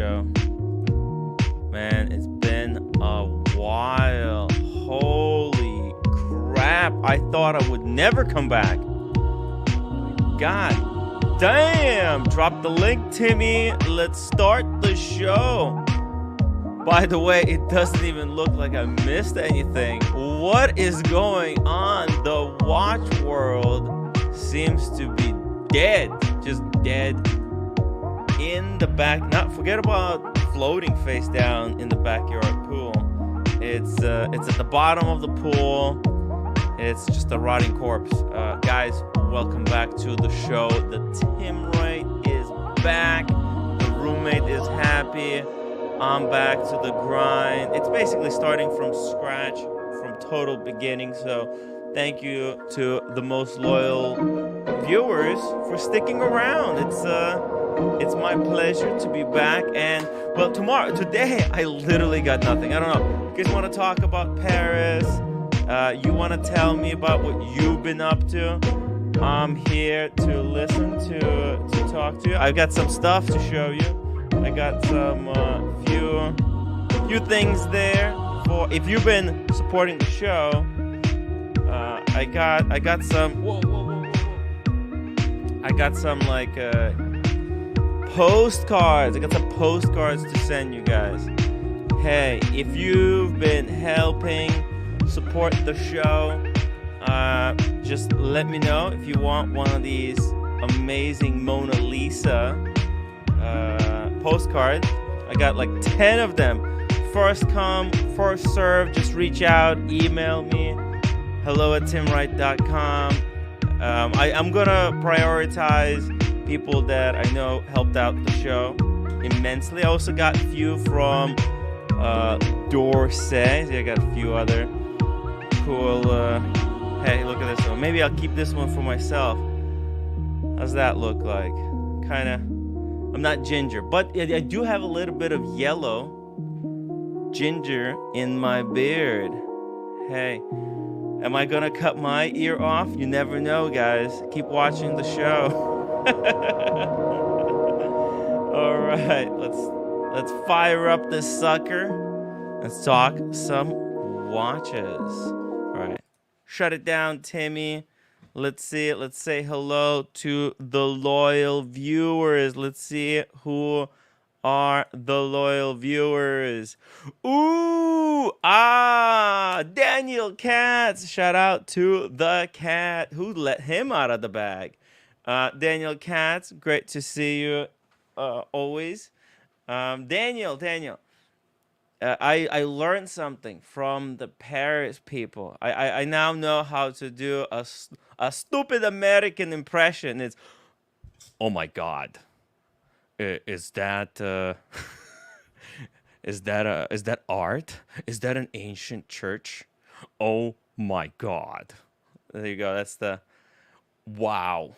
show. Man, it's been a while. Holy crap. I thought I would never come back. God damn. Drop the link, Timmy. Let's start the show. By the way, it doesn't even look like I missed anything. What is going on? The watch world seems to be dead. Just dead in the back. Not forget about floating face down in the backyard pool. It's at the bottom of the pool. It's just a rotting corpse. Guys, welcome back to the show. The Tim Wright is back. The roommate is happy. I'm back to the grind. It's basically starting from scratch, from total beginning. So thank you to the most loyal viewers for sticking around. It's my pleasure to be back. And well, today I literally got nothing. I don't know. You guys want to talk about Paris? You want to tell me about what you've been up to? I'm here to listen to talk to you. I've got some stuff to show you. I got some few things there for if you've been supporting the show. I got some. I got some like postcards. I got some postcards to send you guys. Hey, if you've been helping support the show, just let me know if you want one of these amazing Mona Lisa postcards. I got like 10 of them. First come, first serve. Just reach out, email me, hello@timwright.com. I'm gonna prioritize people that I know helped out the show immensely. I also got a few from Dorsey. I got a few other cool. Hey, look at this one. Maybe I'll keep this one for myself. How's that look like? Kinda. I'm not ginger, but I do have a little bit of yellow ginger in my beard. Hey, am I gonna cut my ear off? You never know, guys. Keep watching the show. All right, let's fire up this sucker. Let's talk some watches. All right, shut it down, Timmy. Let's see it. Let's say hello to the loyal viewers. Let's see who are the loyal viewers. Ooh, Daniel Katz. Shout out to the cat who let him out of the bag. Daniel Katz, great to see you always. Daniel. I learned something from the Paris people. I now know how to do a stupid American impression. It's, oh my God, is that is that art? Is that an ancient church? Oh my God! There you go. That's the wow.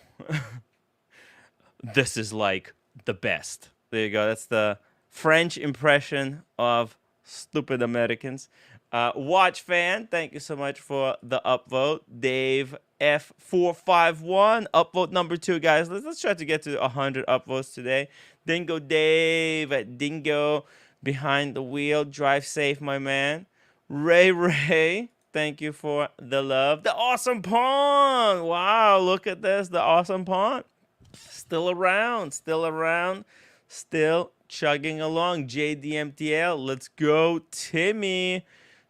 This is like the best. There you go. That's the French impression of stupid Americans. Watch fan, thank you so much for the upvote. Dave F451, upvote number 2, guys. Let's try to get to 100 upvotes today. Dingo Dave at Dingo behind the wheel. Drive safe, my man. Ray, thank you for the love. The awesome pawn. Wow, look at this. The awesome pawn. Still around. Still chugging along. JDMTL, let's go. Timmy.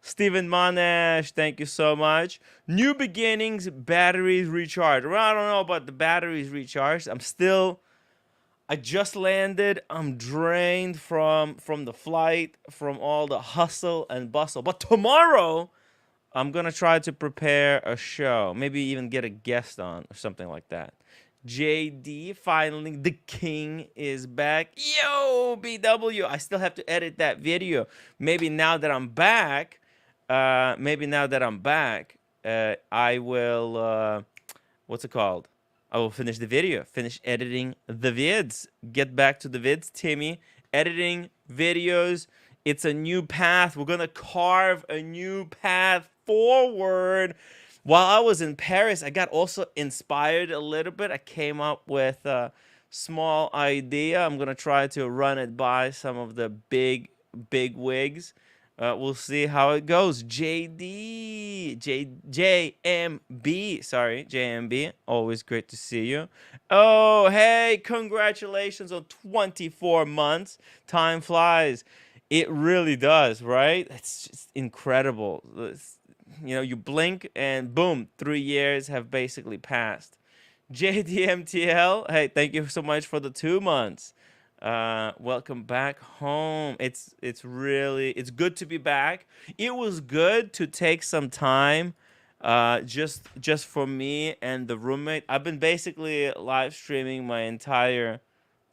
Stephen Monash, thank you so much. New beginnings, batteries recharged. Well, I don't know about the batteries recharged. I just landed. I'm drained from the flight, from all the hustle and bustle. But tomorrow, I'm going to try to prepare a show. Maybe even get a guest on or something like that. JD, finally, the king is back. Yo, BW, I still have to edit that video. Maybe now that I'm back, I will, what's it called? I will finish the video, finish editing the vids, get back to the vids, Timmy, editing videos. It's a new path. We're going to carve a new path forward. While I was in Paris, I got also inspired a little bit. I came up with small idea. I'm gonna try to run it by some of the big wigs. We'll see how it goes. JMB, sorry, JMB. Always great to see you. Oh, hey, congratulations on 24 months. Time flies. It really does, right? It's just incredible. You blink and boom, 3 years have basically passed. JDMTL, hey, thank you so much for the 2 months. Welcome back home. It's good to be back. It was good to take some time, just for me and the roommate. I've been basically live streaming my entire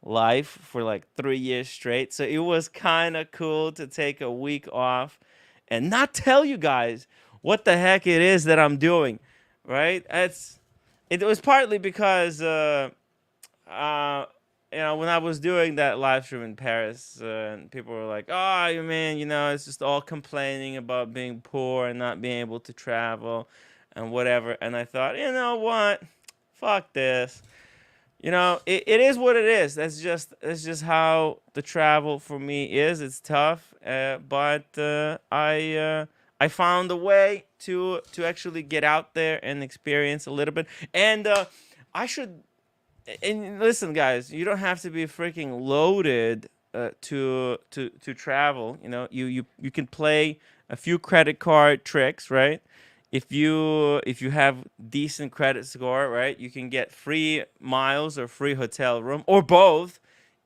life for like 3 years straight. So it was kind of cool to take a week off and not tell you guys what the heck it is that I'm doing, right? It was partly because, when I was doing that live stream in Paris, and people were like, "Oh, man, it's just all complaining about being poor and not being able to travel and whatever." And I thought, you know what? Fuck this. It is what it is. That's just how the travel for me is. It's tough, but I found a way to actually get out there and experience a little bit. And I should. And listen, guys, you don't have to be freaking loaded to travel. You can play a few credit card tricks, right? If you have decent credit score, right, you can get free miles or free hotel room or both.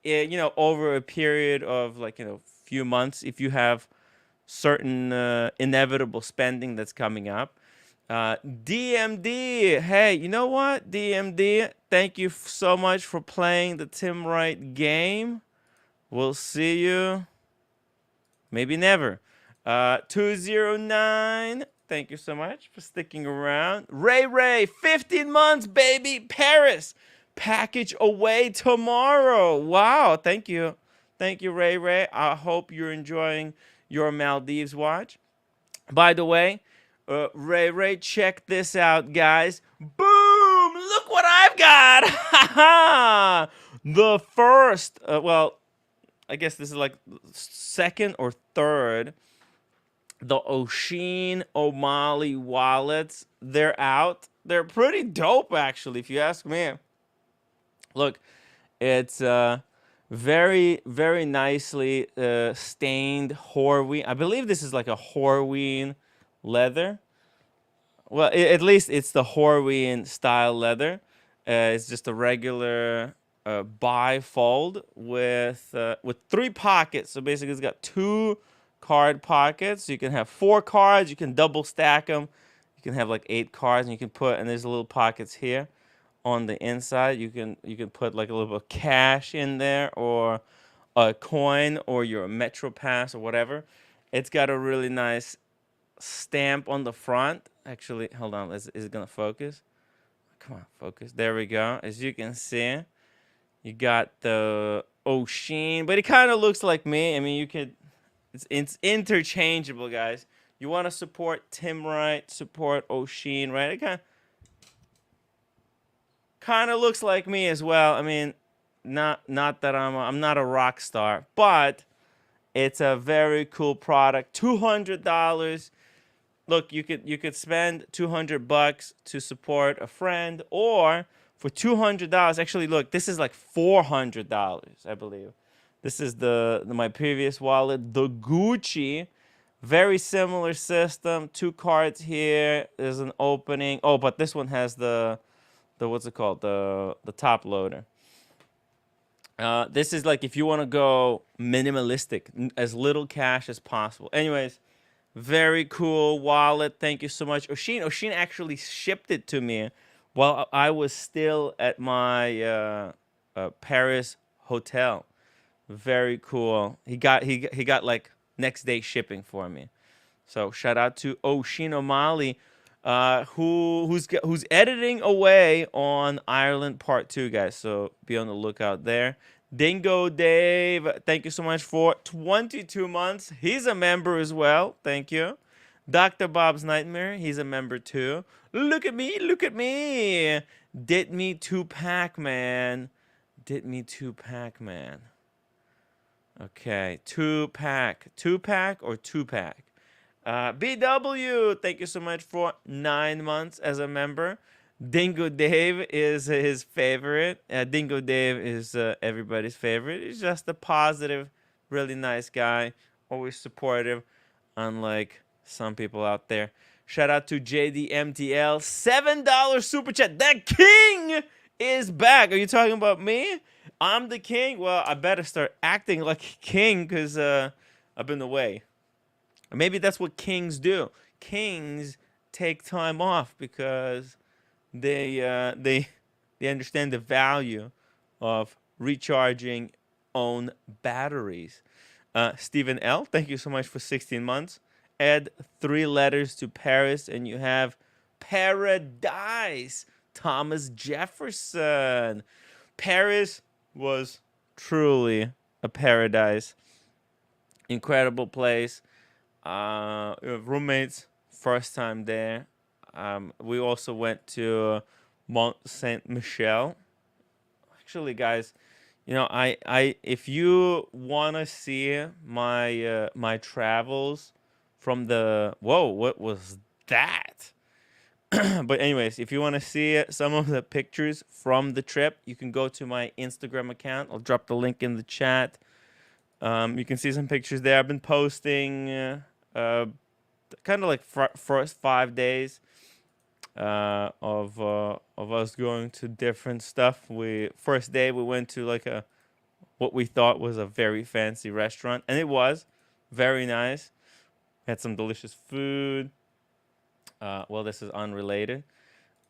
Over a period of few months, if you have certain inevitable spending that's coming up. DMD, hey, you know what, DMD, thank you so much for playing the Tim Wright game. We'll see you maybe never. 209, thank you so much for sticking around. Ray, 15 months, baby. Paris, package away tomorrow. Wow, thank you, Ray. I hope you're enjoying your Maldives watch. By the way, Ray, check this out, guys. Boom! Look what I've got! The first, I guess this is like second or third, the Oisin O'Malley wallets. They're out. They're pretty dope, actually, if you ask me. Look, it's very, very nicely stained Horween. I believe this is like a Horween leather. Well, at least it's the Horween style leather. It's just a regular bifold with 3 pockets. So basically, it's got 2 card pockets. So you can have 4 cards. You can double stack them. You can have like 8 cards, and you can put. And there's little pockets here on the inside. You can put like a little bit of cash in there, or a coin, or your Metro Pass, or whatever. It's got a really nice stamp on the front. Actually, hold on. Is it gonna focus? Come on, focus. There we go. As you can see, you got the Oisin, but it kind of looks like me. I mean, you could. It's interchangeable, guys. You want to support Tim Wright, support Oisin, right? It kind of looks like me as well. I mean, not that I'm not a rock star, but it's a very cool product. $200. Look, you could spend $200 to support a friend, or for $200. Actually, look, this is like $400, I believe. This is my previous wallet, the Gucci. Very similar system. 2 cards here. There's an opening. Oh, but this one has the what's it called? The top loader. This is like if you want to go minimalistic, as little cash as possible. Anyways, very cool wallet. Thank you so much. Oisin actually shipped it to me while I was still at my Paris hotel. Very cool. He got like next day shipping for me. So shout out to Oisin O'Malley, who's editing away on Ireland Part 2, guys. So be on the lookout there. Dingo Dave, thank you so much for 22 months. He's a member as well. Thank you. Dr. Bob's Nightmare, he's a member too. Look at me, look at me. Did me 2-pack, man. Did me 2-pack, man. Okay, 2-pack. 2-pack or 2-pack? BW, thank you so much for 9 months as a member. Dingo Dave is his favorite. Dingo Dave is everybody's favorite. He's just a positive, really nice guy. Always supportive, unlike some people out there. Shout out to JDMTL. $7 super chat. The king is back. Are you talking about me? I'm the king? Well, I better start acting like a king because I've been away. Maybe that's what kings do. Kings take time off because they understand the value of recharging own batteries. Stephen L, thank you so much for 16 months. Add 3 letters to Paris and you have paradise. Thomas Jefferson. Paris was truly a paradise. Incredible place. Roommates, first time there. We also went to Mont Saint Michel. Actually, guys, you know, I if you wanna see my my travels from the what was that? But anyways, if you want to see some of the pictures from the trip, you can go to my Instagram account. I'll drop the link in the chat. You can see some pictures there. I've been posting kind of like first 5 days of us going to different stuff. First day we went to like what we thought was a very fancy restaurant, and it was very nice. Had some delicious food. Well, this is unrelated.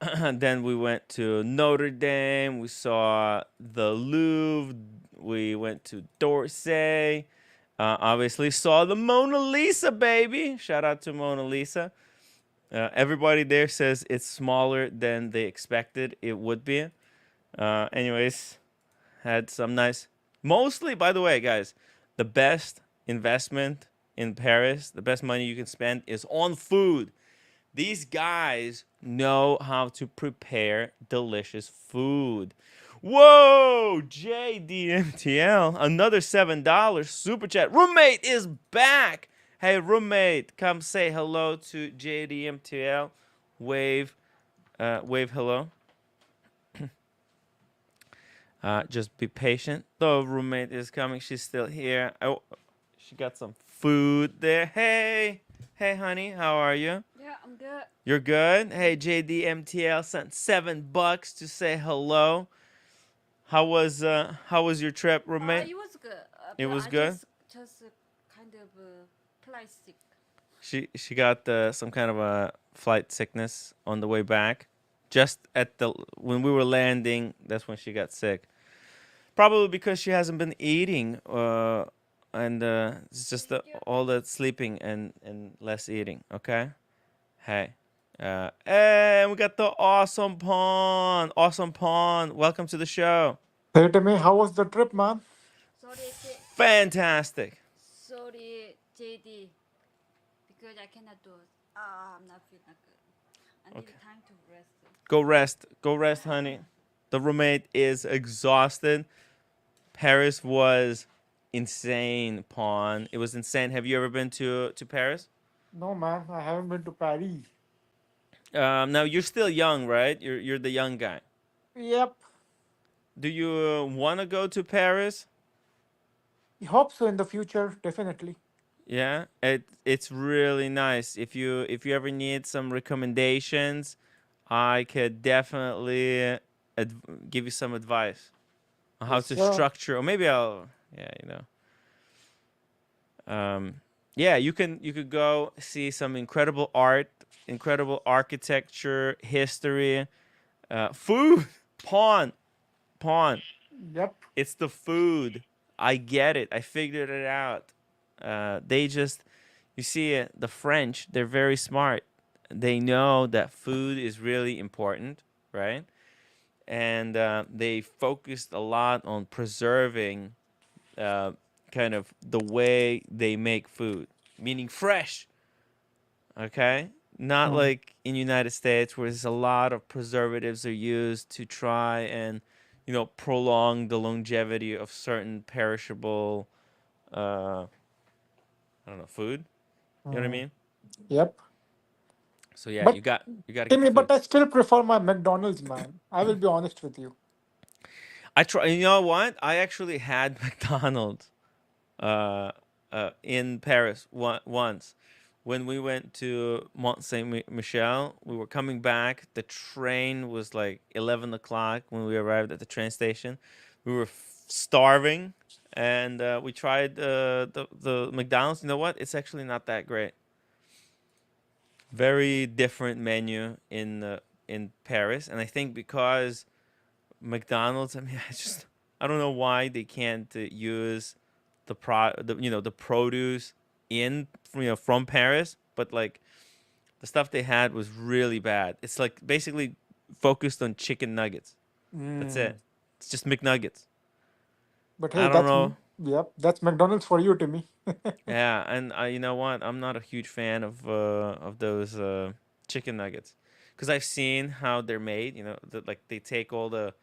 Then we went to Notre Dame. We saw the Louvre. We went to d'Orsay. Obviously saw the Mona Lisa, baby. Shout out to Mona Lisa. Everybody there says it's smaller than they expected it would be. Anyways, had some nice... Mostly, by the way, guys, the best investment in Paris, the best money you can spend is on food. These guys know how to prepare delicious food. Whoa! JDMTL, another $7 super chat. Roommate is back. Hey, roommate, come say hello to JDMTL. Wave hello. Just be patient. The roommate is coming. She's still here. Oh, she got some food there. Hey, honey, how are you? Yeah, I'm good. You're good? Hey, JDMTL sent $7 to say hello. How was your trip, roommate? It was good. It was I good? Just kind of plastic. She got some kind of a flight sickness on the way back. Just when we were landing, that's when she got sick. Probably because she hasn't been eating, and it's just all that sleeping and less eating. Okay. Hey, and we got the awesome pawn. Awesome pawn. Welcome to the show. Hey Timmy, how was the trip, man? Fantastic. Sorry, JD, because I cannot do it. I'm not feeling good. I need time to rest. Go rest. Go rest, honey. The roommate is exhausted. Paris was insane, pawn. It was insane. Have you ever been to Paris? No, man, I haven't been to Paris. Now you're still young, right? You're the young guy. Yep. Do you want to go to Paris? I hope so in the future, definitely. Yeah, it's really nice. If you ever need some recommendations, I could definitely give you some advice on how Yes, to sir. structure, or maybe I'll yeah, you could go see some incredible art, incredible architecture, history, food, pawn. Yep. It's the food. I get it. I figured it out. You see it, the French, they're very smart. They know that food is really important, right? And they focused a lot on preserving kind of the way they make food, meaning fresh, okay? Not like in United States where there's a lot of preservatives are used to try and prolong the longevity of certain perishable, I don't know, food. You know what I Mm. mean? Yep. So yeah, But you got to keep Timmy, the food. but I still prefer my McDonald's, man. I will be honest with you. I try. You know what? I actually had McDonald's uh, in Paris once when we went to Mont Saint Michel. We were coming back. The train was like 11 o'clock when we arrived at the train station. We were starving, and we tried the McDonald's. You know what? It's actually not that great. Very different menu in Paris, and I think because McDonald's. I mean, I don't know why they can't use the produce in from Paris, but like the stuff they had was really bad. It's like basically focused on chicken nuggets. That's Mm. it. It's just McNuggets. But hey, I don't know. that's McDonald's for you, Timmy. Yeah, and you know what? I'm not a huge fan of those chicken nuggets because I've seen how they're made. That like they take all the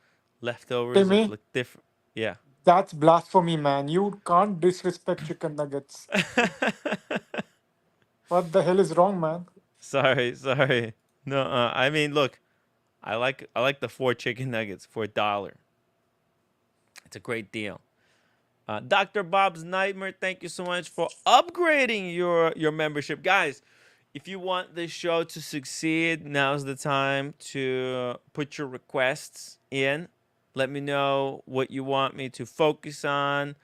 leftovers of Timmy, like different. Yeah. that's blasphemy, man. You can't disrespect chicken nuggets. What the hell is wrong, man? Sorry. No, I mean, look, I like the four chicken nuggets for $1. It's a great deal. Dr. Bob's Nightmare, thank you so much for upgrading your membership, guys. If you want this show to succeed, now's the time to put your requests in. Let me know what you want me to focus on.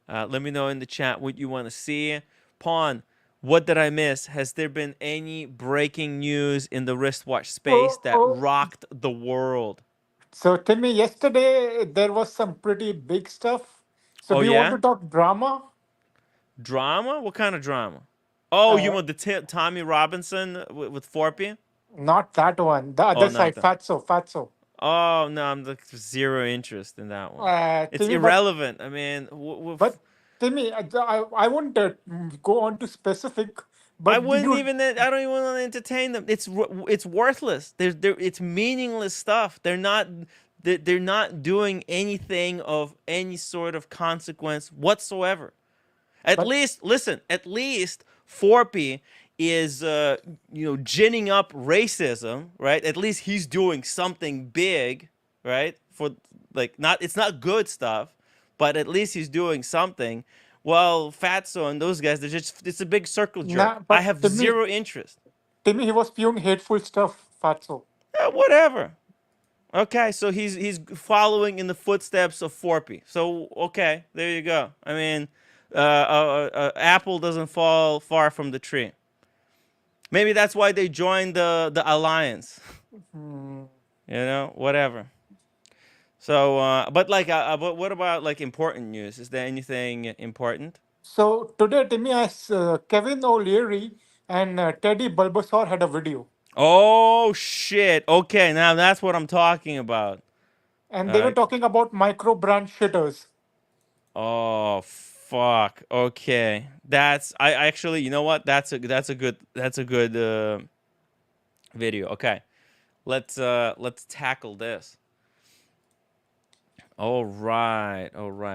Let me know in the chat what you want to see. Pawn, what did I miss? Has there been any breaking news in the wristwatch space Oh, that oh. rocked the world? So, Timmy, yesterday there was some pretty big stuff. So, Oh, do you want yeah? to talk drama? Drama? What kind of drama? Oh, you Uh, want the Tommy Robinson with Forpy? Not that one. The Oh, other not side, that. Fatso, Fatso. Oh, no, I'm like zero interest in that one. It's Timmy, but irrelevant. I mean, but Timmy, I won't go on to specific. I But did wouldn't you? even. I don't even want to entertain them. It's worthless. It's meaningless stuff. They're not doing anything of any sort of consequence whatsoever. At But least, listen. At least Forpy is ginning up racism, right? At least he's doing something big, right? For like not it's not good stuff, but at least he's doing something. Well, Fatso and those guys, it's a big circle jerk. nah, I but have Timmy, zero interest. Timmy, he was spewing hateful stuff. Fatso. Whatever. Okay, so he's following in the footsteps of Forpy. So okay, there you go. I mean, apple doesn't fall far from the tree. Maybe that's why they joined the alliance. Hmm. Whatever. So, but what about like important news? Is there anything important? So today, Timmy, Kevin O'Leary and Teddy Bulbasaur had a video, Oh shit. Okay, now that's what I'm talking about. and they were Uh, talking about micro brand shitters. oh fuck. Okay, that's I actually. You know what? That's a good video. Okay, let's tackle this. All right.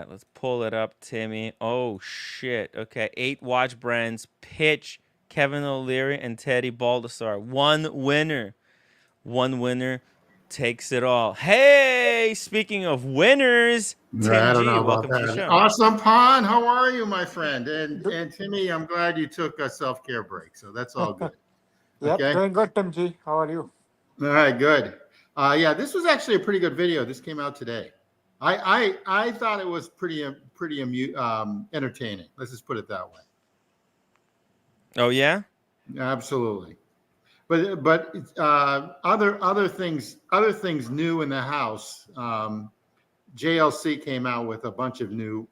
Let's pull it up, Timmy. Oh shit. Okay, 8 watch brands pitch Kevin O'Leary and Teddy Baldassar. One winner takes it all. Hey, speaking of winners, Tim I don't G, know about welcome to the that. show. Awesome, Pon. How are you, my friend? Do- And Timmy, I'm glad you took a self-care break. So that's all good. Yep, Okay. doing good, Tim G. How are you? All right, good. Yeah, this was actually a pretty good video. This came out today. I thought it was pretty entertaining. Let's just put it that way. Oh yeah? Absolutely. But other things new in the house. JLC came out with a bunch of new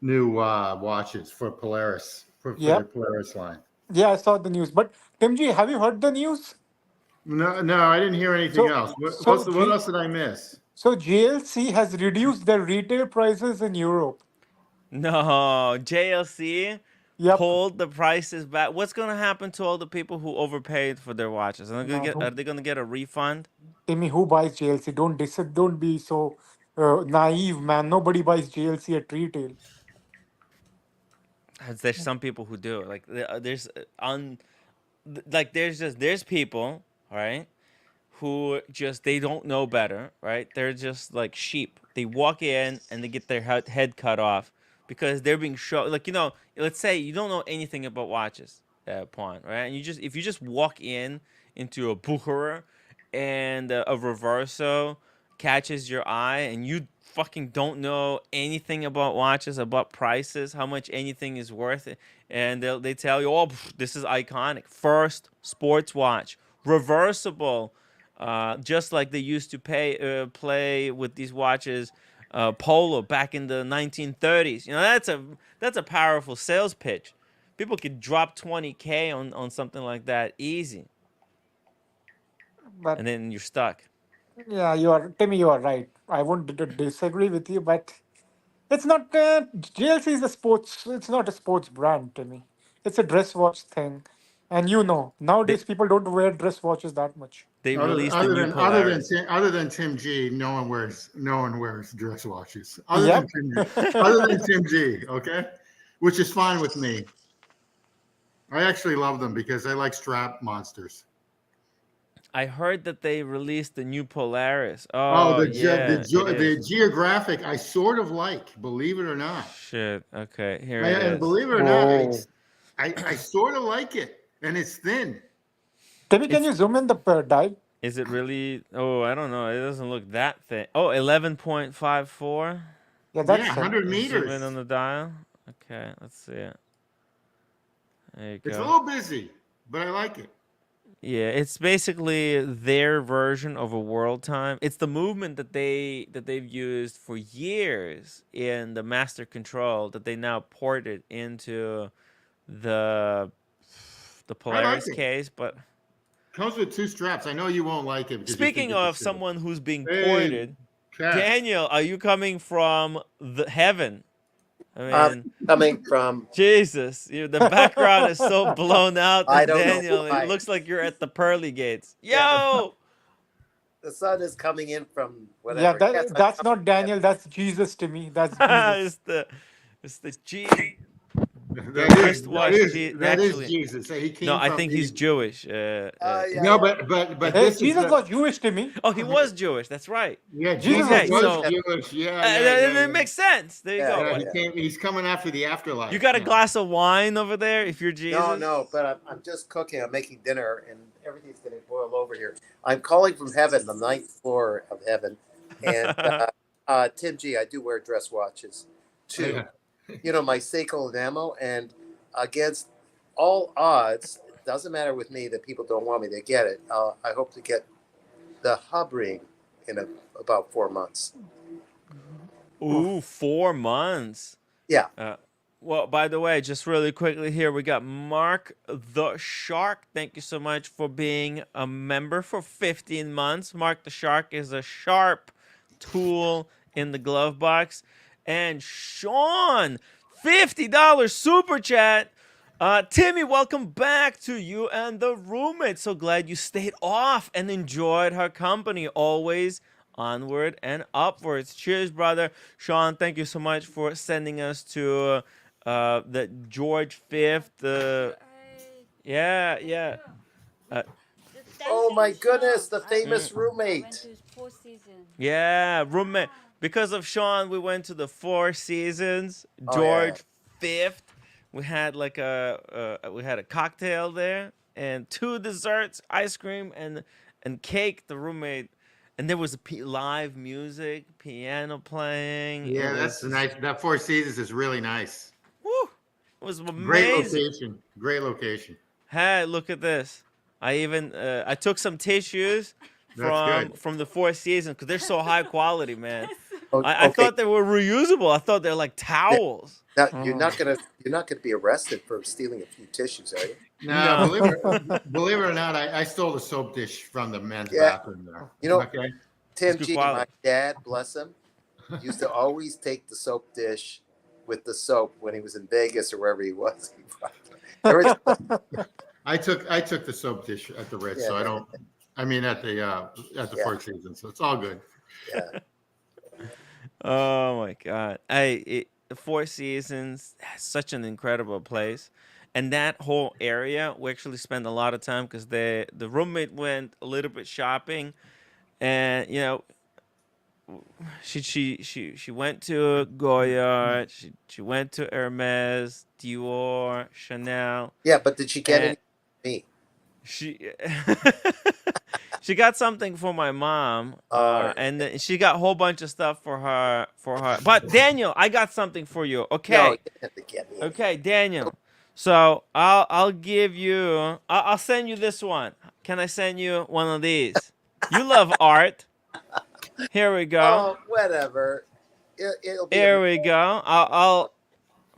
watches for Polaris for their Yep. Polaris line. Yeah, I saw the news. But Tim G, have you heard the news? No, I didn't hear anything So, else. so What G, else did I miss? so GLC has reduced their retail prices in Europe. No, JLC Yep. pulled the prices back. What's gonna happen to all the people who overpaid for their watches? Are they gonna Man, get? Are they gonna get a refund? Timmy, who buys JLC? Don't be so naive, man. Nobody buys JLC at retail. There's some people who do. Like there's like there's people, right, who just they don't know better, right? They're just like sheep. They walk in and they get their head cut off because they're being shown. Like let's say you don't know anything about watches, pawn, right? And if you just walk into a Baccarat and a Reverso catches your eye and you fucking don't know anything about watches, about prices, how much anything is worth, and they tell you, oh, this is iconic, first sports watch, reversible. Just like they used to play with these watches, polo back in the 1930s. That's a powerful sales pitch. People could drop 20K on something like that easy, But and then you're stuck. yeah, Timmy, you are right. I won't disagree with you, but it's not JLC is a sports. It's not a sports brand, Timmy. It's a dress watch thing, and They nowadays people don't wear dress watches that much. they Other, released the other new than other than Polaris. Tim, other than Tim G, no one wears dress watches. Yep. Other than Tim G, okay, which is fine with me. I actually love them because I like strap monsters. I heard that they released the new Polaris. Oh, Oh yeah, it the is. geographic I sort of like, believe it or not. Shit. Okay, here it And is. believe it or not, Whoa. I sort of like it, and it's thin. Timmy, can It's you zoom in the dial? Is it really? Oh, I don't know. It doesn't look that thin. Oh, 11.54. Yeah, Yeah, that's 100 Zoom in meters. on the dial. Okay, let's see it. There you It's a go. little busy, but I like it. Yeah, it's basically their version of a world time. It's the movement that they've used for years in the master control that they now ported into the the I like Polaris it. case. But Comes with two straps. I know you won't like it because you think speaking it's a of silver. someone who's being Hey, ported, cat. Daniel, are you coming from the heaven? I mean, Coming from, Jesus, the background is so blown out I that don't know Daniel, it why. looks like you're at the pearly gates. Yeah, Yo! the sun is coming in from yeah. whatever. Yes, I'm That's coming not from Daniel. That's Jesus, Timmy. That's Jesus. it's the G, the That is that wristwatch is G. that is Actually, Jesus. He no, came I from think he's the Jewish. Yeah, no, yeah. but Hey, this is Jesus the was Jewish, Timmy. Oh, he was Jewish. That's right. yeah, Jesus Jesus was Okay, Jewish. was so Jewish. Yeah. it makes sense. There you Yeah, go. Yeah, What, he came. He's coming after the afterlife. you got a Yeah. glass of wine over there if you're Jesus? No, but I'm just cooking. I'm making dinner, and everything's going to boil over here. I'm calling from heaven, the ninth floor of heaven, and Tim G, I do wear dress watches too. Yeah. My Seiko Enamel, and against all odds, it doesn't matter with me that people don't want me to get it. I hope to get the hub ring in about 4 months. Ooh, 4 months. Yeah. Well, by the way, just really quickly here, we got Mark the Shark. Thank you so much for being a member for 15 months. Mark the Shark is a sharp tool in the glove box. And Sean, $50 super chat. Timmy, welcome back to you and the roommate. So glad you stayed off and enjoyed her company. Always onward and upwards. Cheers, brother. Sean, thank you so much for sending us to the George V. Yeah. Oh my goodness, the famous roommate. Went to Four Seasons. Yeah, roommate. Because of Sean, we went to the Four Seasons, Oh, George V. We had like a cocktail there and 2 desserts, ice cream and cake. The roommate, and there was live music, piano playing. Yeah, It that's was nice. That Four Seasons is really nice. Woo, it was amazing. Great location. Hey, look at this. I even I took some tissues That's from the Four Seasons because they're so high quality, man. Oh, I okay. thought they were reusable. I thought they're like towels. Now, you're not gonna be arrested for stealing a few tissues, are you? No, believe it or not, I stole the soap dish from the men's Yeah. bathroom there. Okay. Tim good G, quality. my dad, bless him, used to always take the soap dish with the soap when he was in Vegas or wherever he was. Every time- I took the soap dish at the Ritz, so I don't. I mean, at the Four Seasons, so it's all good. Yeah. Oh my God! The Four Seasons, such an incredible place, and that whole area. We actually spent a lot of time because the roommate went a little bit shopping, and she went to Goya, she went to Hermes, Dior, Chanel. Yeah, but did she get And any? Me. she she got something for my mom, Right. and then she got a whole bunch of stuff for her. But Daniel, I got something for you. No, Okay, you didn't have to get me. okay, Daniel. So I'll give you. I'll send you this one. Can I send you one of these? You love art. Here we go. Oh, whatever. It'll be. Here we go. All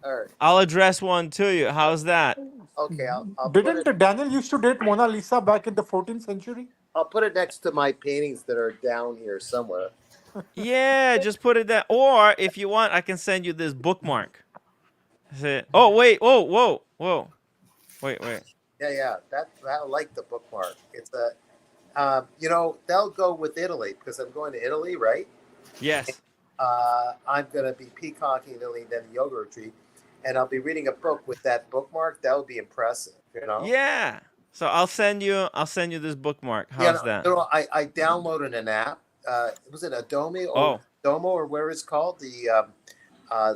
right. I'll address one to you. How's that? Okay. I'll put Didn't it. Daniel used to date Mona Lisa back in the 14th century? I'll put it next to my paintings that are down here somewhere. Yeah, just put it there. Or if you want, I can send you this bookmark. Oh wait! Whoa! Wait! Yeah. I like the bookmark. It's a. They'll go with Italy because I'm going to Italy, right? Yes. I'm going to be peacocking in Italy, then the yoga retreat, and I'll be reading a book with that bookmark. That would be impressive, Yeah. So I'll send you this bookmark. How's that? I downloaded an app. Was it Adobe or Domo or where it's called? The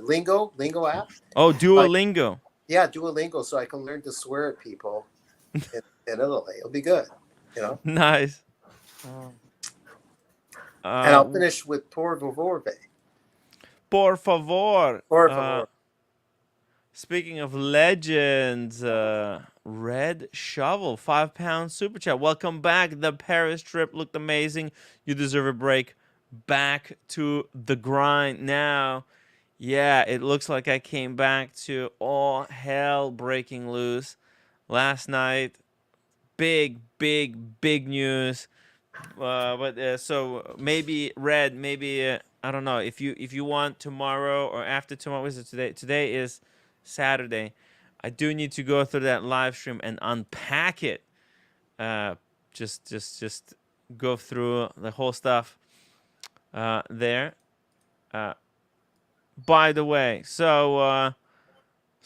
Lingo app. Oh, Duolingo. Yeah, Duolingo, so I can learn to swear at people in Italy. It'll be good, Nice. And I'll finish with por favor. Por favor. Por favor. Speaking of legends, Red Shovel, £5 super chat. Welcome back. The Paris trip looked amazing. You deserve a break. Back to the grind now. Yeah, it looks like I came back to all hell breaking loose last night. Big news. So maybe Red, maybe I don't know if you want tomorrow or after tomorrow. What is it today? Today is Saturday. I do need to go through that live stream and unpack it. Just go through the whole stuff there. By the way, so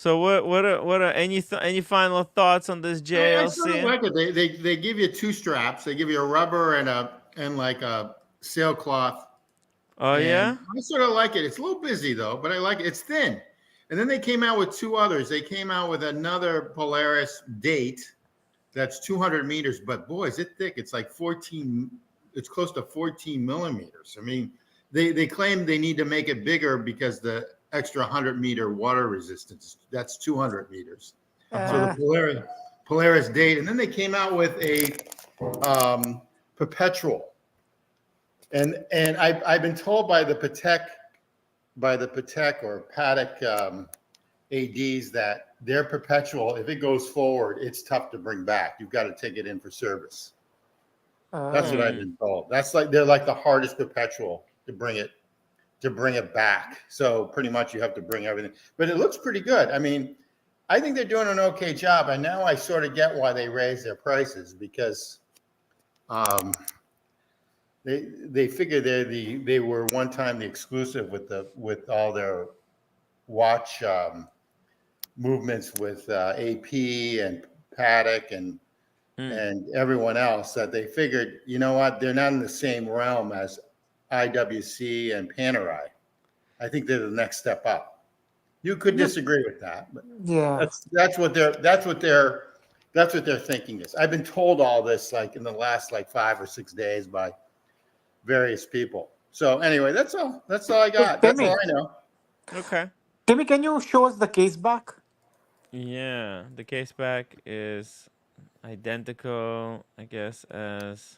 what are any final thoughts on this JLC? I sort of like it. They give you two straps. They give you a rubber and like a sailcloth. Oh, yeah? I sort of like it. It's a little busy though, but I like it. It's thin. And then they came out with two others. They came out with another Polaris date that's 200 meters, but boy, is it thick. It's like 14. It's close to 14 millimeters. I mean, they claim they need to make it bigger because the extra 100-meter water resistance. That's 200 meters. So the Polaris date, and then they came out with a perpetual. And I've been told by the Patek or Patek ADs that their perpetual, if it goes forward, it's tough to bring back. You've got to take it in for service. That's what I've been told. They're like the hardest perpetual to bring it back. So pretty much you have to bring everything. But it looks pretty good. I mean, I think they're doing an okay job. And now I sort of get why they raised their prices because they figure they were one time the exclusive with all their watch movements with AP and Patek and everyone else, that they figured, you know what, they're not in the same realm as IWC and Panerai. I think they're the next step up. You could disagree with that, but that's what their thinking is. I've been told all this like in the last 5 or 6 days by various people. So anyway, that's all I got. That's all I know. Okay. Timmy, can you show us the case back? Yeah, the case back is identical, I guess, as.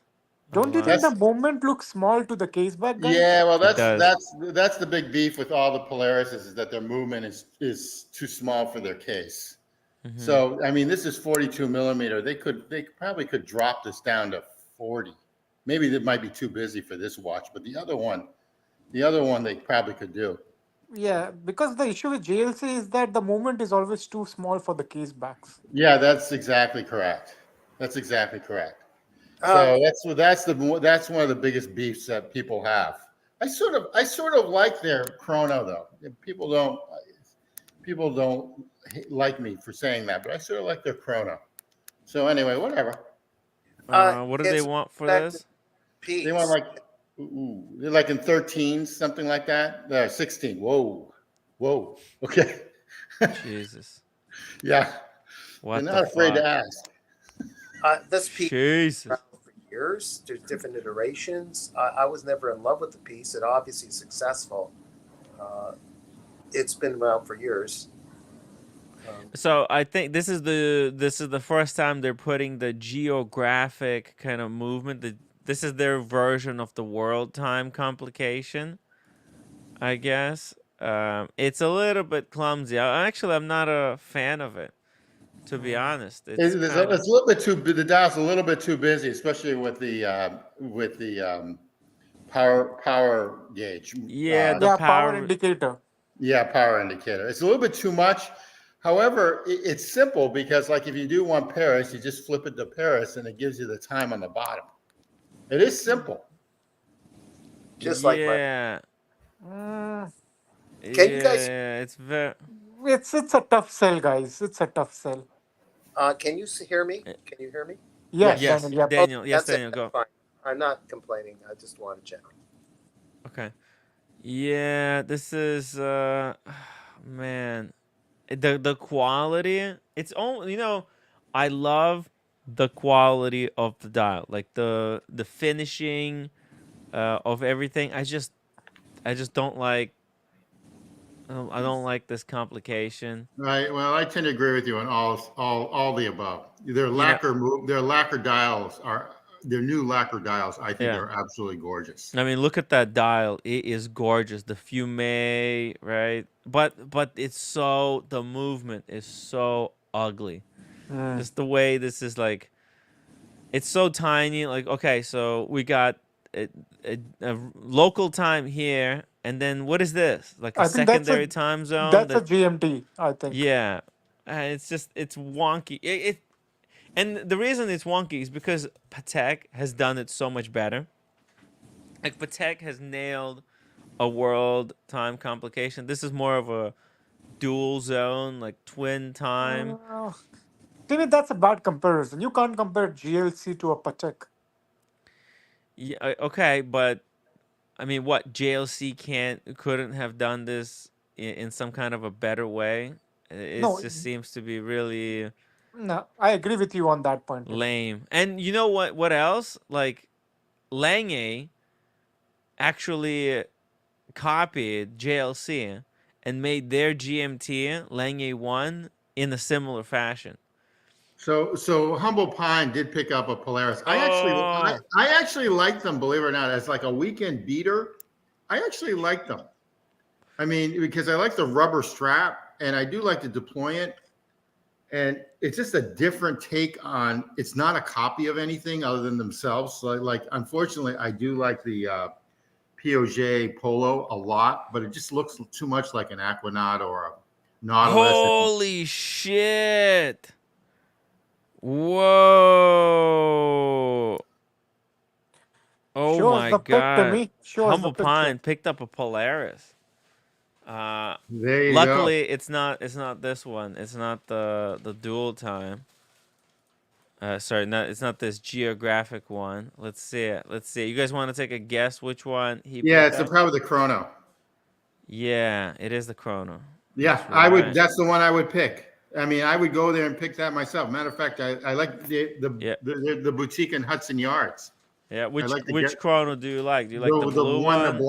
Don't you think the movement looks small to the case back, guys? Yeah, well, that's the big beef with all the Polarises is that their movement is too small for their case. Mm-hmm. So I mean, this is 42 millimeter. They probably could drop this down to 40. Maybe they might be too busy for this watch, but the other one they probably could do. Yeah, because the issue with JLC is that the movement is always too small for the case backs. Yeah, that's exactly correct. That's exactly correct. Um, So that's one of the biggest beefs that people have. I sort of like their chrono though. People don't like me for saying that, but I sort of like their chrono. So anyway, whatever. What do they it's want for back to this? They want piece. like they're like in 13s, something like that. 16. Whoa, whoa. Okay. Jesus. Yeah, they're What the not afraid to fuck? ask. This piece Jesus. around for years. There's different iterations. I was never in love with the piece. It obviously is successful. Uh, it's been around for years. So I think this is the first time they're putting the geographic kind of movement. This is their version of the world time complication, I guess. It's a little bit clumsy. I'm not a fan of it, to be honest. It's It's kind a of little bit too. The dial's a little bit too busy, especially with the power gauge. yeah, the Yeah, power power. indicator. Yeah, power indicator. It's a little bit too much. However, it's simple because, like, if you do want Paris, you just flip it to Paris, and it gives you the time on the bottom. It is simple. Just like my. Yeah, Mm, Can you guys? yeah, it's very. it's a tough sell, guys. It's a tough sell. Can you hear me? Can you hear me? Yes, Yes. Daniel. Yes, Yep. Oh, Daniel. Yes, that's it. Daniel. That's Go. fine. I'm not complaining. I just want to check. Okay. Yeah, this is man, the quality. It's only I love the quality of the dial, like the finishing of everything. I just don't like. I don't like this complication. Right. Well, I tend to agree with you on all the above. You know, Their lacquer dials are their new lacquer dials. I think yeah. they're absolutely gorgeous. I mean, look at that dial. It is gorgeous. The fume, right? But the movement is so ugly. Mm. Just the way this is like, it's so tiny. Like, okay, so we got a local time here, and then what is this? Like a I think secondary time zone? that's a GMT. I think. Yeah, it's wonky. And the reason it's wonky is because Patek has done it so much better. Like Patek has nailed a world time complication. This is more of a dual zone, like twin time. To me, that's a bad comparison. You can't compare GLC to a Patek. Yeah, okay, but I mean, what JLC couldn't have done this in some kind of a better way? It No, just seems to be really no, I agree with you on that point, Timmy. lame. And you know what? What else? Like Lange actually copied JLC and made their GMT Lange 1 in a similar fashion. So Humble Pine did pick up a Polaris. Oh. I actually like them, believe it or not, as like a weekend beater. I actually like them. I mean, because I like the rubber strap and I do like the deployant. And it's just a different take on. It's not a copy of anything other than themselves. So like unfortunately, I do like the Piaget Polo a lot, but it just looks too much like an Aquanaut or a Nautilus. Holy shit. Whoa. Oh Show us my the pic, god. Timmy. Show us the Humble picture. Pine picked up a Polaris. There you Luckily it's not this one. It's not the dual time. Sorry, it's not this geographic one. Let's see it. Let's see. You guys want to take a guess which one he Yeah, picked it's up? probably the Chrono. Yeah, it is the Chrono. Yeah, That's I would. right. That's the one I would pick. I mean, I would go there and pick that myself. Matter of fact, I like the boutique in Hudson Yards. Yeah, which like to which get- Chrono do you like? Do you like the blue one? the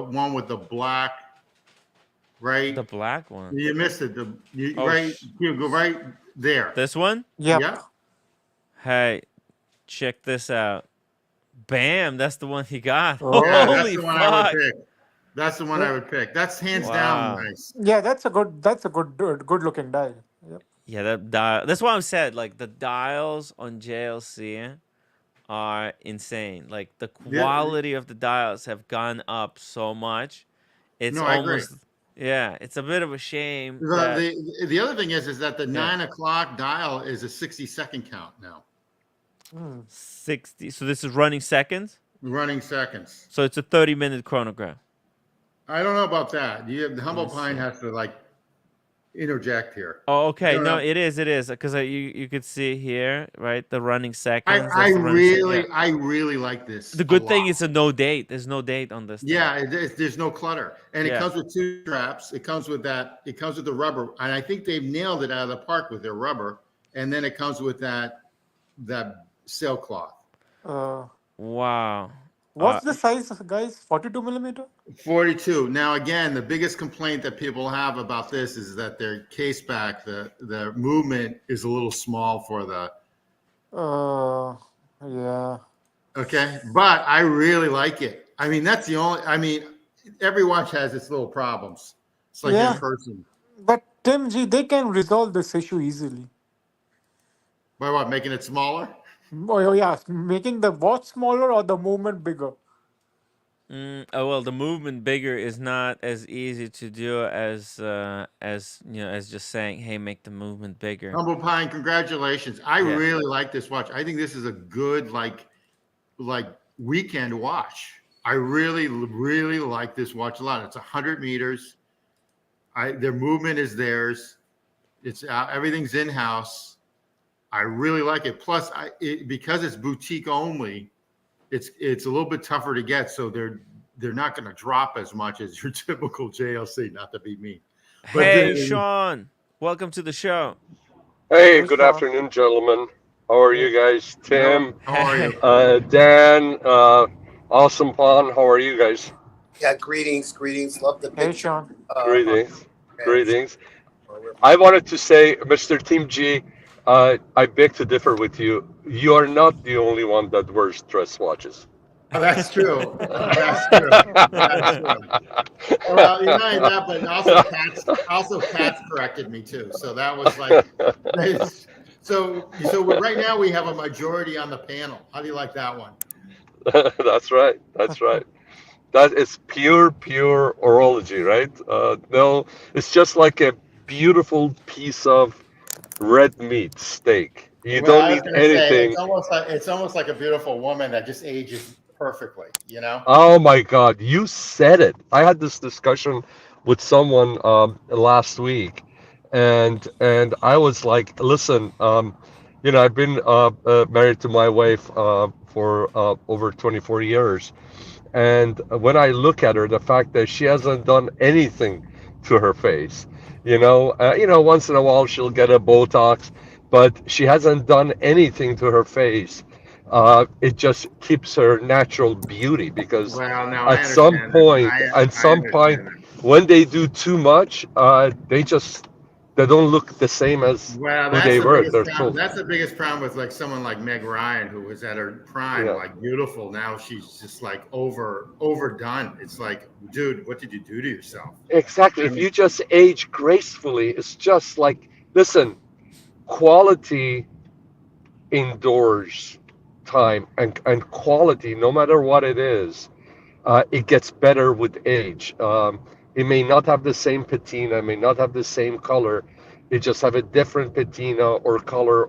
one with the black, right? The black one. You missed it. Oh, right. You go right there. This one? Yep. Yeah. Hey, check this out. Bam, that's the one he got. Oh. Yeah, that's Holy the one I would fuck. pick. That's the one I would pick. That's hands Wow. down nice. Yeah, that's a good looking dial. Yep. Yeah, that dial. That's why I said like the dials on JLC are insane. Like the quality of the dials have gone up so much. It's No, I agree. almost, yeah, it's a bit of a shame The, that the other thing is that the Yeah. 9 o'clock dial is a 60-second count now, 60. So this is running seconds. running seconds. So it's a 30-minute chronograph. I don't know about that. The Humble me Pine see. has to like interject here. Oh, okay. No, No, no. it is, because you could see here, right? The running I, seconds. I That's the running really, yeah. I really like this. The a good thing lot. is a no date. There's no date on this. Yeah, there's no clutter, and it Yeah. comes with 2 straps. It comes with that. It comes with the rubber, and I think they've nailed it out of the park with their rubber. And then it comes with that sailcloth. Wow. What's the size, guys? 42 millimeter? 42. Now, again, the biggest complaint that people have about this is that their case back, the movement is a little small for the. Yeah. Okay, but I really like it. I mean, that's the only. I mean, every watch has its little problems. It's like Yeah. in person. But Tim G, they can resolve this issue easily. By what? Making it smaller? Oh yeah, making the watch smaller or the movement bigger. Well, the movement bigger is not as easy to do as as just saying, hey, make the movement bigger. Humble Pine, congratulations. I Yeah. really like this watch. I think this is a good like weekend watch. I really, really like this watch a lot. It's 100 meters. Their movement is theirs. It's everything's in-house. I really like it. Plus, because it's boutique only, it's a little bit tougher to get. So they're not going to drop as much as your typical JLC. Not to be mean. But Hey, Sean, welcome to the show. Hey, good afternoon, gentlemen. How are you guys? Tim, how are you? Dan, Awesome Pond, how are you guys? Yeah, greetings. Love the Hey picture. Sean. Greetings. I wanted to say, Mr. Team G, I beg to differ with you. You are not the only one that wears dress watches. Oh, that's true. That's true. That's true. Well, you know that, but also Pat's corrected me too. So that was like, so right now we have a majority on the panel. How do you like that one? That's right. That is pure horology, right? No, it's just like a beautiful piece of red meat steak. You don't need anything. It's almost like a beautiful woman that just ages perfectly, you know? Oh my God, you said it. I had this discussion with someone last week, and I was like, listen, I've been married to my wife for over 24 years, and when I look at her, the fact that she hasn't done anything to her face, once in a while she'll get a Botox, but she hasn't done anything to her face. It just keeps her natural beauty, because at some point, when they do too much, they don't look the same as who they were. That's the biggest problem with like someone like Meg Ryan, who was at her prime, like beautiful. Now she's just like overdone. It's like, dude, what did you do to yourself? Exactly. If you just age gracefully, it's just like, listen, quality indoors time and quality, no matter what it is, it gets better with age. It may not have the same patina, may not have the same color. It just have a different patina or color,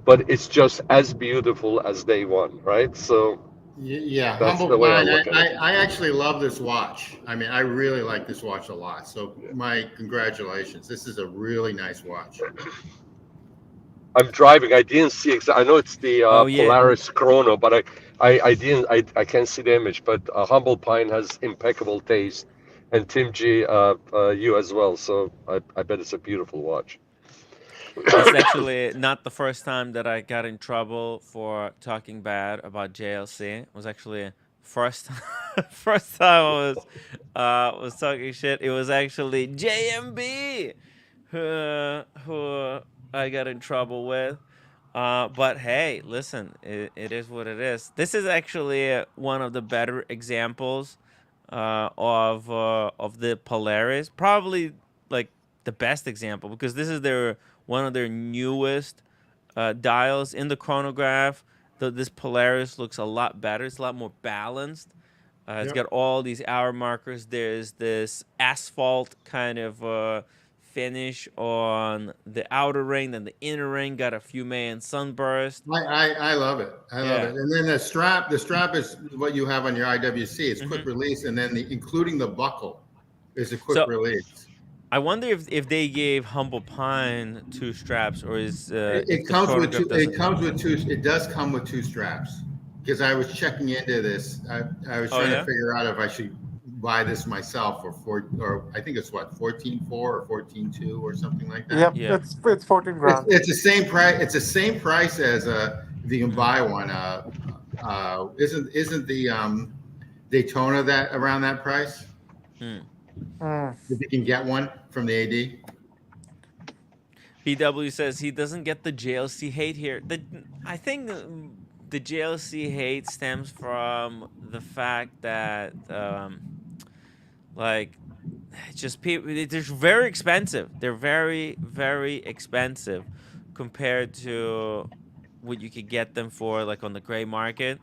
but it's just as beautiful as day one, right? So yeah, that's the way I look at it. I actually love this watch. I mean, I really like this watch a lot. So my congratulations. This is a really nice watch. I'm driving. I didn't see. I know it's the Polaris Chrono, but I didn't. I can't see the image. But Humble Pine has impeccable taste, and Tim G, you as well. So I bet it's a beautiful watch. It's actually not the first time that I got in trouble for talking bad about JLC. It was actually first time I was talking shit. It was actually JMB who I got in trouble with. But hey, listen, it is what it is. This is actually one of the better examples of the Polaris. Probably like the best example, because this is one of their newest dials in the chronograph. This Polaris looks a lot better. It's a lot more balanced. It's got all these hour markers. There's this asphalt kind of finish on the outer ring, then the inner ring got a Fume sunburst. I love it. I love it. And then the strap is what you have on your IWC. It's quick release, and then including the buckle is a quick release. I wonder if they gave Humble Pine 2 straps, or is it comes with two. It comes with two. It does come with 2 straps. Because I was checking into this, I was trying to figure out if I should buy this myself or I think it's what 14.4 or 14.2 or something like that. Yep, it's 14 grand. It's the same price. It's the same price as if you can buy one. Isn't the Daytona that around that price? If you can get one from the AD. BW says he doesn't get the JLC hate here. I think the JLC hate stems from the fact that just people, they're very expensive. They're very, very expensive compared to what you could get them for, like on the gray market.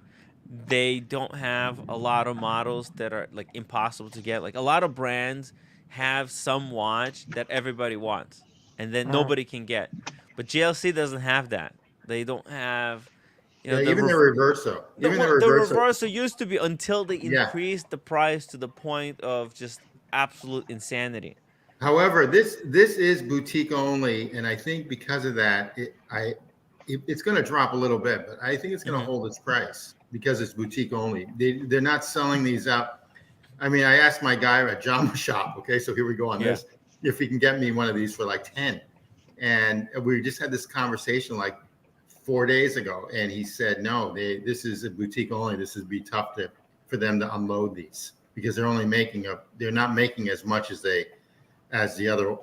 They don't have a lot of models that are like impossible to get. Like a lot of brands have some watch that everybody wants and then nobody can get. But JLC doesn't have that. They don't have, even the Reverso. The Reverso used to be until they increased the price to the point of just absolute insanity. However, this is boutique only, and I think because of that, it's going to drop a little bit, but I think it's going to hold its price because it's boutique only. They're not selling these up. I mean, I asked my guy at Jamba Shop. Okay, so here we go on this. If he can get me one of these for like 10, and we just had this conversation like 4 days ago, and he said no, this is a boutique only. This would be tough for them to unload these because they're only they're not making as much as the other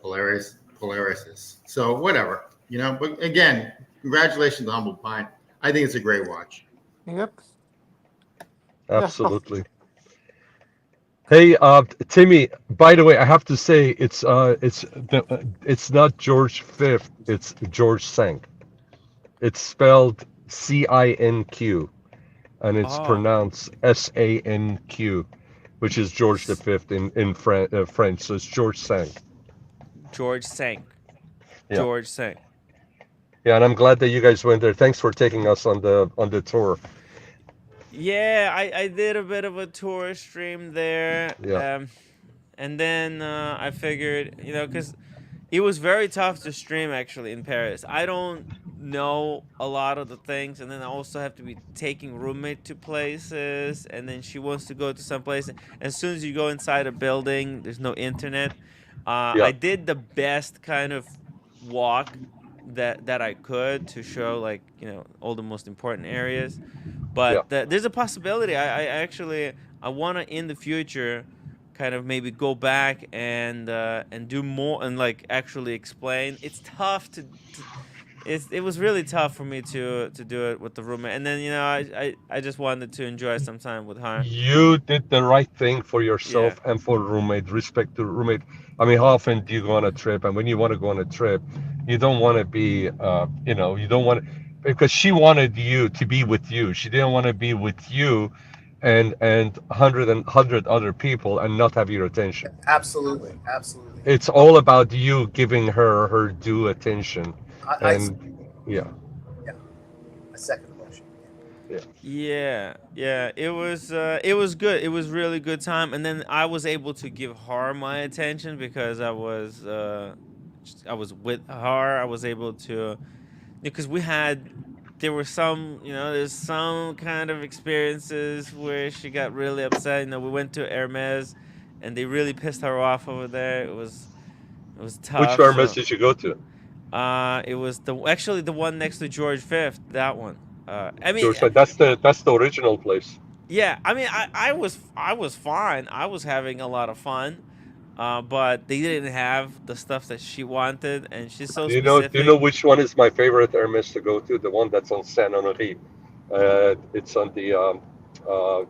Polarises. So whatever, But again, congratulations to Humble Pine. I think it's a great watch. Yep. Absolutely. Hey, Timmy. By the way, I have to say it's not George V. It's George Cinq. It's spelled Cinq, and it's pronounced Sanq, which is George V in French. So it's George Cinq. George Cinq. Yeah. George Cinq. Yeah, and I'm glad that you guys went there. Thanks for taking us on the tour. Yeah, I did a bit of a tour stream there. Yeah. And then I figured, because it was very tough to stream actually in Paris. I don't know a lot of the things, and then I also have to be taking roommate to places, and then she wants to go to some place. As soon as you go inside a building, there's no internet. I did the best kind of walk that I could to show all the most important areas. But there's a possibility. I actually want to in the future kind of maybe go back and do more and actually explain. It's tough it was really tough for me to do it with the roommate, and then I just wanted to enjoy some time with her. You did the right thing for yourself and for roommate. Respect to roommate. I mean, how often do you go on a trip? And when you want to go on a trip, you don't want to be you don't want to, because she wanted you to be with you. She didn't want to be with you and 100 other people and not have your attention. Absolutely. It's all about you giving her due attention. I second the motion. Yeah. It was good. It was really good time, and then I was able to give her my attention because I was with her. I was able to, because there were some, there's some kind of experiences where she got really upset. We went to Hermes, and they really pissed her off over there. It was tough. Which Hermes did you go to? It was actually the one next to George V. That one. I mean, George, that's the original place. Yeah, I mean, I was fine. I was having a lot of fun, but they didn't have the stuff that she wanted, and she's so specific. Do you know which one is my favorite Hermes to go to? The one that's on Saint Honoré. It's on the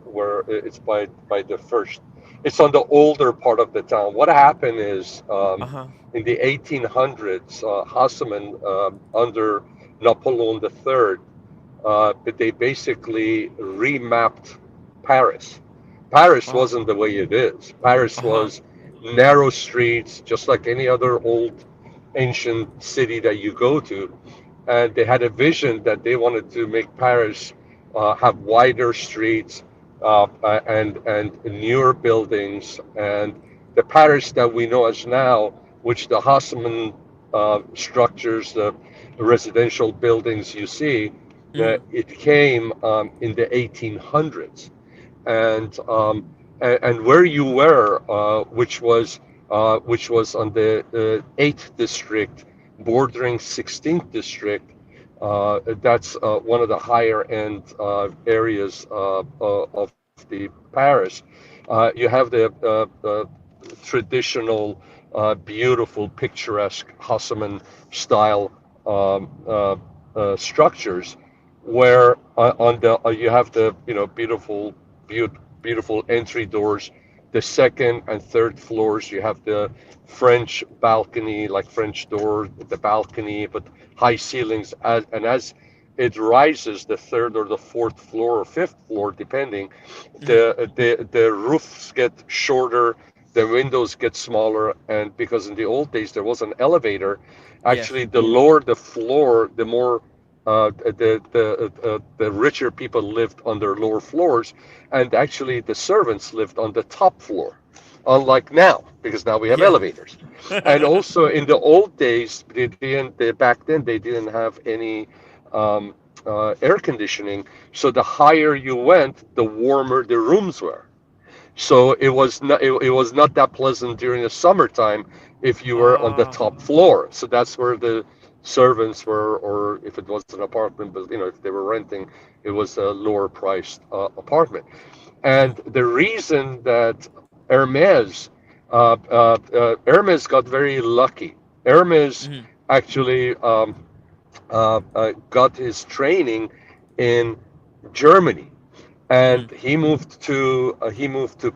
where it's by the first. It's on the older part of the town. What happened is in the 1800s, Haussmann under Napoleon III, they basically remapped Paris. Paris Wow. wasn't the way it is. Paris Uh-huh. was narrow streets, just like any other old ancient city that you go to. And they had a vision that they wanted to make Paris have wider streets and newer buildings. And the Paris that we know as now, which the Haussmann structures, the residential buildings you see, it came in the 1800s. And where you were, which was on the 8th district, bordering 16th district. That's one of the higher end areas of the Paris. You have the traditional, beautiful, picturesque Haussmann style structures, where on the you have the beautiful beautiful entry doors. The second and third floors, you have the French balcony, like French door, the balcony, but high ceilings. As it rises, the third or the fourth floor or fifth floor, depending, the roofs get shorter, the windows get smaller, and because in the old days there was an elevator, actually the lower the floor, the more the richer people lived on their lower floors, and actually the servants lived on the top floor, unlike now, because now we have elevators. And also in the old days, back then they didn't have any air conditioning, so the higher you went, the warmer the rooms were. So it was not that pleasant during the summertime if you were on the top floor. So that's where the servants were, or if it was an apartment, but if they were renting, it was a lower priced apartment. And the reason that Hermes got very lucky. Hermes actually got his training in Germany, and he moved to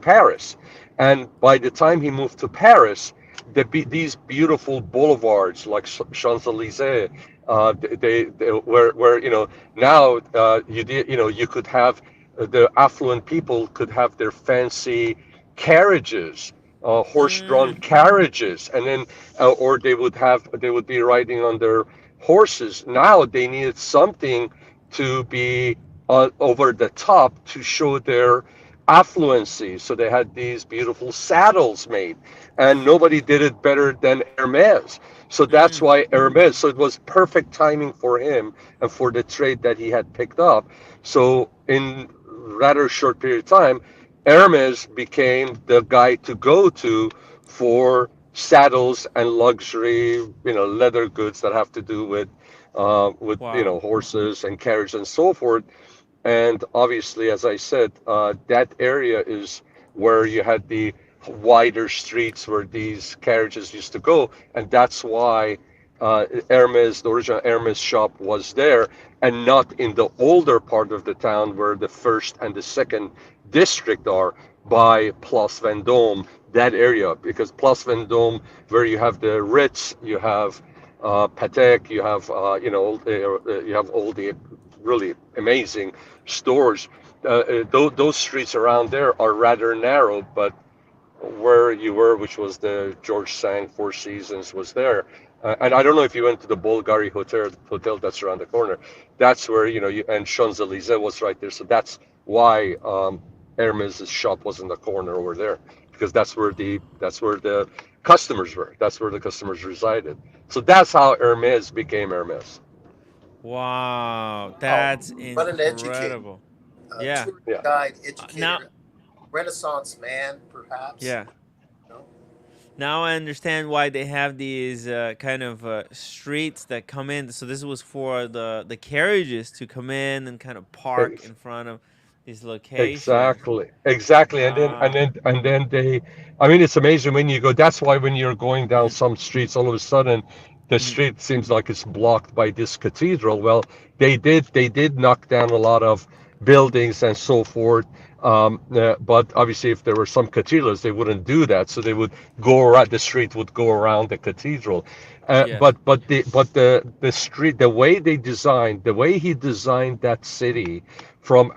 Paris. And by the time he moved to Paris, these beautiful boulevards like Champs-Élysées, where now you could have the affluent people could have their fancy carriages, horse-drawn carriages, and then or they would be riding on their horses. Now they needed something to be over the top to show their affluency. So they had these beautiful saddles made, and nobody did it better than Hermes. So that's why Hermes. So it was perfect timing for him and for the trade that he had picked up. So in rather short period of time, Hermes became the guy to go to for saddles and luxury, leather goods that have to do with horses and carriage and so forth. And obviously, as I said, that area is where you had the wider streets where these carriages used to go. And that's why Hermes, the original Hermes shop, was there, and not in the older part of the town where the first and the second district are, by Place Vendôme, that area. Because Place Vendôme, where you have the Ritz, you have Patek, you have you have all the really amazing stores. Those streets around there are rather narrow, but where you were, which was the George Sand Four Seasons, was there. And I don't know if you went to the Bulgari hotel that's around the corner. That's where and Champs-Élysées was right there. So that's why Hermes' shop was in the corner over there, because that's where the customers were. That's where the customers resided. So that's how Hermes became Hermes. Wow, that's incredible. Tour guide, educator, now, Renaissance man, perhaps. Yeah. Now I understand why they have these kind of streets that come in. So this was for the carriages to come in and kind of park in front of these locations. Exactly. And then they, I mean, it's amazing when you go. That's why when you're going down some streets, all of a sudden, the street seems like it's blocked by this cathedral. Well, they did knock down a lot of buildings and so forth. But obviously, if there were some cathedrals, they wouldn't do that. So they would go around. The street would go around the cathedral. But the street, the way he designed that city from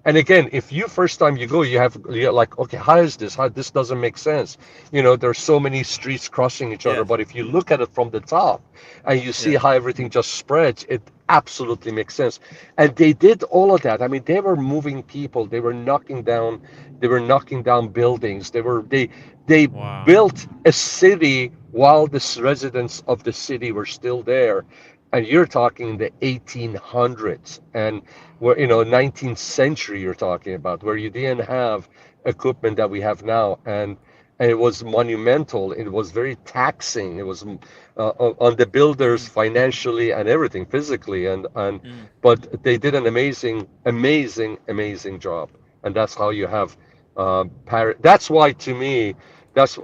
And again, if you first time you go, you're like, okay, how is this? How this doesn't make sense? There's so many streets crossing each other. Yes. But if you look at it from the top, and you see Yeah. how everything just spreads, it absolutely makes sense. And they did all of that. I mean, they were moving people. They were knocking down. They were knocking down buildings. They Wow. built a city while the residents of the city were still there. And you're talking the 1800s and 19th century you're talking about, where you didn't have equipment that we have now. And it was monumental. It was very taxing. It was on the builders financially and everything, physically. But they did an amazing job. And that's how you have Paris. That's why, to me, that's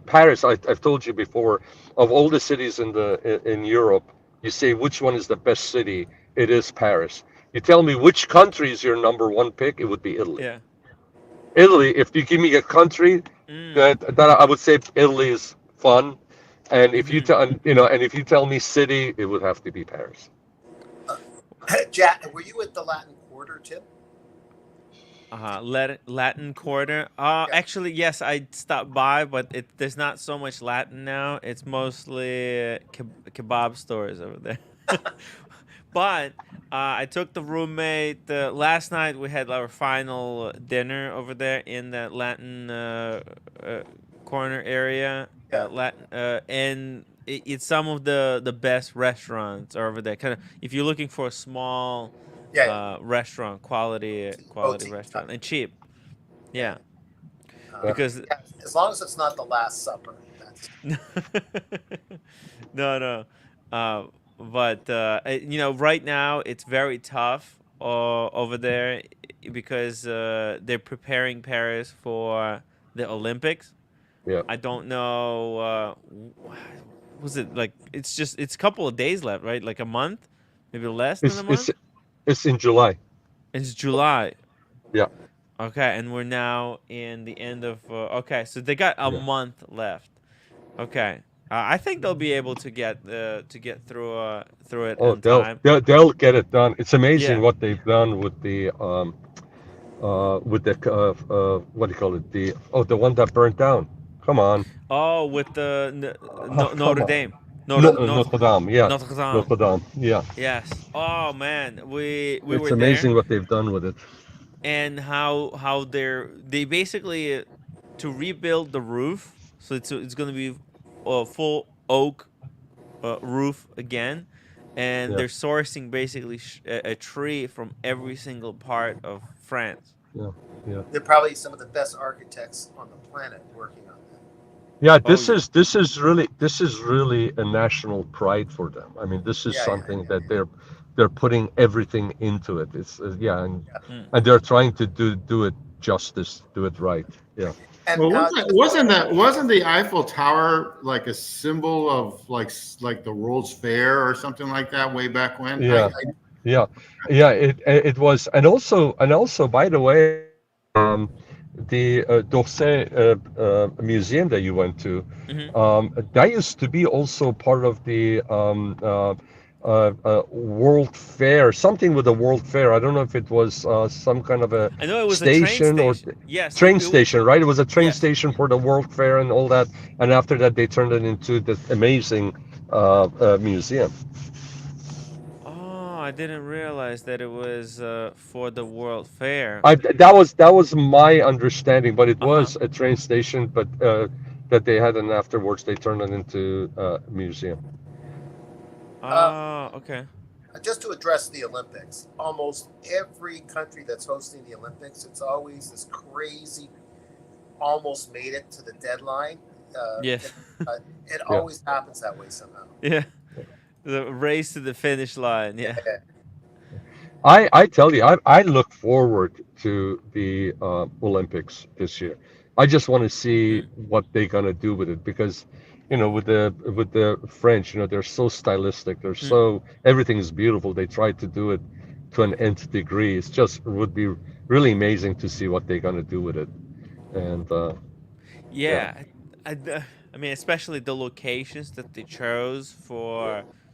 Paris. I've told you before, of all the cities in Europe, you say which one is the best city? It is Paris. You tell me which country is your number one pick, it would be Italy. Yeah. Italy. If you give me a country, that I would say Italy is fun, and if you tell me city, it would have to be Paris. Jack, were you at the Latin Quarter, Tim? Latin Quarter. Actually, yes, I stopped by, but there's not so much Latin now. It's mostly kebab stores over there. But I took the roommate. Last night we had our final dinner over there in the Latin corner area. And it's some of the best restaurants are over there. Kind of, if you're looking for a small restaurant, quality restaurant, and cheap. Yeah. Because as long as it's not the Last Supper. No. But right now it's very tough over there because they're preparing Paris for the Olympics. Yeah. I don't know. Was it like it's a couple of days left, right? Like a month, maybe less than a month. It's in July. It's July. Yeah. Okay, and we're now in the end of. Okay, so they got a month left. Okay. I think they'll be able to get through it in time. They'll get it done. It's amazing what they've done with the what do you call it? The one that burnt down. Come on. Oh, with the Notre Dame. Notre Dame. Yeah. Notre Dame. Yeah. Yes. Oh man, we were there. It's amazing what they've done with it. And how they basically to rebuild the roof. So it's going to be a full oak roof again, and they're sourcing basically a tree from every single part of France. Yeah. They're probably some of the best architects on the planet working on that. Yeah, this is really a national pride for them. I mean, this is something that they're putting everything into it. It's and they're trying to do it justice, do it right. Yeah. And wasn't the Eiffel Tower like a symbol of like the World's Fair or something like that way back when? Yeah. It was, and also by the way, the d'Orsay museum that you went to, that used to be also part of the World Fair, something with the World Fair. I don't know if it was some kind of a I know it was station, a train station. Yes, train station, right? It was a train station for the World Fair and all that. And after that, they turned it into this amazing museum. Oh, I didn't realize that it was for the World Fair. That was my understanding, but it was a train station, but that they had, and afterwards they turned it into a museum. Okay. Just to address the Olympics, almost every country that's hosting the Olympics, it's always this crazy, almost made it to the deadline. It always happens that way somehow. Yeah. The race to the finish line. Yeah. I tell you, I look forward to the Olympics this year. I just want to see what they're gonna do with it, because with the French, they're so stylistic. They're so, everything is beautiful. They try to do it to an nth degree. It would be really amazing to see what they're gonna do with it. And I mean, especially the locations that they chose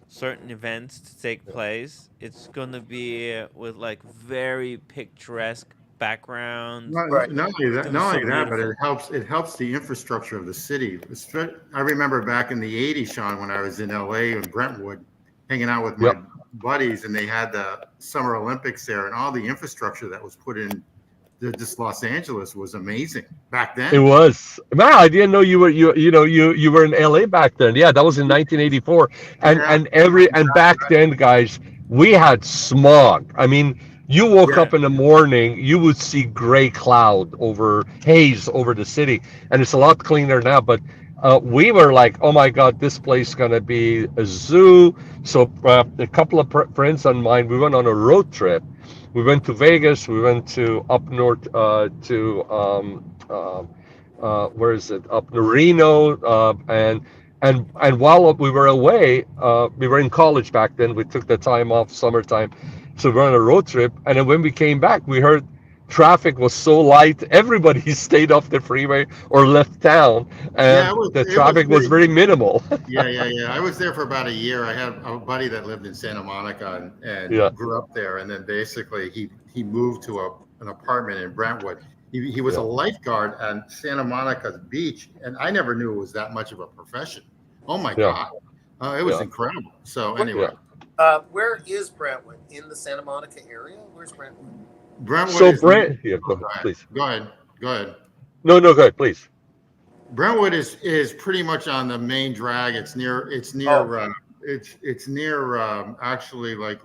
certain events to take place, it's gonna be with like very picturesque backgrounds. Right. It's gonna be not so only that, but beautiful. it helps the infrastructure of the city. I remember back in the '80s, Sean, when I was in LA and Brentwood, hanging out with my Yep. buddies, and they had the Summer Olympics there, and all the infrastructure that was put in just Los Angeles was amazing back It then. was. Man, I didn't know you were in LA back then. Yeah, that was in 1984. And Yeah, and back then, guys, we had smog. I mean, you woke yeah. up in the morning, you would see gray cloud over haze over the city, and it's a lot cleaner now. But we were like, oh my God, this place is gonna be a zoo. So a couple of friends of mine, we went on a road trip. We went to Vegas. We went to up north to where is it? Up to Reno. And while we were away, we were in college back then. We took the time off, summertime, so we were on a road trip. And then when we came back, we heard traffic was so light. Everybody stayed off the freeway or left town, Yeah, and the it was traffic was very minimal. yeah. I was there for about a year. I had a buddy that lived in Santa Monica and Yeah. grew up there, and then basically he moved to an apartment in Brentwood. He was Yeah. a lifeguard on Santa Monica's beach, and I never knew it was that much of a profession. Oh my Yeah. God, it was Yeah. incredible. So anyway, Where is Brentwood? In the Santa Monica area? Where's Brentwood? Brentwood So is Brent, yeah, go go ahead, ahead. please. Go ahead. No, go ahead, please. Brentwood is pretty much on the main drag. It's near actually like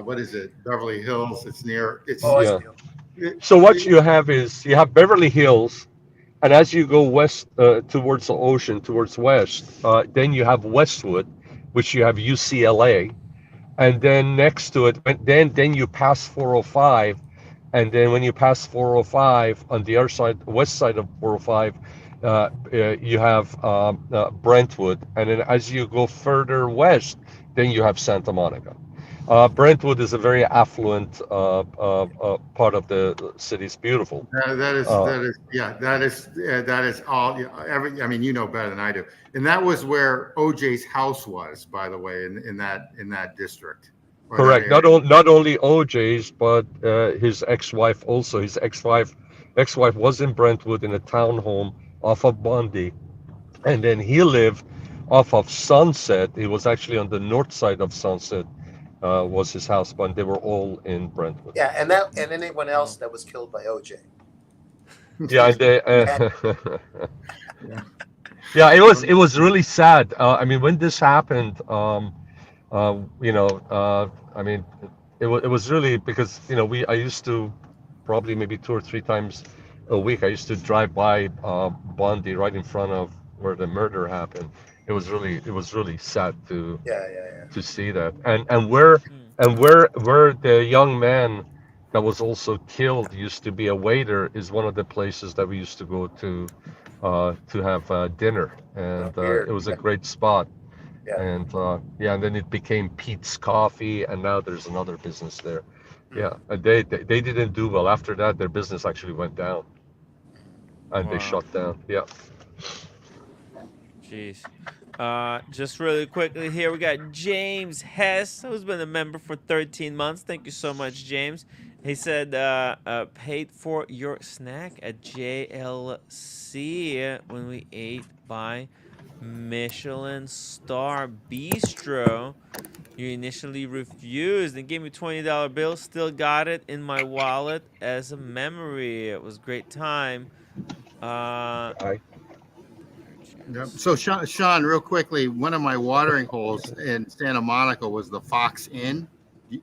what is it, Beverly Hills. It's near Oh, Yeah. I see. So what you have is you have Beverly Hills, and as you go west towards the ocean, towards west, then you have Westwood, which you have UCLA, and then next to it, then you pass 405, and then when you pass 405 on the other side, west side of 405, you have Brentwood, and then as you go further west, then you have Santa Monica. Brentwood is a very affluent part of the city. It's beautiful. That is all. I mean, you know better than I do. And that was where OJ's house was, by the way, in that district. Correct. Not only OJ's, but his ex-wife also. His ex-wife was in Brentwood in a townhome off of Bondi, and then he lived off of Sunset. He was actually on the north side of Sunset. Was his house, but they were all in Brentwood. Yeah, and anyone else that was killed by OJ. Yeah, yeah, it was really sad. I mean, when this happened, I mean, it was really because I used to probably maybe 2 or 3 times a week. I used to drive by Bondi right in front of where the murder happened. It was really sad to see that, and where the young man that was also killed used to be a waiter is one of the places that we used to go to have dinner, and it was a great spot. Yeah. And and then it became Pete's Coffee, and now there's another business there. Yeah, and they didn't do well after that. Their business actually went down, and they shut down. Yeah. Jeez. Just really quickly here, we got James Hess, who's been a member for 13 months. Thank you so much, James. He said, paid for your snack at JLC when we ate by Michelin Star Bistro. You initially refused and gave me $20 bill. Still got it in my wallet as a memory. It was a great time. So Sean, real quickly, one of my watering holes in Santa Monica was the Fox Inn.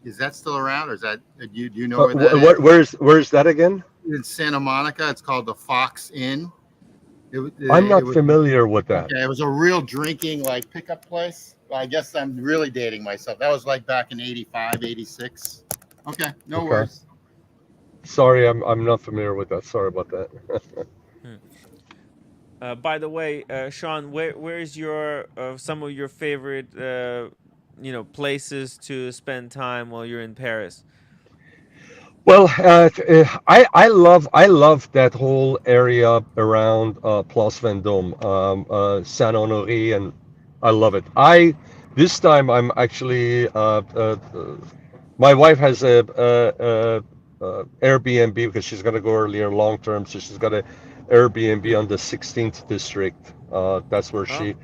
Is that still around, or is that do you know where that is? Where's that again? In Santa Monica, it's called the Fox Inn. I'm not familiar with that. Yeah, it was a real drinking pickup place. Well, I guess I'm really dating myself. That was back in 85, 86. Okay, no worries. Sorry, I'm not familiar with that. Sorry about that. By the way, Sean, where's your some of your favorite places to spend time while you're in Paris? Well, I love that whole area around Place Vendôme, Saint Honoré, and I love it. This time I'm actually my wife has a Airbnb because she's gonna go earlier long term, so she's got a Airbnb on the 16th district. That's where Oh. she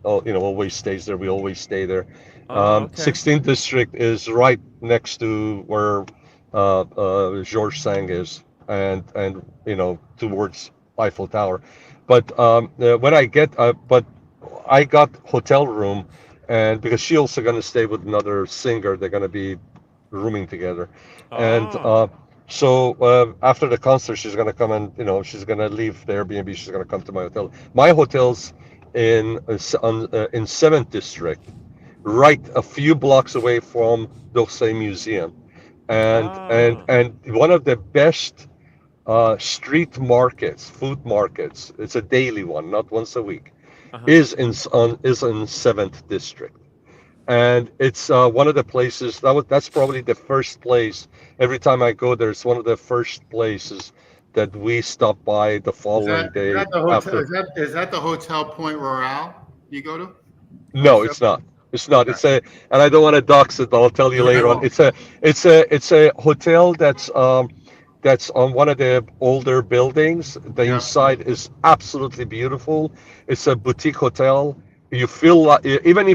always stays there. We always stay there. Oh, okay. 16th district is right next to where Georges Sang is, and towards Eiffel Tower. But when but I got hotel room, and because she also gonna stay with another singer, they're gonna be rooming together, and Oh. so after the concert, she's gonna come and she's gonna leave the Airbnb. She's gonna come to my hotel. My hotel's in 7th district, right a few blocks away from d'Orsay Museum, and Oh. and one of the best street markets, food markets. It's a daily one, not once a week. Uh-huh. Is in 7th district, and it's one of the places that's probably the first place. Every time I go there, it's one of the first places that we stop by the following Is day that the hotel? after. Is that the Hotel Point Royale you go to? No, it's not. It's not. Okay. And I don't want to dox it. I'll tell you later on. No. It's a hotel that's on one of the older buildings. The Yeah. inside is absolutely beautiful. It's a boutique hotel. You feel like even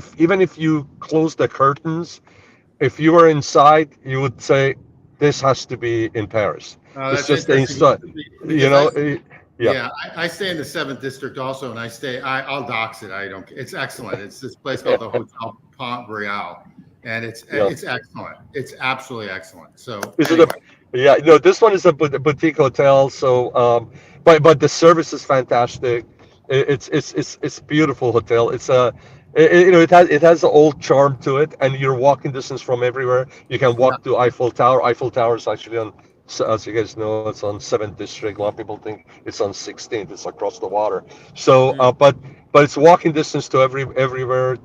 if you close the curtains, if you were inside, you would say this has to be in Paris. Oh, It's that's just the interesting inside. because Yeah. yeah, I stay in the 7th district also, and I'll dox it. I don't. It's excellent. It's this place Yeah. called the Hotel Pont Royal, and it's Yeah. excellent. It's absolutely excellent. So Is it anyway, yeah, no, this one is a boutique hotel. So, but the service is fantastic. It's beautiful hotel. It has an old charm to it, and you're walking distance from everywhere. You can yeah, walk to Eiffel Tower. Eiffel Tower is actually as you guys know, it's on 7th district. A lot of people think it's on 16th. It's across the water. So, Mm. but it's walking distance to everywhere.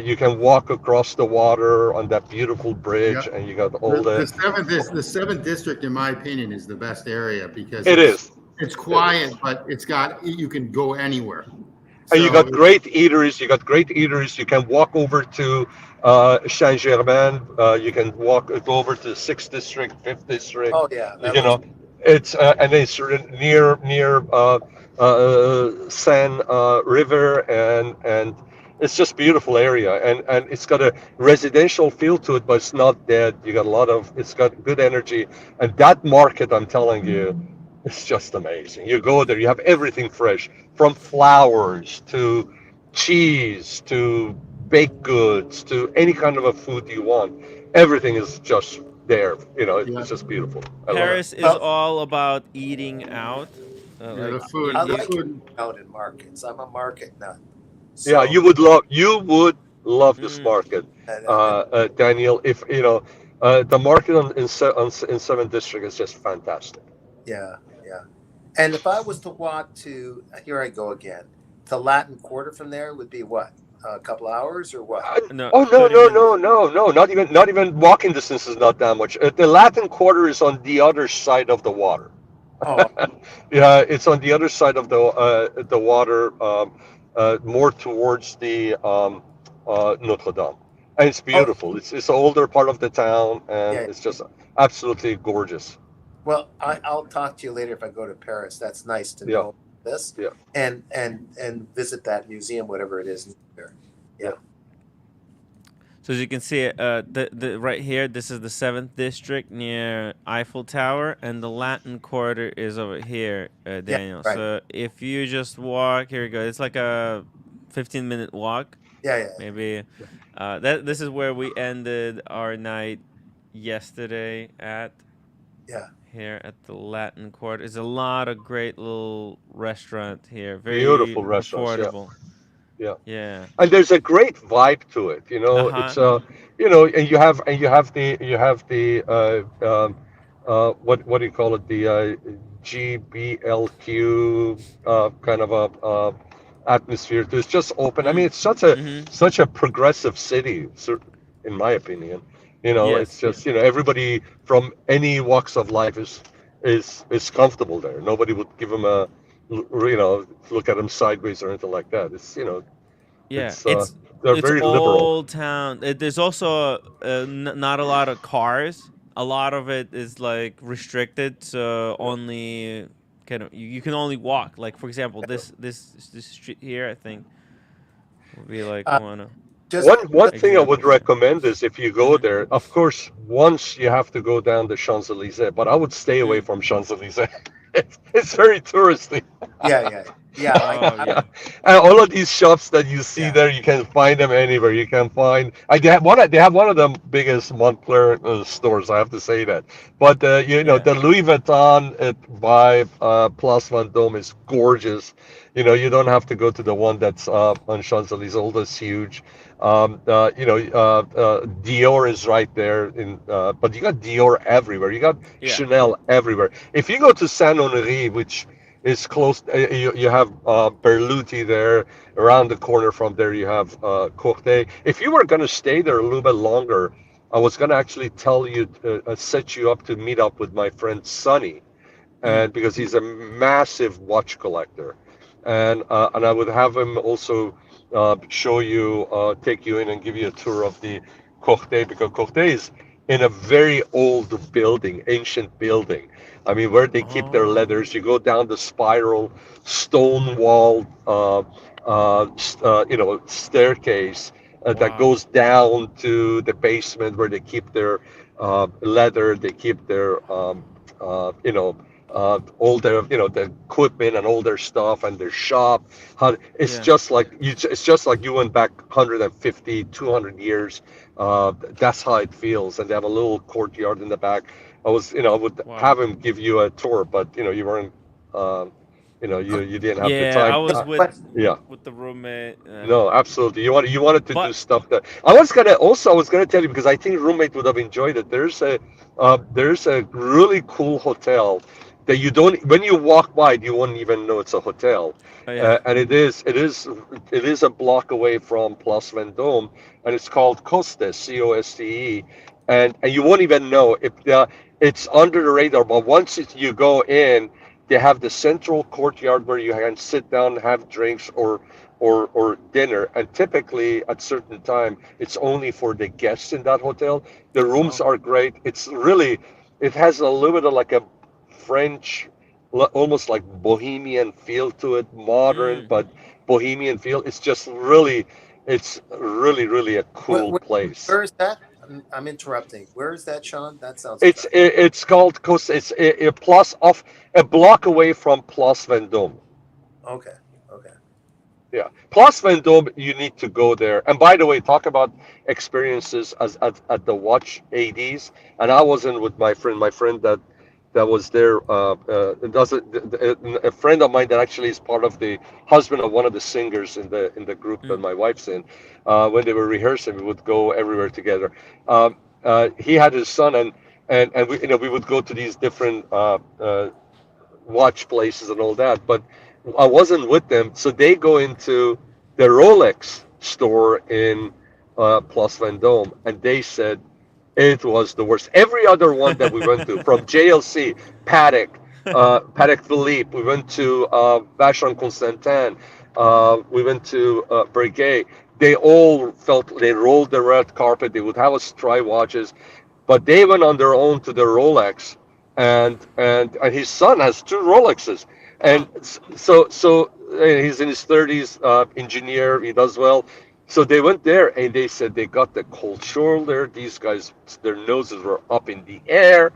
You can walk across the water on that beautiful yeah. bridge, and you got all The 7th district, in my opinion, is the best area because It is. it's quiet, but you can go anywhere. And you So got great eateries. You can walk over to Saint Germain. You can go over to 6th district, 5th district. Oh yeah, that You looks. know, it's and it's near Seine River, and it's just beautiful area, and it's got a residential feel to it, but it's not dead. You got it's got good energy, and that market, I'm telling you, it's just amazing. You go there, you have everything fresh, from flowers to cheese to baked goods to any kind of a food you want. Everything is just there. yeah, It's just beautiful. I love it. Paris is all about eating out. yeah, Like the food, I you, the like food. out in markets. I'm a market nut. Yeah, So you would love this mm, market, and Daniel. If the market in 7th district is just fantastic. yeah, yeah. And if I was to walk to here, I go again to Latin Quarter from there would be what, a couple hours or what? no, Oh, no, 30 no, minutes. no, no, no! Not even walking distance is not that much. The Latin Quarter is on the other side of the water. Oh, Yeah, it's on the other side of the water, more towards the Notre Dame, and it's oh, beautiful. It's the older part of the town, and yeah. it's just absolutely gorgeous. Well, I'll talk to you later if I go to Paris. That's nice to Yeah, know this, yeah, and visit that museum, whatever it is there. yeah. Yeah, So as you can see, the right here, this is the 7th district near Eiffel Tower, and the Latin Quarter is over here, yeah, Daniel. right. So if you just walk, here we go. It's like a 15-minute walk, Yeah, yeah, maybe. This is where we ended our night yesterday at. yeah. Here at the Latin Quarter. There's a lot of great little restaurant here. Very Beautiful restaurants. Yeah, affordable. yeah. Yeah. And there's a great vibe to it. Uh-huh. And you have the what do you call it, the GBLQ kind of a atmosphere. It's just open. I mean, Mm. it's such a Mm-hmm. such a progressive city, in my opinion. It's Yes. just everybody from any walks of life is comfortable there. Nobody would give them look at them sideways or anything like that. Yeah, It's they're it's very liberal. old town. There's also not a lot of cars. A lot of it is like restricted, so only kind of you can only walk. Like for example, this street here, I think would be like Uh, one just One thing I would examples. recommend is if you go Mm-hmm. there, of course, once you have to go down the Champs-Élysées, but I would stay away Mm. from Champs-Élysées. It's very touristy. yeah. Oh I yeah, And all of these shops that you see yeah. there, you can find them anywhere. You can find. They have one of the biggest Montclair stores. I have to say that. But yeah. the Louis Vuitton by Place Vendôme is gorgeous. You don't have to go to the one that's on Champs-Élysées. All that's huge. Dior is right there but you got Dior everywhere. You got Yeah. Chanel everywhere. If you go to Saint Honoré, which is close, you have Berluti there. Around the corner from there, you have Courtet. If you were going to stay there a little bit longer, I was going to actually tell you, set you up to meet up with my friend Sonny, Mm. and because he's a massive watch collector, and I would have him also take you in and give you a tour of the Courtet, because Courtet is in a very old building, ancient building. I mean, where they keep their Oh leathers. You go down the spiral, stone walled, staircase that wow. goes down to the basement where they keep their leather. They keep their all their the equipment and all their stuff and their shop. It's Yeah. just like you went back 150 200 years. That's how it feels. And they have a little courtyard in the back. I would Wow. have him give you a tour, but you weren't you didn't have the Yeah, I time. was Yeah. with the roommate. No, absolutely. You wanted to do But stuff that I was gonna tell you, because I think roommate would have enjoyed it. There's a really cool hotel that you don't when you walk by you won't even know it's a hotel, oh yeah. and it is a block away from Place Vendôme, and it's called Coste, Coste, and you won't even know if it's under the radar. But once you go in, they have the central courtyard where you can sit down, have drinks or dinner, and typically at certain time it's only for the guests in that hotel. The rooms Oh. are great. It has a little bit of like a French, almost like bohemian feel to it, modern Mm. but bohemian feel. It's really really a Where, cool where, place. where is that? I'm interrupting. Where is that, Sean? That sounds it's attractive. it, it's called Costa. It's a plus off a block away from Place Vendôme. Okay. Okay. Yeah, Plus Vendôme, you need to go there. And by the way, talk about experiences at the watch ADs. And I wasn't with my friend. My friend that was there does a friend of mine that actually is part of the husband of one of the singers in the group that Mm. my wife's in. When they were rehearsing, we would go everywhere together. He had his son, and we would go to these different watch places and all that, but I wasn't with them. So they go into the Rolex store in Place Vendôme, and they said it was the worst. Every other one that we went to, from JLC, Patek Philippe, we went to Vacheron Constantin, we went to Breguet. They all felt they rolled the red carpet. They would have us try watches, but they went on their own to the Rolex, and his son has two Rolexes, and Oh. he's in his 30s, engineer, he does well. So they went there and they said they got the cold shoulder. These guys, their noses were up in the air.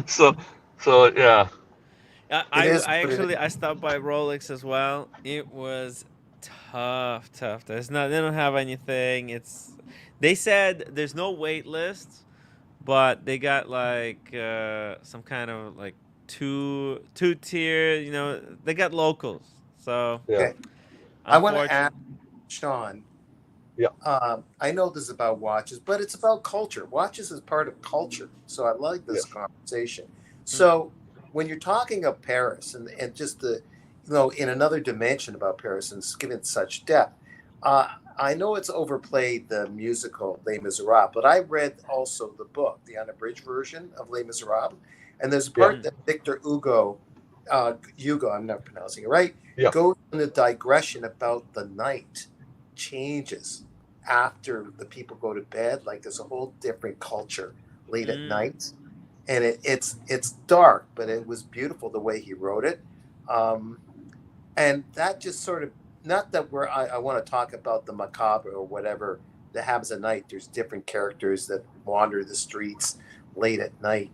so so yeah. It is I what it is. actually I stopped by Rolex as well. It was tough. There's not they don't have anything. They said there's no wait list, but they got like some kind of like two tier. They got locals. So Yeah. Okay. I want to ask unfortunately, Sean. Yeah. I know this is about watches, but it's about culture. Watches is part of culture, so I like this conversation. So when you're talking of Paris and just in another dimension about Paris and given such depth, I know it's overplayed the musical Les Miserables, but I read also the book, the unabridged version of Les Miserables, and there's a Yeah. part that Victor Hugo Hugo, I'm not pronouncing it right, Yeah, goes on a digression about the night changes after the people go to bed. Like there's a whole different culture late at Mm. night, and it's dark, but it was beautiful the way he wrote it. Um, and that just sort of, not that I want to talk about the macabre or whatever that happens at night. There's different characters that wander the streets late at night.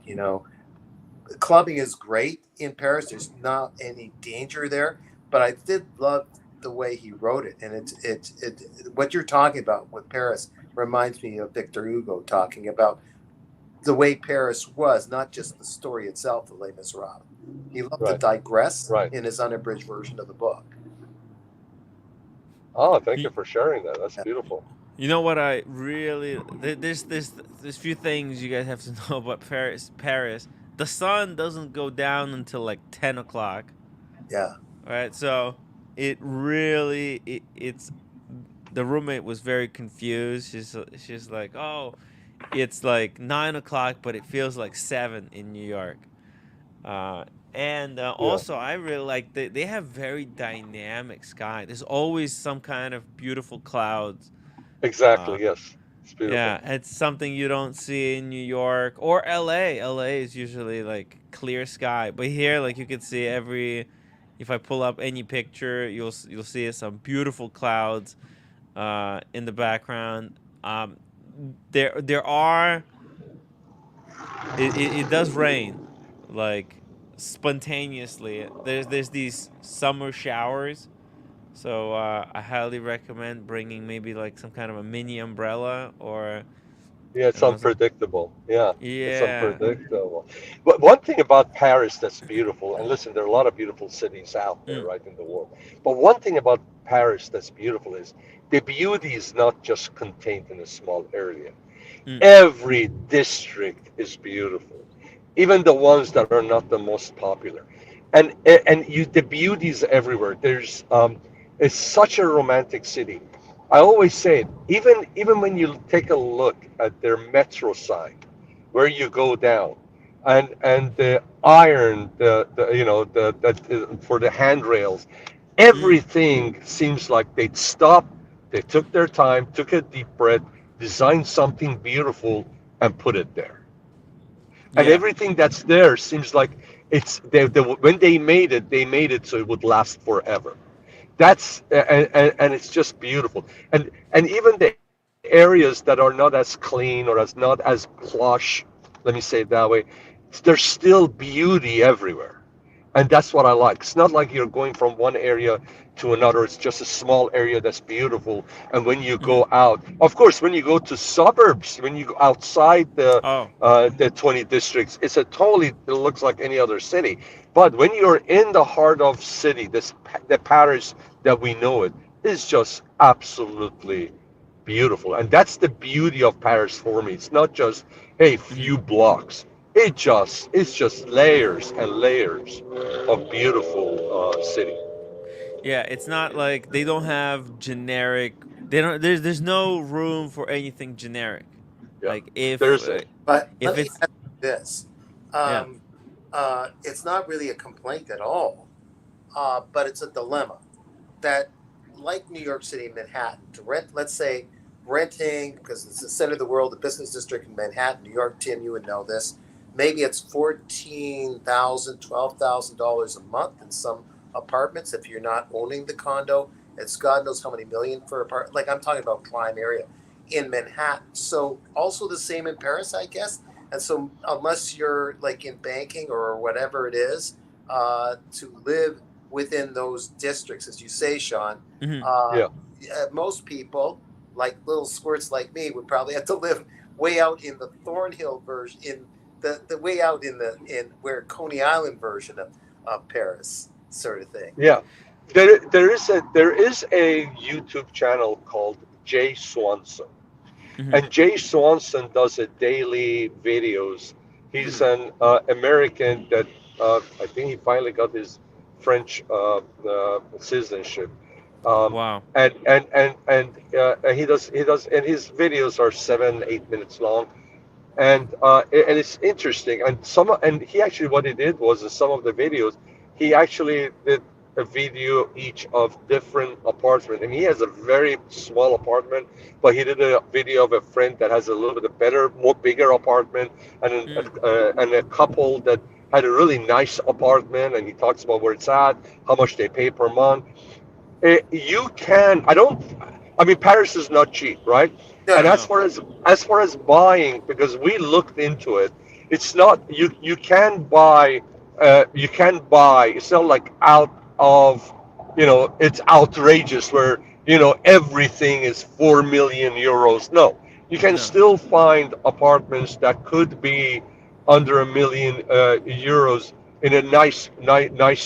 Clubbing is great in Paris. There's not any danger there, but I did love the way he wrote it. And it what you're talking about with Paris reminds me of Victor Hugo talking about the way Paris was, not just the story itself, the Les Miserables. He loved to right, digress right. in his unabridged version of the book. Oh, thank You, you for sharing that. That's beautiful. you know what I really there's few things you guys have to know about Paris. Paris, the sun doesn't go down until like 10 o'clock. Yeah. All right, so it really it's the roommate was very confused. She's like, oh, it's like 9 o'clock, but it feels like 7 in New York. Uh, and Yeah, also, I really like they have very dynamic sky. There's always some kind of beautiful clouds. Uh, exactly. Yes, it's beautiful. yeah, it's something you don't see in New York or LA. LA is usually like clear sky, but here, like you can see every. If I pull up any picture, you'll see some beautiful clouds in the background. Um, there are it does rain like spontaneously. There's these summer showers, so I highly recommend bringing maybe like some kind of a mini umbrella or Yeah, I it's don't know some. unpredictable. Yeah, it's Yeah. unpredictable. But one thing about Paris that's beautiful, and listen, there are a lot of beautiful cities out there, Mm, right, in the world. But one thing about Paris that's beautiful is the beauty is not just contained in a small area. mm, Every district is beautiful, even the ones that are not the most popular. And the beauty is everywhere. It's such a romantic city. I always say it, even when you take a look at their metro sign, where you go down, and the iron, for the handrails, mm. everything seems like they'd stop, they took their time, took a deep breath, designed something beautiful, and put it there. And Yeah. everything that's there seems like when they made it so it would last forever. And it's just beautiful. And even the areas that are not as clean or not as plush, let me say it that way, there's still beauty everywhere. And that's what I like. It's not like you're going from one area to another. It's just a small area that's beautiful. And when you Hmm. go out, of course, when you go to suburbs, when you go outside Oh. the 20 districts, it looks like any other city. But when you're in the heart of city, the Paris that we know it is just absolutely beautiful. And that's the beauty of Paris for me. It's not just a Hmm. few blocks. It's just layers and layers of beautiful city. Yeah, it's not like they don't have generic. They don't. There's no room for anything generic. Yeah, Like if there's a But if let me it's ask you this. yeah. It's not really a complaint at all, but it's a dilemma that, like New York City and Manhattan, to rent, let's say, renting, because it's the center of the world, the business district in Manhattan, New York, Tim, you would know this. Maybe it's $14,000, $12,000 a month in some apartments if you're not owning the condo. It's God knows how many million for apartment. Like I'm talking about prime area in Manhattan. So also the same in Paris, I guess. And so unless you're like in banking or whatever it is, to live within those districts, as you say, Sean, Hmm. uh, yeah. most people, like little squirts like me, would probably have to live way out in the Thornhill version, in the way out in where Coney Island version of Paris, sort of thing. Yeah, there is a YouTube channel called Jay Swanson, Hmm. and Jay Swanson does a daily videos. He's Hmm. an American that I think he finally got his French citizenship, um, Wow. and he does, and his videos are 7 8 minutes long, and it's interesting. And he actually, what he did was, in some of the videos, he actually did a video each of different apartment, and he has a very small apartment, but he did a video of a friend that has a little bit better, more bigger apartment, and and a couple that had a really nice apartment, and he talks about where it's at, how much they pay per month. You can, I mean, Paris is not cheap, right? No, And no. as far as buying, because we looked into it, it's not, you can buy, it's not like out of, it's outrageous where, everything is 4 million euros. No, you can No. still find apartments that could be under 1 million euros in a nice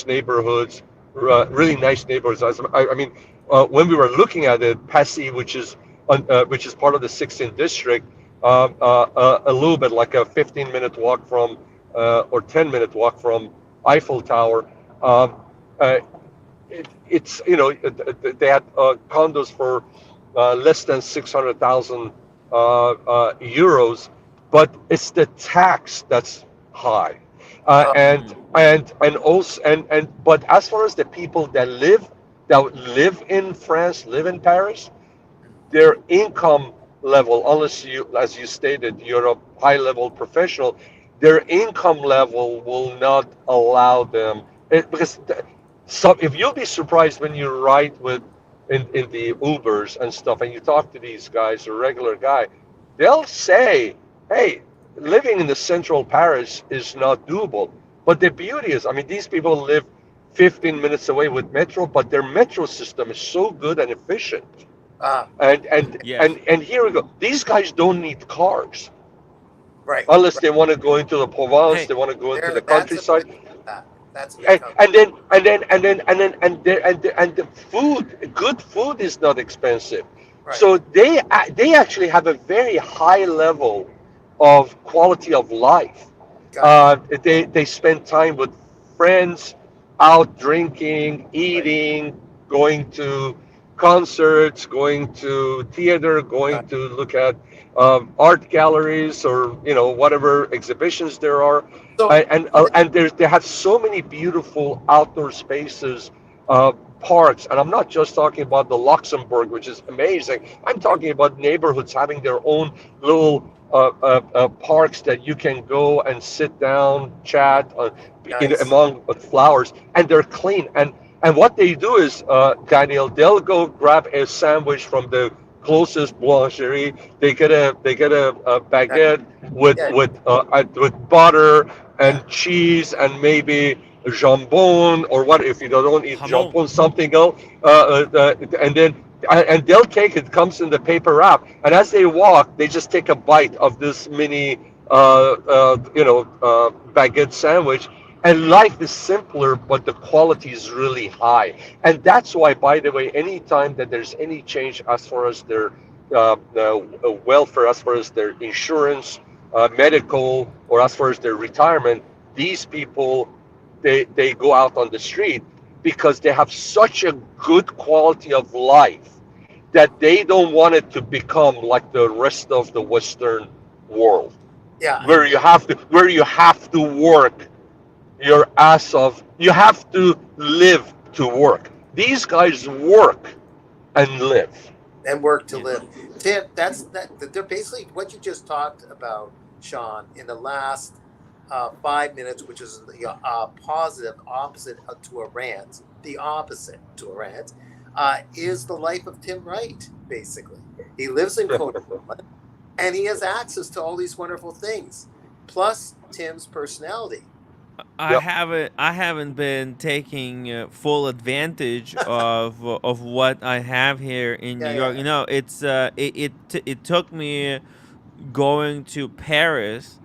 neighborhoods, really nice neighborhoods. I mean, when we were looking at it, Passy, which is part of the 16th district, a little bit like a 15-minute walk from or 10-minute walk from Eiffel Tower. Uh, it's they had condos for less than 600,000 euros, but it's the tax that's high. And also but as far as the people that live in France, live in Paris, their income level, unless you, as you stated, you're a high level professional, their income level will not allow them, because if you'll be surprised when you ride in the Ubers and stuff, and you talk to these guys, a regular guy, they'll say, hey, living in the central Paris is not doable. But the beauty is, I mean, these people live 15 minutes away with metro, but their metro system is so good and efficient. Yes. And here we go. These guys don't need cars Right. unless they want to go into the Provence, Hey, they want to go into There- the that's a countryside. big- That's a big And, company. and the food, good food is not expensive. Right. So they actually have a very high level of quality of life. Got They spend time with friends, out drinking, eating, going to concerts, going to theater, going to look at art galleries or whatever exhibitions there are. So- And they have so many beautiful outdoor spaces, parks, and I'm not just talking about the Luxembourg, which is amazing. I'm talking about neighborhoods having their own little parks that you can go and sit down, chat Nice. among flowers, and they're clean. And what they do is, Daniel, they'll go grab a sandwich from the closest boulangerie. They get a baguette with Yeah. with butter and cheese and maybe jambon, or what if you don't eat Jamon. jambon, something else, and they'll take it, comes in the paper wrap, and as they walk, they just take a bite of this mini baguette sandwich. And life is simpler, but the quality is really high. And that's why, by the way, anytime that there's any change as far as their welfare, as far as their insurance, medical, or as far as their retirement, these people, they go out on the street because they have such a good quality of life that they don't want it to become like the rest of the Western world, Yeah. where you have to work your ass off. You have to live to work. These guys work and live. And work to live. Tim, they're basically what you just talked about, Sean, in the last 5 minutes, which is the positive opposite to a rant. The opposite to a rant is the life of Tim Wright. Basically, he lives in Copenhagen, and he has access to all these wonderful things, plus Tim's personality. I haven't been taking full advantage of what I have here in New York. Yeah. It's it took me going to Paris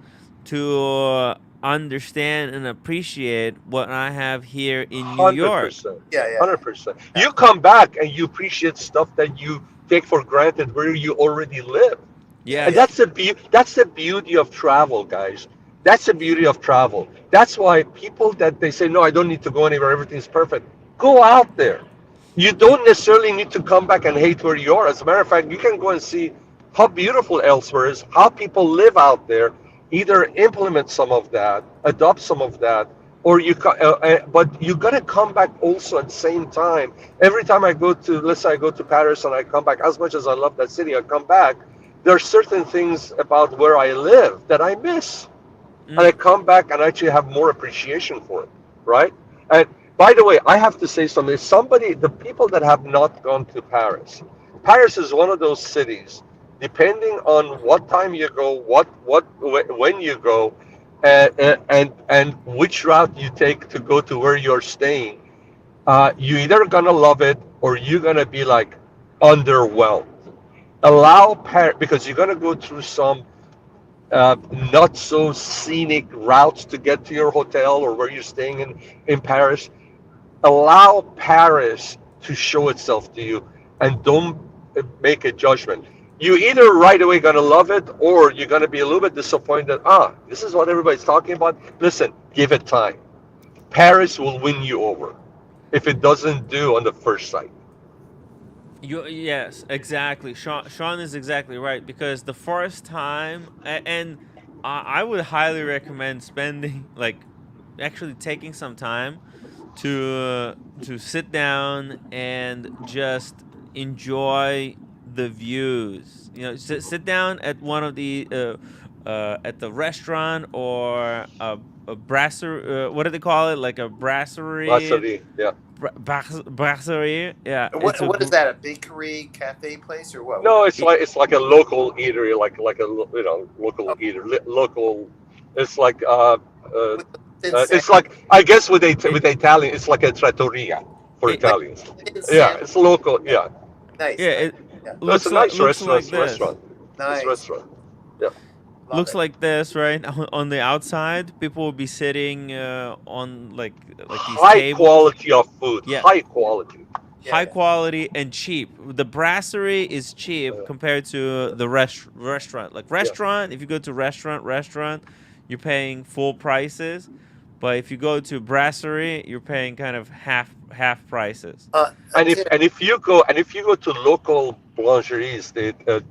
to understand and appreciate what I have here in New York. 100%. Yeah. 100%. You come back and you appreciate stuff that you take for granted where you already live. Yeah. And that's the beauty of travel, guys. That's the beauty of travel. That's why people that they say, no, I don't need to go anywhere, everything's perfect. Go out there. You don't necessarily need to come back and hate where you are. As a matter of fact, you can go and see how beautiful elsewhere is, how people live out there. Either implement some of that, adopt some of that, or but you gotta come back also at the same time. Every time I go to, let's say I go to Paris and I come back, as much as I love that city, I come back. There are certain things about where I live that I miss, and I come back and actually have more appreciation for it, right? And by the way, I have to say something. The people that have not gone to Paris, Paris is one of those cities. Depending on what time you go, when you go, and which route you take to go to where you're staying, you either gonna love it or you're gonna be like underwhelmed. Because you're gonna go through some not so scenic routes to get to your hotel or where you're staying in Paris. Allow Paris to show itself to you, and don't make a judgment. You either right away gonna love it, or you're gonna be a little bit disappointed. This is what everybody's talking about. Listen, give it time. Paris will win you over if it doesn't do on the first sight. Yes, exactly. Sean is exactly right, because the first time, and I would highly recommend spending, like, actually taking some time to sit down and just enjoy the views. Sit down at one of the at the restaurant, or a brasserie. What do they call it? Like a brasserie. Yeah. Brasserie. Yeah. What is that? A bakery cafe place or what? No, it's like a local eatery, like a local eater, local. It's like it's like, I guess with Italian, it's like a trattoria for Italians. Yeah, it's local. Yeah. Nice. Yeah, it It's a nice restaurant. Nice. Restaurant. Yeah. Looks like this, right? On the outside, people will be sitting on like these High tables. quality of food. Yeah. High quality. High quality and cheap. The brasserie is cheap compared to the restaurant. Like restaurant, if you go to restaurant, you're paying full prices. But if you go to brasserie, you're paying kind of half prices. And if you go to local boulangeries,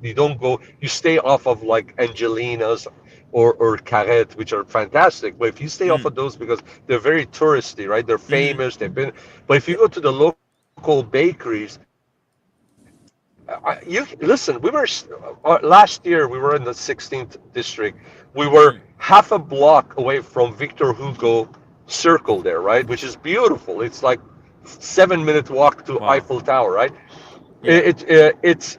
you don't go. You stay off of like Angelina's or Carrette, which are fantastic. But if you stay off of those, because they're very touristy, right? They're famous. They've been. But if you go to the local bakeries, listen. We were last year. We were in the 16th district. We were half a block away from Victor Hugo Circle there, right? Which is beautiful. It's like 7-minute walk to Eiffel Tower, right? Yeah. It's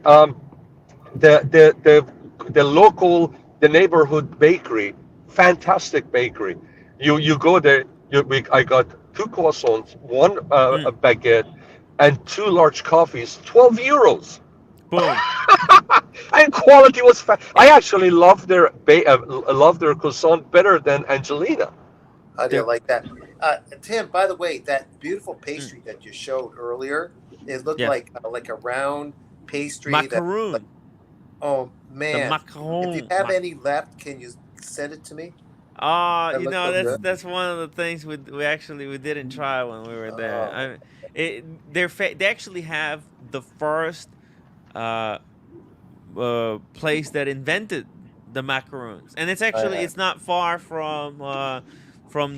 the local, the neighborhood bakery, fantastic bakery. You go there. I got 2 croissants, 1 a baguette, and 2 large coffees, 12 euros. Boom. And quality was I actually love their croissant better than Angelina. How do you like that? Tim, by the way, that beautiful pastry that you showed earlier, it looked like a round pastry. Macaroon. Oh man! The macaron. If you have any left, can you send it to me? That's one of the things we didn't try when we were there. They actually have the first place that invented the macaroons, and it's actually it's not far from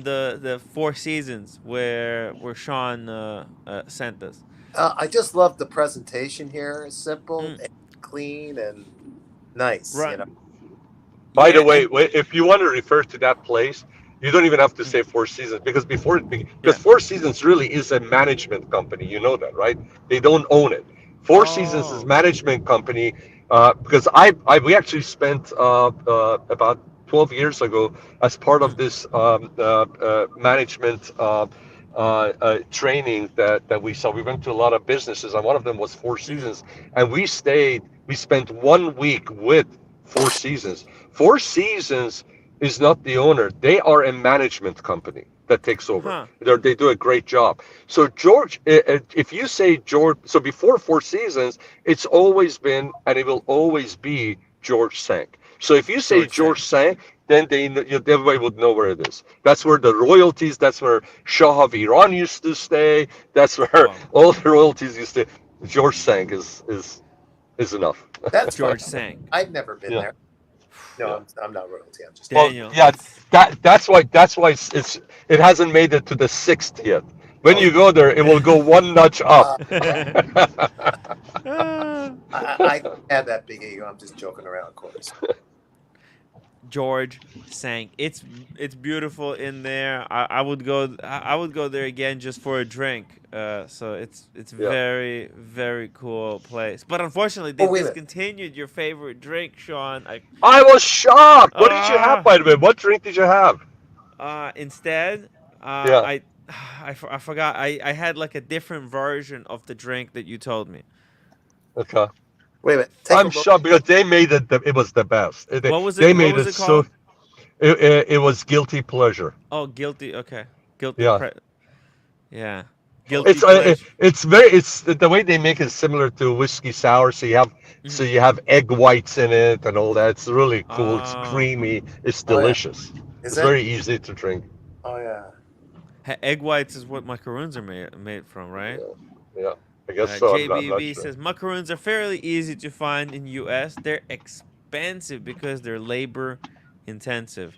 the Four Seasons where Sean sent us. I just love the presentation here. It's simple and clean and nice. Right. By the way, if you want to refer to that place, you don't even have to say Four Seasons, because Four Seasons really is a management company. You know that, right? They don't own it. Four Seasons is management company, because we actually spent about 12 years ago as part of this management training that we saw. We went to a lot of businesses, and one of them was Four Seasons, and we spent 1 week with Four Seasons. Four Seasons is not the owner. They are a management company that takes over. They do a great job. So George, if you say George, so before Four Seasons, it's always been, and it will always be, George Cinq. So if you say George Cinq, then everybody would know where it is. That's where the royalties, that's where Shah of Iran used to stay. That's where all the royalties used to. George Cinq is enough. That's George Cinq. I've never been there. No, I'm not royalty. I'm just. Well, Daniel, yeah, it's that's why it hasn't made it to the sixth yet. When Oh, you go there, it will go one notch up. Ah. I had that big ego. I'm just joking around, of course. George sank. It's beautiful in there. I would go. I would go there again just for a drink. So it's Yeah. very very cool place. But unfortunately, Oh, they wait a minute. discontinued your favorite drink, Sean. I was shocked. What did you Ah. have, by the way? What drink did you have? Instead, Yeah. I forgot. I had like a different version of the drink that you told me. Okay. Wait a minute. Take a I'm look. shocked because they made it. It was the best. What was They it? made What was it it so. called? It was guilty pleasure. Oh, guilty. Okay, guilty. Yeah. Yeah, guilty It's pleasure. it's the way they make it is similar to whiskey sour. So you have egg whites in it and all that. It's really cool. It's Oh. creamy. It's Oh, yeah. delicious. Is It's it? very easy to drink. Oh yeah. Egg whites is what macaroons are made from, right? Yeah, I guess so. I'm not JBB sure. says macaroons are fairly easy to find in U.S. They're expensive because they're labor intensive.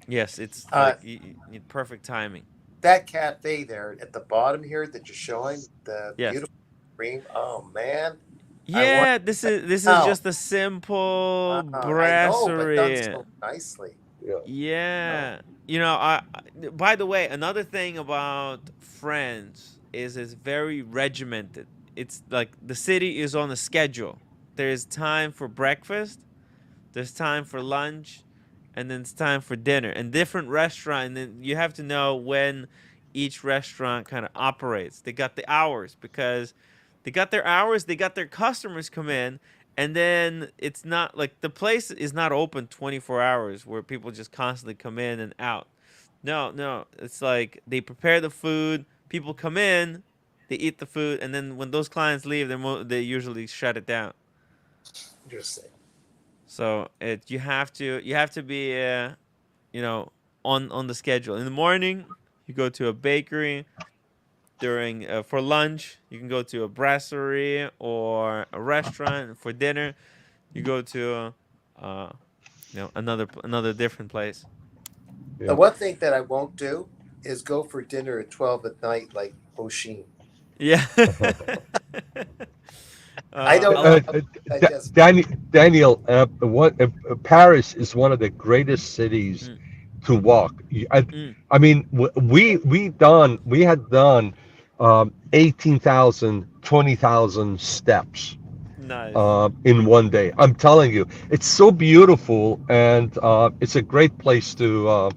Yes, it's like you need perfect timing. That cafe there at the bottom here that you're showing, the Yes. beautiful green. Oh man. Yeah, this is Wow. just a simple I know, but done brasserie. so nicely. Yeah. Yeah. You know, by the way, another thing about France is it's very regimented. It's like the city is on a schedule. There's time for breakfast, there's time for lunch, and then it's time for dinner. And different restaurant, and then you have to know when each restaurant kind of operates. They got the hours because they got their hours, they got their customers come in, and then it's not like the place is not open 24 hours where people just constantly come in and out. No, it's like they prepare the food, people come in, they eat the food, and then when those clients leave, they usually shut it down. Interesting. So you have to be on the schedule. In the morning, you go to a bakery. During for lunch, you can go to a brasserie or a restaurant. For dinner, you go to another different place. Yeah. The one thing that I won't do is go for dinner at 12 at night like Oshin. Yeah. I don't I'll- know. I just Daniel, Paris is one of the greatest cities to walk. I mean, we had done 18,000, 20,000 steps Nice. in one day. I'm telling you, it's so beautiful, and it's a great place to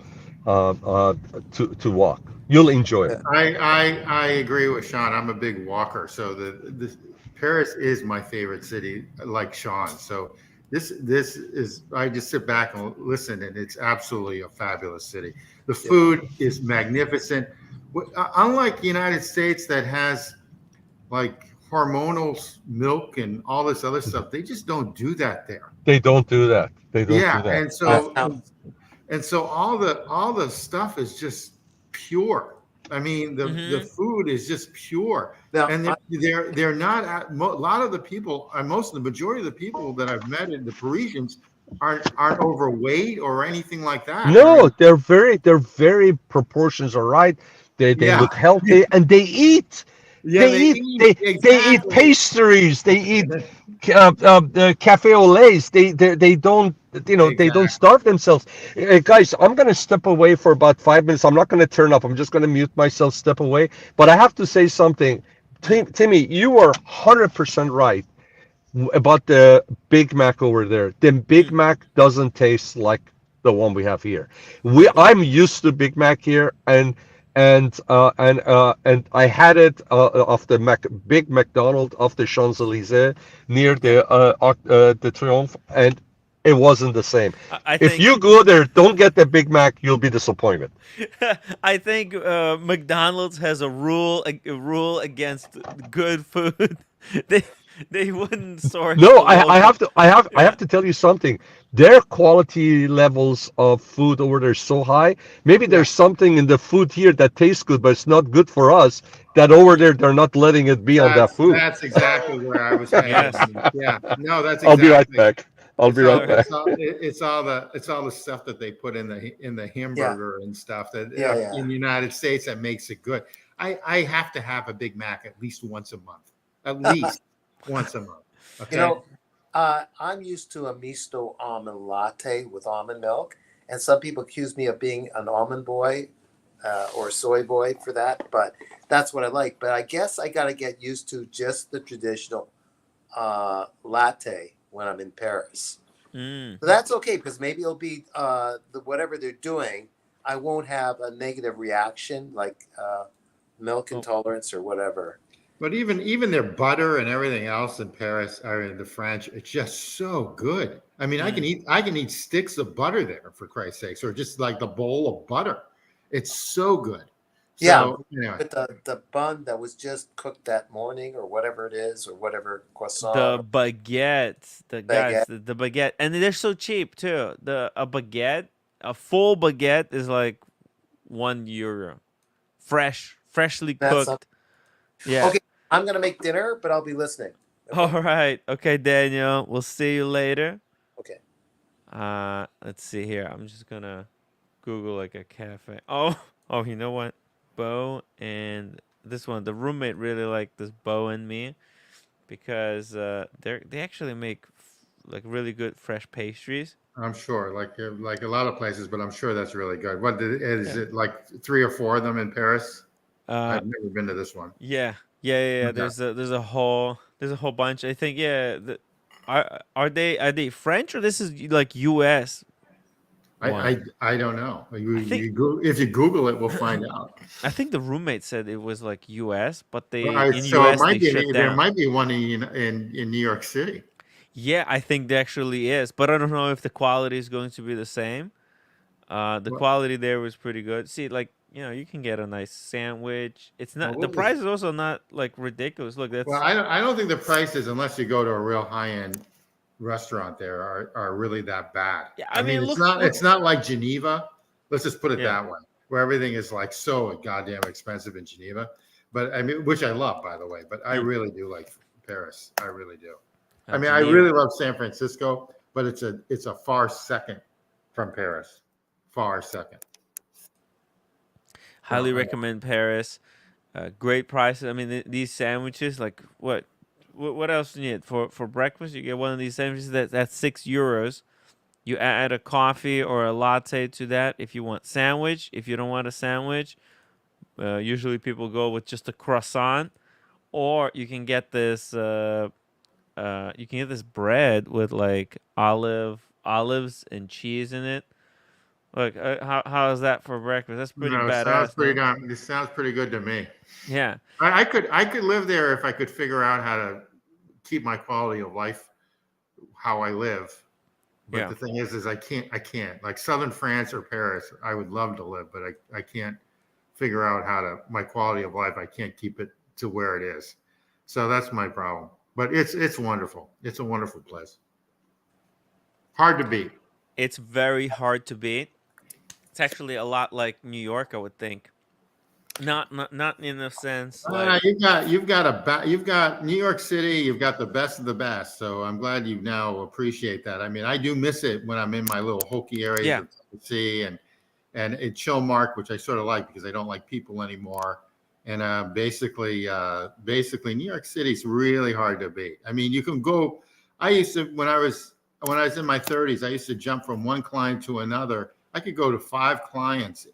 walk. You'll enjoy it. I agree with Sean. I'm a big walker, so the Paris is my favorite city, like Sean. So this is, I just sit back and listen, and it's absolutely a fabulous city. The food is magnificent. Unlike the United States that has like hormonal milk and all this other stuff, they just don't do that there. They don't do that. They don't do that. And so all the stuff is just pure. I mean, the food is just pure. Now, And they're not a lot of the people, most of the majority of the people that I've met in the Parisians aren't overweight or anything like that. No, they're very proportions are right. They look healthy, and they eat. They eat pastries. They eat cafe au lait. They don't they don't starve themselves. Guys, I'm gonna step away for about 5 minutes. I'm not gonna turn up. I'm just gonna mute myself, step away. But I have to say something, Timmy. You are 100% right about the Big Mac over there. The Big Mac doesn't taste like the one we have here. I'm used to Big Mac here, and I had it off the big McDonald's off the Champs-Élysées near the Triomphe, and it wasn't the same. If you go there, don't get the Big Mac, you'll be disappointed. I think McDonald's has a rule against good food. They wouldn't source. No, I have to tell you something. Their quality levels of food over there is so high. Maybe there's something in the food here that tastes good, but it's not good for us. That over there they're not letting it be on that food. That's exactly where I was saying. Yes. Yeah. No, that's exactly. I'll be right back. I'll be right back. It's all the stuff that they put in the hamburger and stuff that Yeah. in the United States that makes it good. I have to have a Big Mac at least once a month. At least once a month. Okay. You know, I'm used to a misto almond latte with almond milk, and some people accuse me of being an almond boy or soy boy for that, but that's what I like. But I guess I got to get used to just the traditional latte when I'm in Paris. So that's okay, because maybe it'll be whatever they're doing. I won't have a negative reaction like milk intolerance or whatever. But even their butter and everything else in Paris or in the French, it's just so good. I mean, I can eat sticks of butter there for Christ's sakes, or just like the bowl of butter. It's so good. So, yeah, but the bun that was just cooked that morning, or whatever it is, or whatever croissant, The baguettes, the baguette, and they're so cheap too. A full baguette is like €1, freshly cooked. Yeah. Okay, I'm gonna make dinner, but I'll be listening. Okay? All right. Okay, Daniel. We'll see you later. Okay. Let's see here. I'm just gonna Google like a cafe. Oh, you know what? Bo and this one. The roommate really liked this Bo and me because they actually make like really good fresh pastries. I'm sure, like a lot of places, but I'm sure that's really good. Is it like 3 or 4 of them in Paris? I've never been to this one. Yeah. Okay. There's a whole bunch. I think are they French, or this is like U.S.? I don't know. If you Google it, we'll find out. I think the roommate said it was like U.S., but There might be one in New York City. Yeah, I think there actually is, but I don't know if the quality is going to be the same. The quality there was pretty good. See, like, you can get a nice sandwich. It's not the price is also not like ridiculous. Look, that's I don't think the prices, unless you go to a real high-end restaurant there, are really that bad. Yeah, I mean, it's not like Geneva. Let's just put it that way, where everything is like so goddamn expensive in Geneva. But I mean, which I love, by the way. But I really do like Paris. I really do. I mean, I really love San Francisco, but it's a far second from Paris. Far second. Highly recommend Paris. Great prices. I mean, these sandwiches, like what else do you need for breakfast? You get one of these sandwiches that's €6. You add a coffee or a latte to that if you want sandwich. If you don't want a sandwich, usually people go with just a croissant, or you can get this. You can get this bread with like olives and cheese in it. Look, how is that for breakfast? That's pretty badass. This sounds pretty good to me. Yeah, I could live there if I could figure out how to keep my quality of life how I live. But the thing is I can't. Like Southern France or Paris, I would love to live, but I can't figure out my quality of life. I can't keep it to where it is. So that's my problem. But it's wonderful. It's a wonderful place. Hard to beat. It's very hard to beat. It's actually a lot like New York, I would think. Not in the sense. Like, you've got New York City. You've got the best of the best. So I'm glad you now appreciate that. I mean, I do miss it when I'm in my little hokey area to see and it's Showmark, which I sort of like because I don't like people anymore. And basically, New York City is really hard to beat. I mean, you can go. I used to when I was in my 30s, I used to jump from one client to another. I could go to 5 clients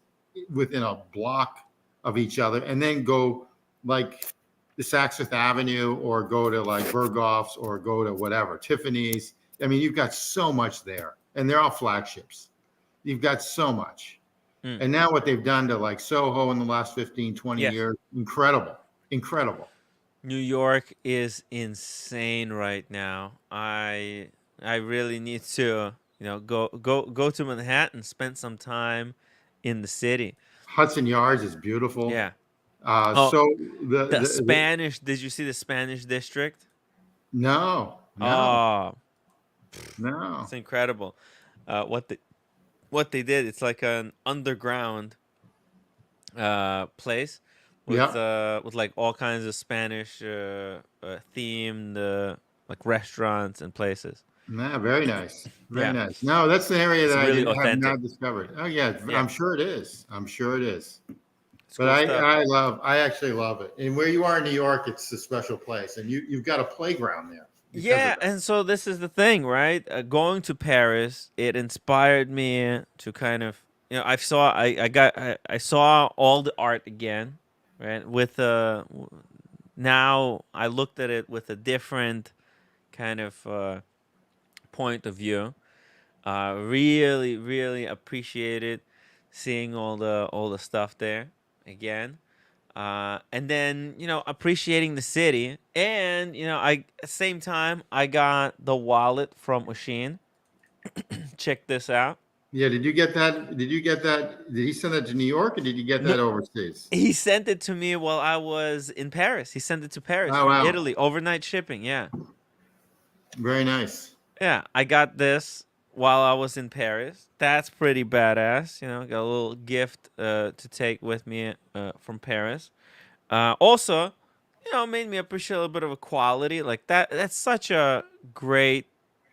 within a block of each other, and then go like the Saks Fifth Avenue, or go to like Berghoff's, or go to whatever Tiffany's. I mean, you've got so much there, and they're all flagships. You've got so much. And now what they've done to like Soho in the last 15, 20 years, incredible. New York is insane right now. I really need to, go to Manhattan, spend some time in the city. Hudson Yards is beautiful. Yeah. So the Spanish. Did you see the Spanish district? No. No. No. It's incredible. What they did, it's like an underground place with like all kinds of Spanish themed like restaurants and places. Nah, very nice. Very Yeah, nice. No, that's an area it's that really have authentic. not discovered. Oh yeah, Yeah, I'm sure it is. I'm sure it is. it's But cool stuff. I actually love it. And where you are in New York, it's a special place. And you've got a playground there because of Yeah, that. and so this is the thing, right? Going to Paris, it inspired me to kind of, I saw all the art again, right? With now I looked at it with a different kind of point of view. Really, really appreciated seeing all the stuff there again. And then appreciating the city, and I at the same time I got the wallet from Oshin. Check this out. Yeah, did you get that? Did you get that? Did he send that to New York or did you get No, that overseas? he sent it to me while I was in Paris. He sent it to Paris Oh from wow. Italy, overnight shipping. Yeah, Very nice. yeah. I got this while I was in Paris. That's pretty badass. Got a little gift to take with me from Paris. Also, made me appreciate a little bit of a quality like that. That's such a great,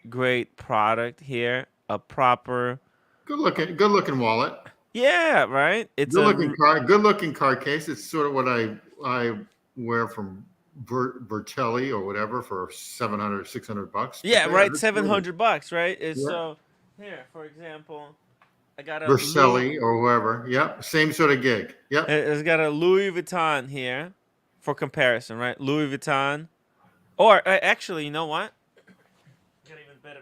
great product here. A proper, Good looking wallet. yeah, right. It's Good looking card case. It's sort of what I wear from Bertelli or whatever for 700, $600. But yeah, yeah, right. that's really, $700, right? It's yeah. so here, for example, I got a Vercelli or whoever. Yep. Same sort of gig. Yep. It's got a Louis Vuitton here for comparison, right? Louis Vuitton, or actually, you know what? Got even better.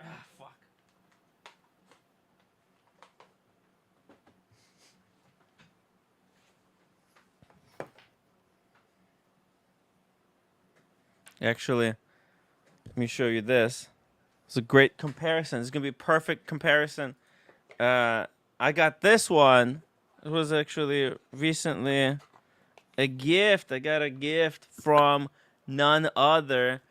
Ah, fuck. Actually, let me show you this. It's a great comparison. It's gonna be a perfect comparison. I got this one. It was actually recently a gift. I got a gift from none other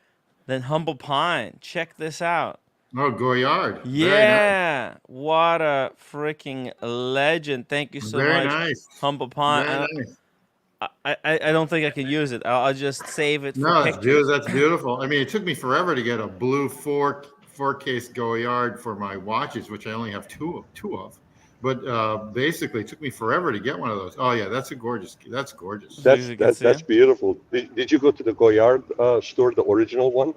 than Humble Pine. Check this out. Oh, Goyard. Very nice. Yeah, what a freaking legend. Thank you so Very much, nice. Humble Very Pine. nice. I don't think I can use it. I'll just save it for No, pictures. that's beautiful. I mean, it took me forever to get a blue four case Goyard for my watches, which I only have two of. But basically, it took me forever to get one of those. Oh yeah, that's gorgeous. That's gorgeous. As you can see. That's beautiful. Did you go to the Goyard store, the original one?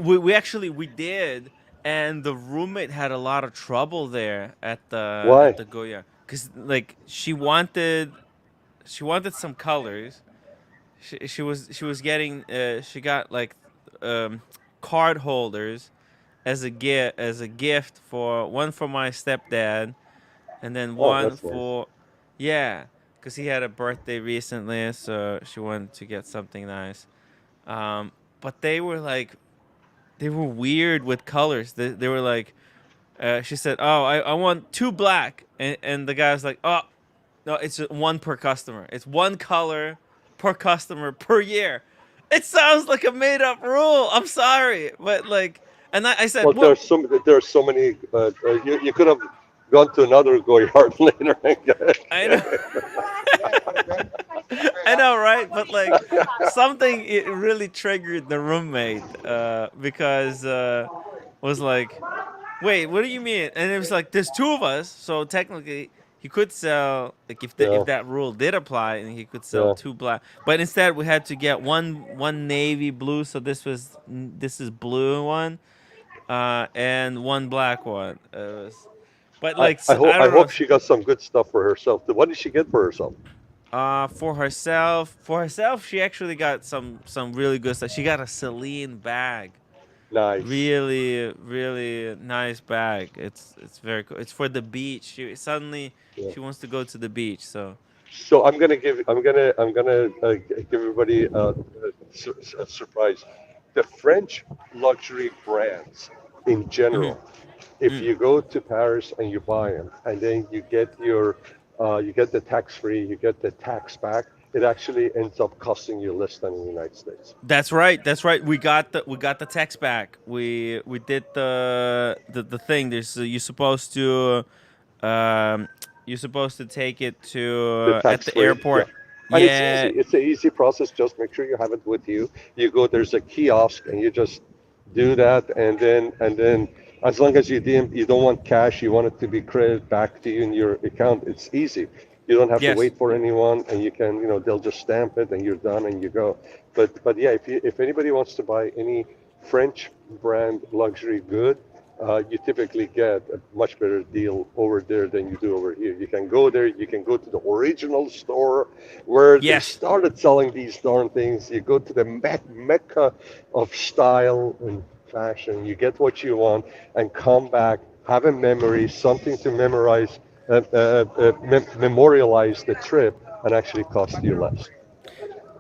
We did, and the roommate had a lot of trouble there at Why? the Goya, cause like she wanted some colors. She was getting she got like card holders as a gift for one for my stepdad, and then Oh, one that's nice. for yeah, cause he had a birthday recently, so she wanted to get something nice. But they were weird with colors. They were like, she said, "Oh, I want two black," and the guy was like, "Oh, no, it's one per customer. It's one color per customer per year." It sounds like a made up rule. I'm sorry, but like, and I said, Well, "Well, there's so many. You could have gone to another Goyard later. I know." I know, right? But like something it really triggered the roommate because was like, wait, what do you mean? And it was like there's two of us, so technically he could sell like if Yeah. that rule did apply, and he could sell Yeah. two black. But instead we had to get one navy blue, so this is blue one, and one black one. But like I I don't know. hope she got some good stuff for herself. What did she get for herself? For herself, she actually got some really good stuff. She got a Celine bag, Nice. really, really nice bag. It's very cool. It's for the beach. Yeah. She wants to go to the beach. So So I'm gonna give everybody a surprise. The French luxury brands in general. If Mm. you go to Paris and you buy them, and then you get the tax free, you get the tax back. It actually ends up costing you less than in the United States. that's right. That's right. We got the text back. We did the thing. There's you're supposed to take it to The at the tax-free, airport. And it's easy. Yeah. It's an easy process. Just make sure you have it with you. You go, there's a kiosk, and you just do that, and then as long as you don't want cash, you want it to be credited back to you in your account. It's easy. You don't have to Yes. wait for anyone, and you can, they'll just stamp it, and you're done, and you go. But yeah, if anybody wants to buy any French brand luxury good, you typically get a much better deal over there than you do over here. You can go there, you can go to the original store where they Yes. started selling these darn things. You go to the mecca of style and fashion, you get what you want, and come back, have a memory, something to memorialize the trip, and actually cost you less.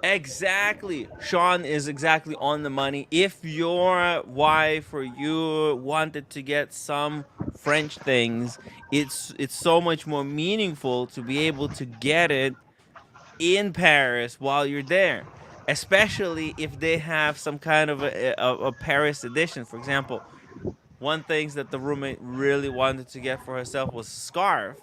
Exactly. Sean is exactly on the money. If your wife or you wanted to get some French things, it's so much more meaningful to be able to get it in Paris while you're there, especially if they have some kind of a Paris edition. For example, one thing that the roommate really wanted to get for herself was a scarf,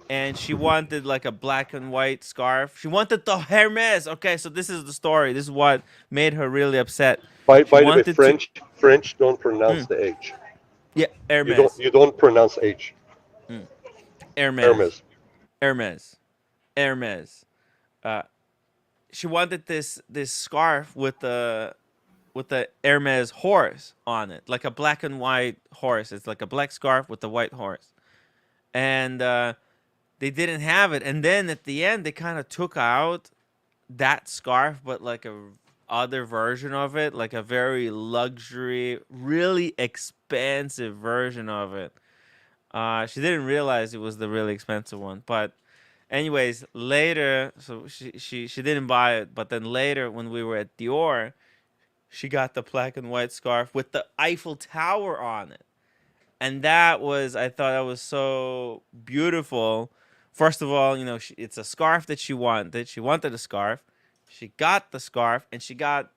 and she wanted like a black and white scarf. She wanted the Hermes. Okay, so this is the story. This is what made her really upset. She By the way, wanted to French don't pronounce Mm, the H. yeah, You don't Hermes. you don't pronounce H. Hermes. Hermes. Hermes. Hermes. Uh, she wanted this scarf with the Hermes horse on it, like a black and white horse. It's like a black scarf with a white horse, and they didn't have it. And then at the end, they kind of took out that scarf, but like a other version of it, like a very luxury, really expensive version of it. She didn't realize it was the really expensive one, but anyways, later, so she didn't buy it, but then later when we were at Dior, she got the black and white scarf with the Eiffel Tower on it. And that was, I thought that was so beautiful. First of all, it's a scarf that she wanted. She wanted a scarf. She got the scarf, and she got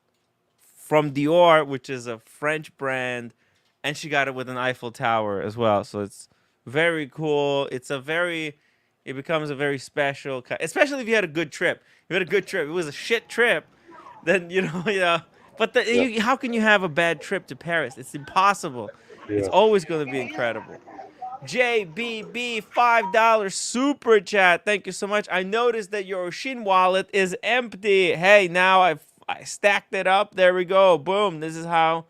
from Dior, which is a French brand, and she got it with an Eiffel Tower as well. So it's very cool. It becomes a very special, especially if you had a good trip. You had a good trip. It was a shit trip, then But Yeah. how can you have a bad trip to Paris? It's impossible. It's Yeah. always going to be incredible. JBB $5 super chat. Thank you so much. I noticed that your Oshin wallet is empty. Hey, now I stacked it up. There we go. Boom. This is how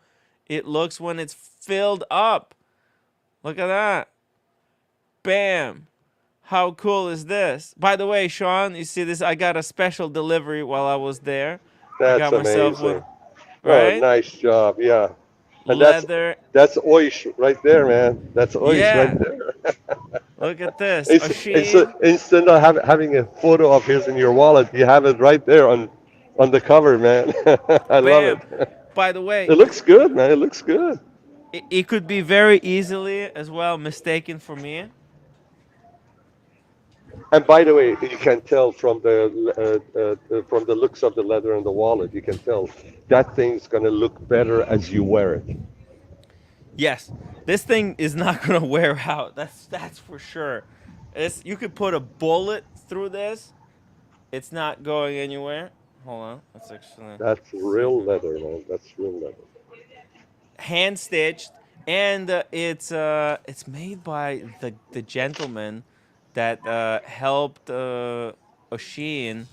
it looks when it's filled up. Look at that. Bam. How cool is this? By the way, Sean, you see this? I got a special delivery while I was there. I That's got myself amazing. one, Oh, right? nice job. Yeah. And Leather. that's Oish right there, man. That's Oish right Yeah. there. Look at this. It's Oshin. instead of having a photo of his in your wallet, you have it right there on the cover, man. I love Bam. it. By the way, It looks good, man. It looks good. it could be very easily as well mistaken for me. And by the way, you can tell from the looks of the leather and the wallet, you can tell that thing's gonna look better as you wear it. Yes, this thing is not gonna wear out. That's for sure. You could put a bullet through this. It's not going anywhere. Hold on. Let's actually That's see if real leather, man. That's real leather. hand stitched, and it's made by the gentleman that helped Oshin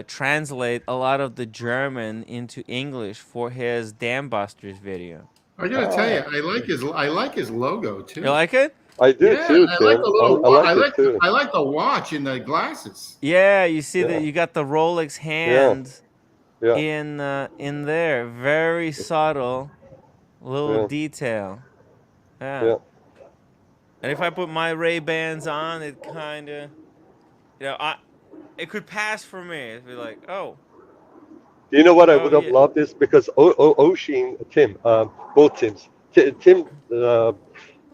translate a lot of the German into English for his Dam Busters video. I gotta tell you, I like his logo too. You like it? I do Yeah, too, I Tim. like the little. I like I it like too. I like the watch and the glasses. Yeah, you see that Yeah. you got the Rolex Yeah. hand Yeah. in there. Very subtle little Yeah. detail. Yeah. Yeah. And if I put my Ray-Bans on, it kind of, it could pass for me. It'd be like, oh, You know what I would have yeah, loved is because Oshin, Tim, both Tims, Tim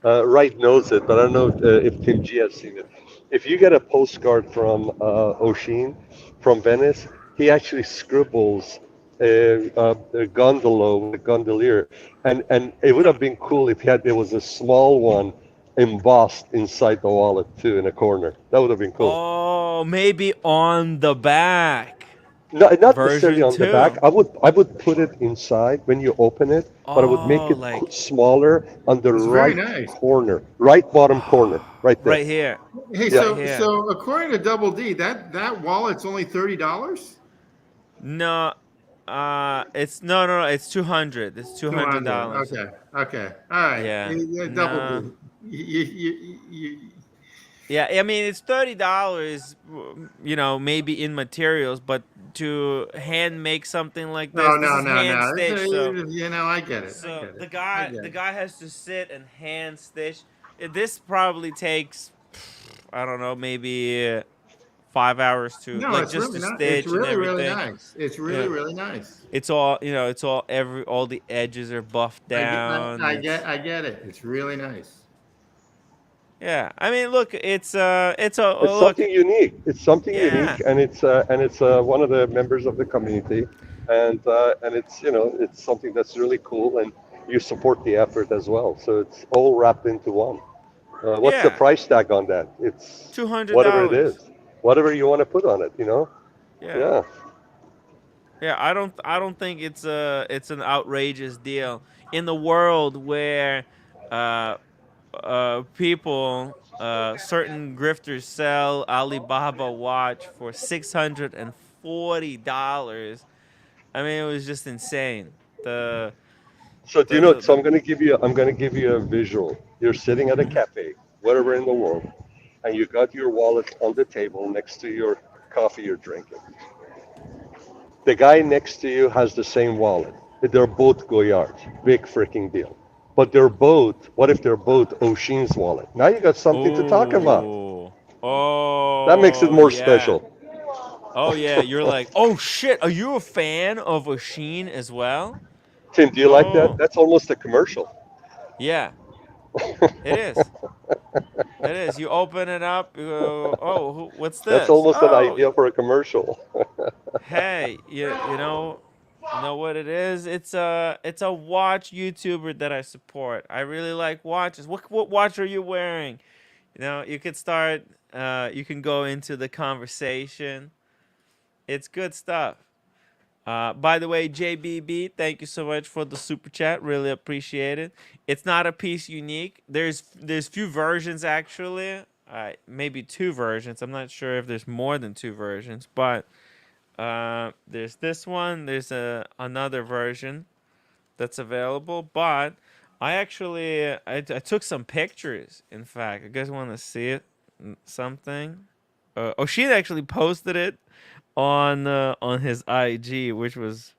Wright knows it, but I don't know if Tim G has seen it. If you get a postcard from Oshin from Venice, he actually scribbles a gondola with a gondolier, and it would have been cool if there was a small one embossed inside the wallet too in a corner. That would have been cool. oh, maybe on the back. No, not necessarily version on the back. 2. I would put it inside when you open it, but I would make Oh, it like smaller on the It's very right nice. corner, right bottom corner, right there. right here. Hey, Yeah. Right so here. so according to Double D, that wallet's only $30. No, it's no, it's 200. It's Two hundred. $200. Okay. Okay. All right. Yeah. Double No. D. You, Yeah, I mean it's $30, maybe in materials, but to hand make something like no, this no, is no, hand no. stitched. I get it. I So get the it. I guy get the it. guy has to sit and hand stitch. This probably takes, I don't know, maybe 5 hours to No, like it's just really to nice. It's stitch and really, really everything. nice. It's really, Yeah. really nice. It's all all the edges are buffed down. It's I get it. It's really nice. Yeah. I mean, look, it's a It's look. something unique. It's something Yeah. unique, and it's one of the members of the community, and it's something that's really cool, and you support the effort as well. So it's all wrapped into one. What's the Yeah. price tag on that? It's whatever it $200. is, whatever you want to put on it. Yeah. Yeah. Yeah, I don't think it's an outrageous deal in the world where uh people certain grifters sell Alibaba watch for $640. I mean, it was just insane. The So do you the know? the, So the I'm gonna give you a visual. You're sitting at a cafe, wherever in the world, and you got your wallet on the table next to your coffee you're drinking. The guy next to you has the same wallet. They're both Goyards. Big freaking deal. But they're both. What if they're both O'Shean's wallet? Now you got something to talk about. Oh. That makes it Oh more yeah. special. Oh yeah, you're like, "Oh shit, are you a fan of Oshin as well?" Tim, do you like that? Oh. That's almost a commercial. Yeah, it is. It is. You open it up. You go, oh, what's That's this? almost an Oh, idea for a commercial. hey, you know what it is? It's a watch YouTuber that I support. I really like watches. What watch are you wearing? You could start. You can go into the conversation. It's good stuff. By the way, JBB, thank you so much for the super chat. Really appreciate it. It's not a piece unique. There's few versions actually. Maybe two versions. I'm not sure if there's more than two versions, but there's this one. There's another version that's available. But I took some pictures. In fact, you guys want to see it? Something. She actually posted it on his IG, which was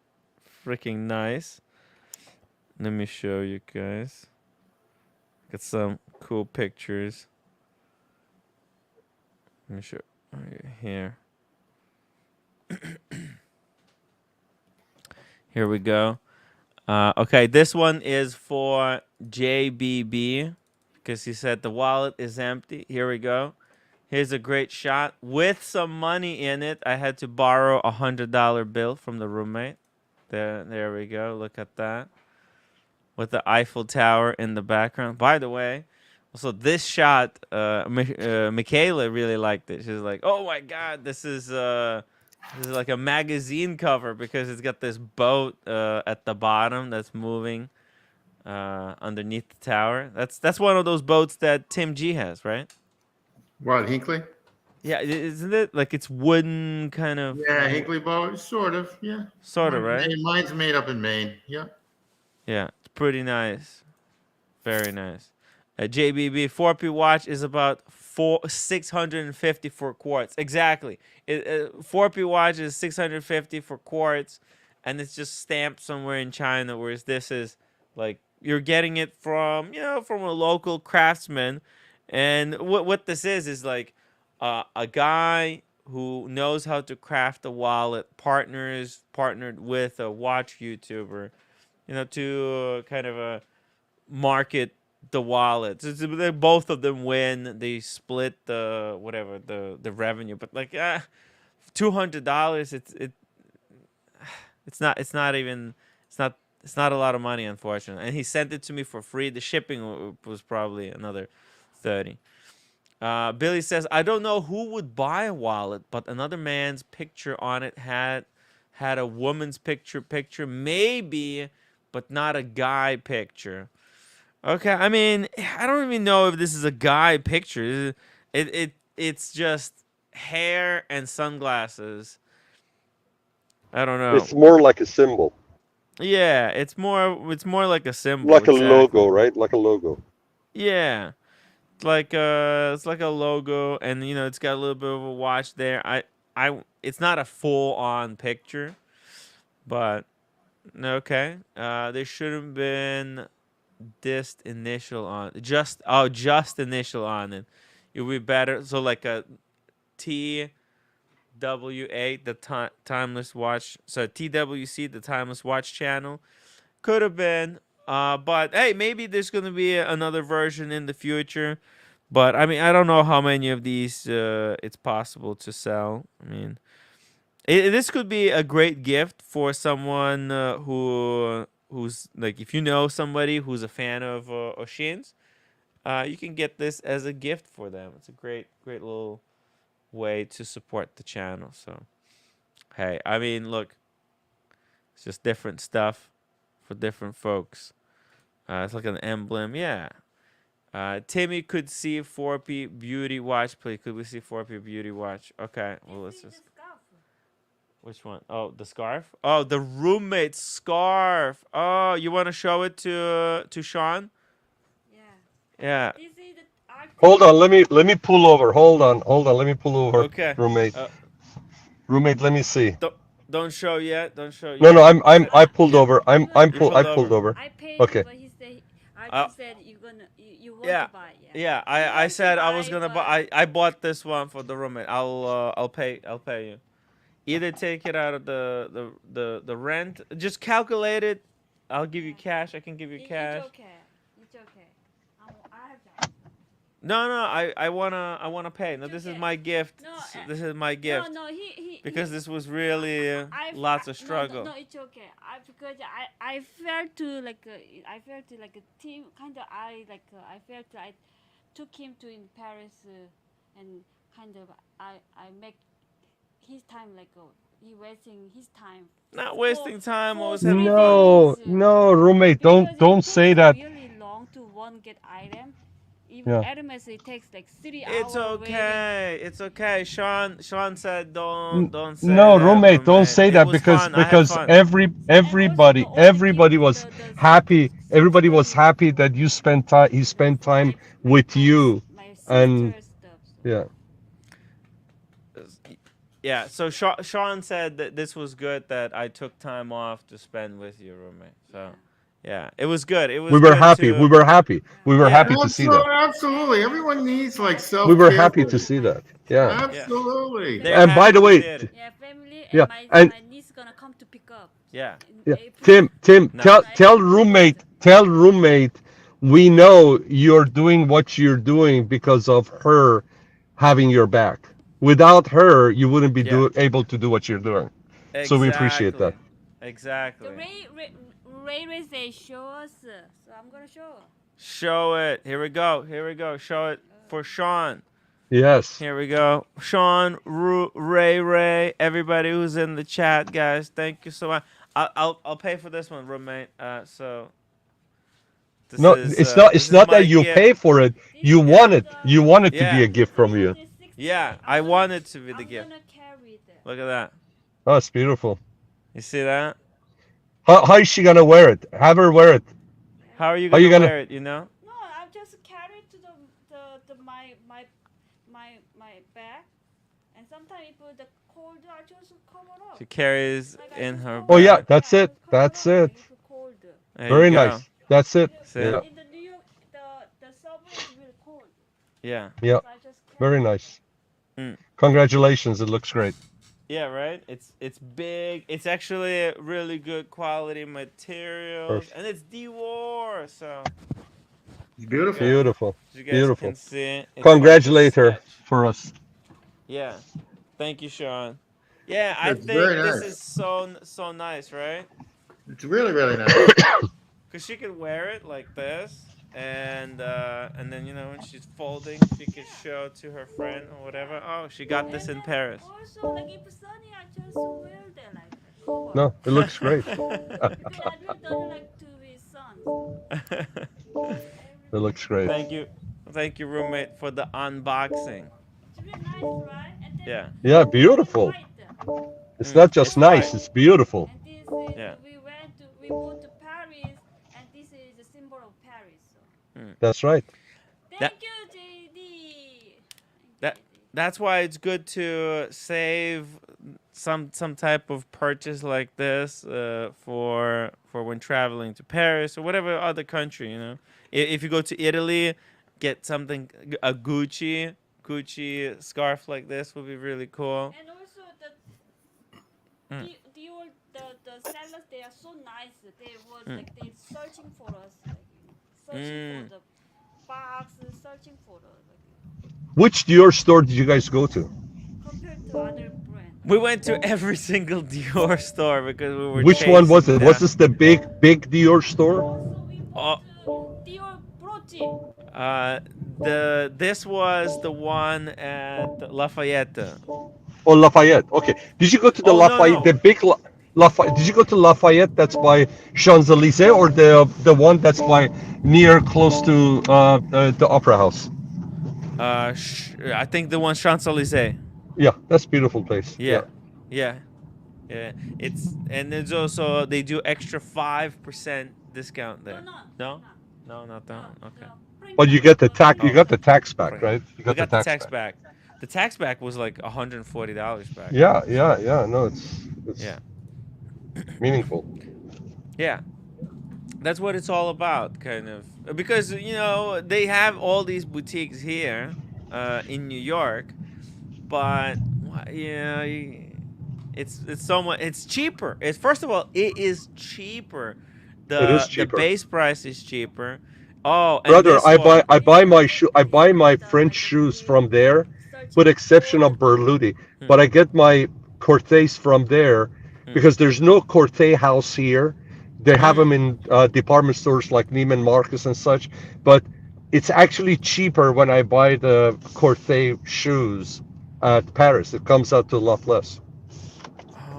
freaking nice. Let me show you guys. Got some cool pictures. Let me show here. Here we go. Okay, this one is for JBB because he said the wallet is empty. Here we go. Here's a great shot with some money in it. I had to borrow $100 bill from the roommate. There we go. Look at that. With the Eiffel Tower in the background. By the way, also this shot, Michaela really liked it. She's like, "Oh my God, this is like a magazine cover because it's got this boat at the bottom that's moving underneath the tower. That's one of those boats that Tim G has, right? What, Hinkley? Yeah, isn't it like it's wooden kind of? Yeah, Hinkley boat, sort of. Yeah. Sort of, right? Mine's made up in Maine. Yeah. Yeah, it's pretty nice. Very nice. JBB 4P watch is about 650 for quartz. Exactly. 4P watch is 650 for quartz, and it's just stamped somewhere in China. Whereas this is like you're getting it from from a local craftsman, and what this is like a guy who knows how to craft a wallet, partnered with a watch YouTuber, to kind of market the wallets. Both of them win. They split the whatever the revenue, but like $200, it's not a lot of money, unfortunately. And he sent it to me for free. The shipping was probably another 30. Billy says, I don't know who would buy a wallet, but another man's picture on it had had a woman's picture, maybe, but not a guy picture. Okay, I mean, I don't even know if this is a guy picture. It's just hair and sunglasses. I don't know. It's more like a symbol, Yeah, it's more like a symbol. like a Exactly. logo, right? Like a logo. Yeah, it's like a logo, and it's got a little bit of a watch there. It's not a full on picture, but okay. There should have been just initial on just initial on it. It would be better. So like a TW8, the timeless watch. So TWC, the timeless watch channel, could have been. But hey, maybe there's gonna be another version in the future. But I mean, I don't know how many of these it's possible to sell. I mean, this could be a great gift for someone who's like, if you know somebody who's a fan of Oshins, you can get this as a gift for them. It's a great little way to support the channel. So hey, I mean, look, it's just different stuff for different folks. It's like an emblem, yeah. Timmy could see 4P beauty watch, please. Could we see 4P beauty watch? Okay, well let's just. Which one? Oh, the scarf. Oh, the roommate scarf. Oh, you want to show it to Sean? Yeah. Yeah. This is the Hold on, let me pull over. Hold on, let me pull over. Okay. Roommate, let me see. Don't show yet. Don't show yet. No, I pulled Yeah. over. I pulled over. I paid, Okay. but he said Archie said you want Yeah. to buy. Yeah, You I want said to I was buy, gonna but- buy. I bought this one for the roommate. I'll pay you. Either take it out of the rent. Just calculate it. I'll give you cash. I can give you cash. It's okay. It's okay. I have that. No, I wanna pay. No, this is my gift. No, This is my gift. No, he Because this was really lots of struggle. No, it's okay. Because I felt to like I felt to like a team kind of I felt I took him to in Paris and kind of I make his time like he wasting his time. Not wasting time. I was for having No, fun. no, roommate, Because don't it say takes that. really long to one get item. Even Yeah. Hermes it takes like 3 hours. It's okay. It's okay. Sean said don't say No, that, roommate, don't roommate. say It that was because fun. I had because fun. everybody And also the everybody only was gift, the happy. Everybody was super- happy that you spent time. He spent time with you, my and sister's stuff. yeah. Yeah. So Sean said that this was good that I took time off to spend with you, roommate. So yeah, it was good. It was. We were good happy. to- We were happy. We were Yeah. happy to see that. Absolutely. Everyone needs like self. We were happy to see that. Yeah. Absolutely. They're And by happy the we way, did it. Yeah, family Yeah, and and- my niece gonna come to pick up. Yeah. In Yeah. April. Tim, No. tell roommate, we know you're doing what you're doing because of her having your back. Without her, you wouldn't be Yeah. able to do what you're doing. So we appreciate that. Exactly. The Ray say show us, so I'm gonna show. Show it. Here we go. Here we go. Show it for Sean. Yes. Here we go. Sean, Ray, everybody who's in the chat, guys, thank you so much. I'll pay for this one, roommate. So. This No, is, it's this is not my that you gift. pay for it. You want it. You want it to be Yeah. a gift from you. Yeah, I want it to be the I'm gift. gonna carry that. Look at that. Oh, it's beautiful. You see that? How is she gonna wear it? Have her wear it. How are you Are gonna, you gonna- wear it? You know? No, I'll just carry it to my bag, and sometimes if the cold, I just cover up. She carries Like, I in just her. cover Oh, yeah, bag. that's I it. just cover That's up it. if it's cold. There Very you go. nice. That's it. See? Yeah. In the New York, the subway is really cold. Yeah. Yeah. So I just carry Very it. nice. Mm. Congratulations. It looks great. Yeah, right. It's big. It's actually a really good quality materials, Perfect. and it's Dior. So It's beautiful. Beautiful. as you guys Beautiful. can see, it's like a Congratulate her sketch. for us. Yeah. Thank you, Sean. Yeah, I It's think very this nice. is so nice, right? It's really, really nice. Cause she could wear it like this, and then when she's folding, she could show to her friend or whatever. Oh, she got this in Paris. Also, like if sunny, I just wear that like that. over. No, it looks great. Because I really don't like to be sons. It looks great. Thank you, roommate, for the unboxing. It's really nice, right? And then Yeah. Yeah, it's beautiful. white. It's not just It's nice, white. it's beautiful. And this is Yeah. we moved to Paris, and this is a symbol of Paris. So That's right. That- thank you, JD. That that's why it's good to save some type of purchase like this for when traveling to Paris or whatever other country. If you go to Italy, get something a Gucci scarf like this would be really cool. And also Mm. the sellers, they are so nice. They was like they searching for us, searching for the box, searching for the Which Dior store did you guys go to? compared to other brands. We went to every single Dior store because we were. Which one was chasing it? them. Was this the big Dior store? Also, we went to Dior Brooch. This was the one at Lafayette. Oh, Lafayette. Okay. Did you go to the Oh, no, Lafayette, no. the big Lafayette? Did you go to Lafayette? That's by Champs-Élysées, or the one that's by near close to the Opera House? I think the one Champs-Élysées. Yeah, that's a beautiful place. Yeah. It's also they do extra 5% discount there. No, not that one. Okay. But you get the tax. You Oh. got the tax back, Right. right? You We got the tax back. The tax back was like $140 back. Yeah. No, it's Yeah. meaningful. Yeah. That's what it's all about, kind of. Because, they have all these boutiques here in New York, but it's so much. It's cheaper. First of all, it is cheaper. It is cheaper. The base price is cheaper. Oh, and Brother, this I one- buy my French shoes from there, with exception of Berluti. But I get my Cortés from there because there's no Cortés house here. They have them in department stores like Neiman Marcus and such. But it's actually cheaper when I buy the Cortés shoes at Paris. It comes out to a lot less.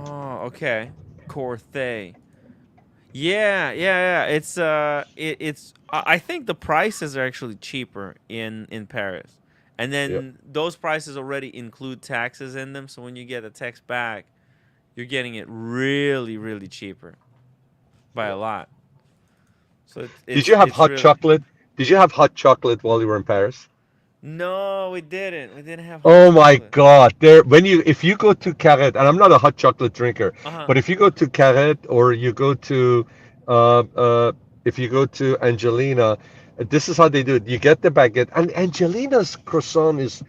Oh, okay. Corté. Yeah. It's I think the prices are actually cheaper in Paris. And then those prices already include taxes in them, so when you get the tax back, you're getting it really, really cheaper by a lot. So Did you have hot really... chocolate? Did you have hot chocolate while you were in Paris? No, we didn't. We didn't have. Oh my God! If you go to Carrette, and I'm not a hot chocolate drinker, but if you go to Carrette or you go to, if you go to Angelina, this is how they do it. You get the baguette, and Angelina's croissant is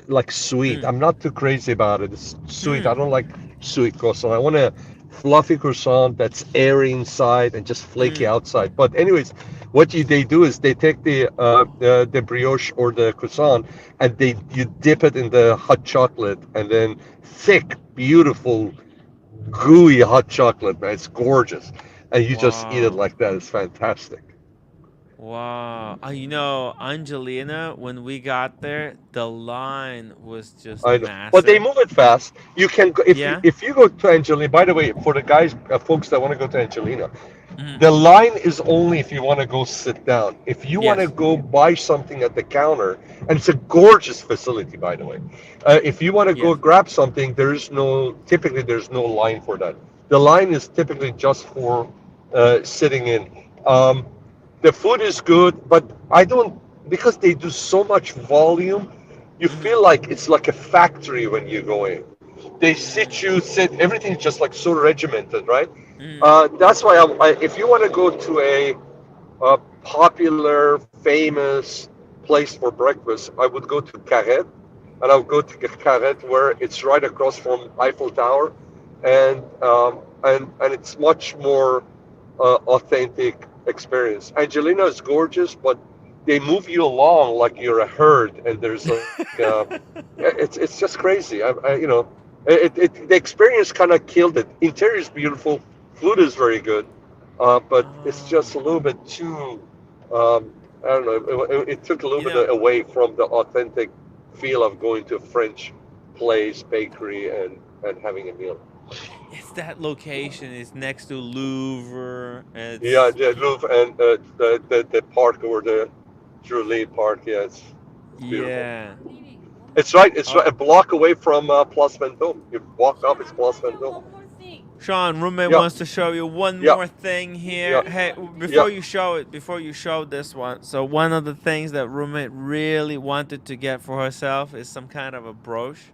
like sweet. I'm not too crazy about it. It's sweet. I don't like sweet croissant. I want a fluffy croissant that's airy inside and just flaky outside. But anyways, what they do is they take the brioche or the croissant and you dip it in the hot chocolate, and then thick, beautiful, gooey hot chocolate, man. It's gorgeous, and you just eat it like that. It's fantastic. Wow. Angelina, when we got there, the line was just I know. massive. But they move it fast. You can go, if you go to Angelina. By the way, for the guys, folks that want to go to Angelina, the line is only if you want to go sit down. If you want to go buy something at the counter, and it's a gorgeous facility, by the way. If you want to go grab something, typically there's no line for that. The line is typically just for sitting in. The food is good, but because they do so much volume, you feel like it's like a factory when you go in. They sit, everything's just like so regimented, right? That's why if you want to go to a popular, famous place for breakfast, I would go to Carrette, and I would go to Carrette where it's right across from Eiffel Tower, and it's much more authentic experience. Angelina is gorgeous, but they move you along like you're a herd, and there's it's just crazy. The experience kind of killed it. Interior is beautiful, food is very good, but it's just a little bit too. I don't know. It took a little bit away from the authentic feel of going to a French place, bakery, and having a meal. it's that location. It's next to Louvre. Yeah, It's the Louvre and the park over there, Julie Park. Yeah, it's beautiful. yeah. It's right. It's Oh, right, a block away from Place Vendôme. You walk Sean, up, it's I Place want to Vendôme. one more thing. Sean, roommate Yeah, wants to show you one yeah, more thing here. yeah, Hey, yeah. before you show this one, so one of the things that roommate really wanted to get for herself is some kind of a brooch,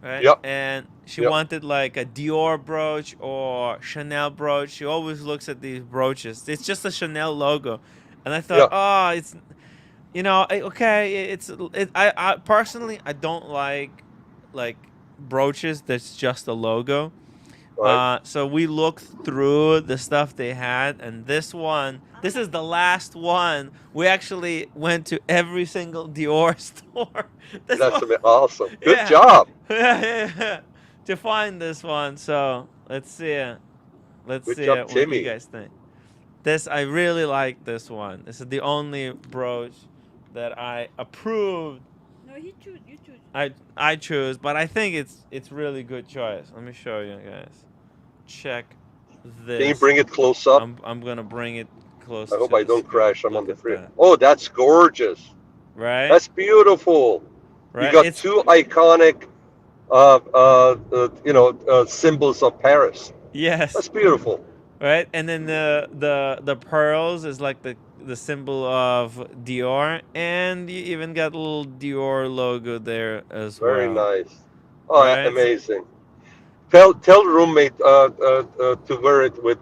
right? Yeah, And she yeah, wanted like a Dior brooch or Chanel brooch. She always looks at these brooches. It's just a Chanel logo, and I thought, yeah. oh, it's okay. I personally I don't like brooches that's just a logo. Right. So we looked through the stuff they had, and this is the last one. We actually went to every single Dior store. This That's one, awesome. Good yeah, job. yeah, to find this one. So let's see, Good job, what you Timmy. guys think. This I really like this one. This is the only brooch that I approved. No, he choose. You choose. I choose, but I think it's really good choice. Let me show you guys. Check Can you this. bring it close up? I'm gonna bring it close I hope to I the don't screen. crash. I'm on Look the at freeway. that. Oh, that's gorgeous. Right? That's beautiful. You Right? got It's two iconic, symbols of Paris. yes. That's beautiful. Right? And then the pearls is like the symbol of Dior, and you even got a little Dior logo there as Very well. nice. Oh, Right? So, amazing. Tell roommate to wear it with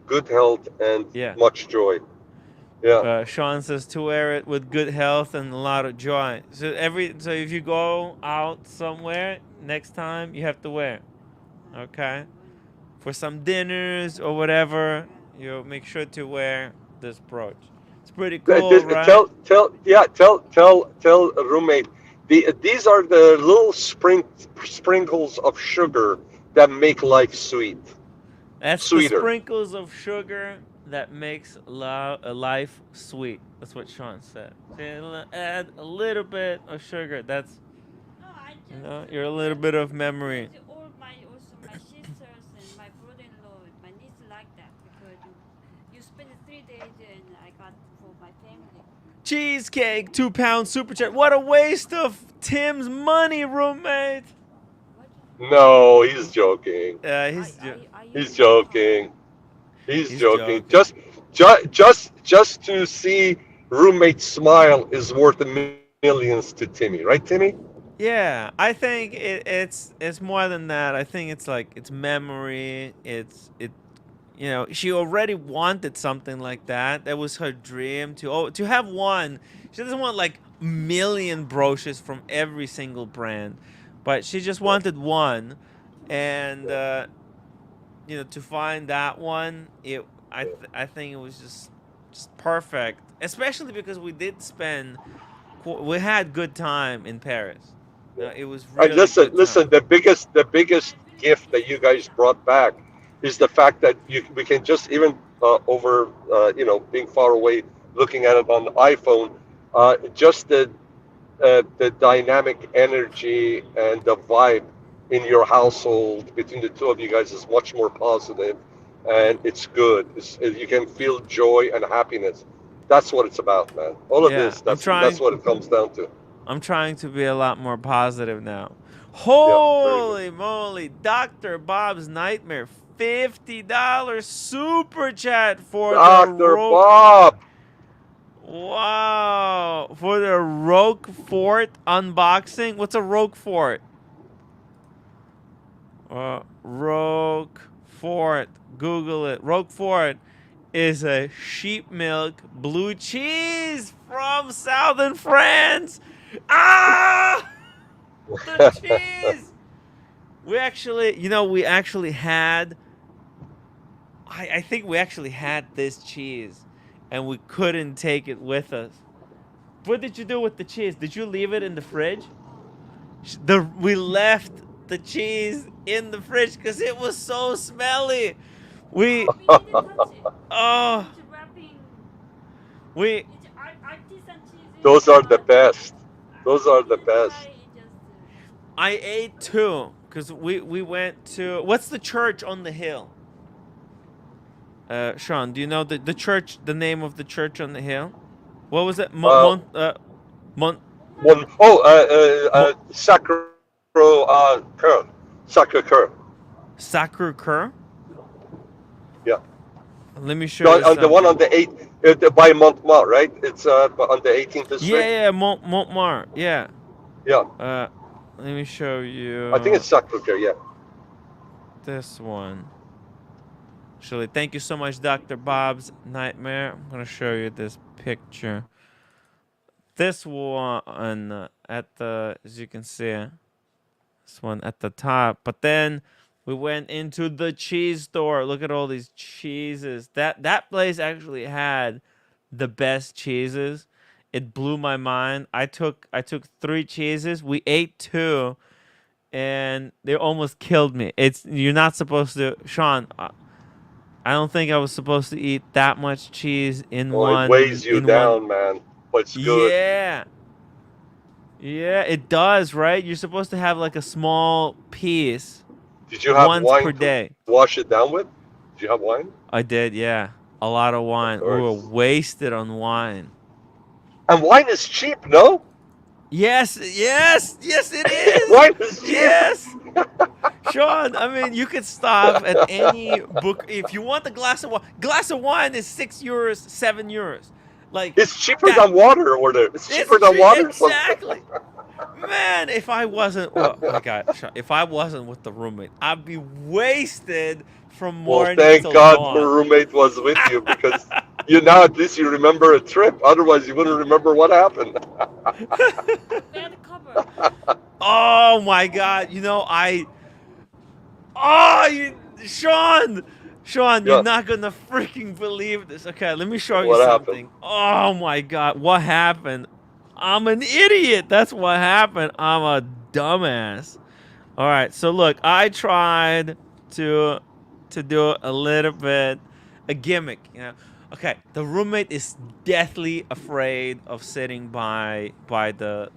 good health and yeah. much joy. Yeah. Sean says to wear it with good health and a lot of joy. So if you go out somewhere next time, you have to wear it, okay? For some dinners or whatever, you make sure to wear this brooch. It's pretty cool, right? Tell roommate. These are the little sprinkles of sugar that make life That's the sweeter. sprinkles of sugar that makes life sweet. That's what Sean said. So add a little bit of sugar. That's No, I just you're a little bit of memory. all my also my sisters and my brother-in-law, my niece like that because you spend 3 days and I got for my family. Cheesecake, 2 pounds super chat. What a waste of Tim's money, roommate. What? No, he's joking. Are you He's joking. He's He's joking. joking. Just to see roommate smile is worth millions to Timmy, right, Timmy? Yeah, I think it's more than that. I think it's like it's memory. She already wanted something like that. That was her dream to have one. She doesn't want like a million brooches from every single brand, but she just wanted one, and to find that one, I think it was just perfect. Especially because we had good time in Paris. It was And really good time. listen. The biggest gift that you guys brought back is the fact that we can just even over being far away, looking at it on the iPhone, just the dynamic energy and the vibe in your household between the two of you guys is much more positive, and it's good. You can feel joy and happiness. That's what it's about, man. All of Yeah, this. That's what it comes down to. I'm trying to be a lot more positive now. Yeah, very good. Holy moly, Dr. Bob's Nightmare, $50 super chat for the Dr. Bob. Wow, for the Roquefort unboxing. What's a Roquefort? Roquefort. Google it. Roquefort is a sheep milk blue cheese from southern France. Ah, the cheese. We actually had. I think we actually had this cheese, and we couldn't take it with us. What did you do with the cheese? Did you leave it in the fridge? We left the cheese in the fridge because it was so smelly. We We didn't touch it. oh It's wrapping. we It's artisan cheese. Those are the best. Those are the best. I ate two because we went to, what's the church on the hill? Sean, do you know the church, the name of the church on the hill? What was it? One, Sacro Cœur. Sacre Cœur. Sacre Cœur? Yeah. Let me show No, you on the one on something. the 8th, by Montmartre, right? It's on the 18th district. Yeah, Montmartre. Yeah. Yeah. Let me show you. I think it's Sacre Cœur, yeah. This one. Actually, thank you so much, Dr. Bob's Nightmare. I'm gonna show you this picture. This one at the, as you can see, this one at the top. But then we went into the cheese store. Look at all these cheeses. That place actually had the best cheeses. It blew my mind. I took 3 cheeses. We ate 2, and they almost killed me. You're not supposed to, Sean. I don't think I was supposed to eat that much cheese in one. It weighs you down, man. But it's good. Yeah. Yeah, it does, right? You're supposed to have like a small piece. Did you have once wine per to day. wash it down with? Did you have wine? I did, yeah. A lot of wine. We were wasted on wine. And wine is cheap, no? Yes, it is. Wine is cheap. Yes. Sean, I mean, you could stop at any book. If you want a glass of wine is €6, €7. Like, it's cheaper than water over there. It's cheaper than water. Exactly. Man, if I wasn't, oh my God, if I wasn't with the roommate, I'd be wasted from morning thank till God dawn. the roommate was with you, because now at least you remember a trip. Otherwise, you wouldn't remember what happened. Bad cover. Oh my God, Sean, you're not gonna freaking believe this. Okay, let me show you something. Happened? Oh my God, what happened? I'm an idiot. That's what happened. I'm a dumbass. All right, so look, I tried to do a little bit a gimmick, Okay, the roommate is deathly afraid of sitting by the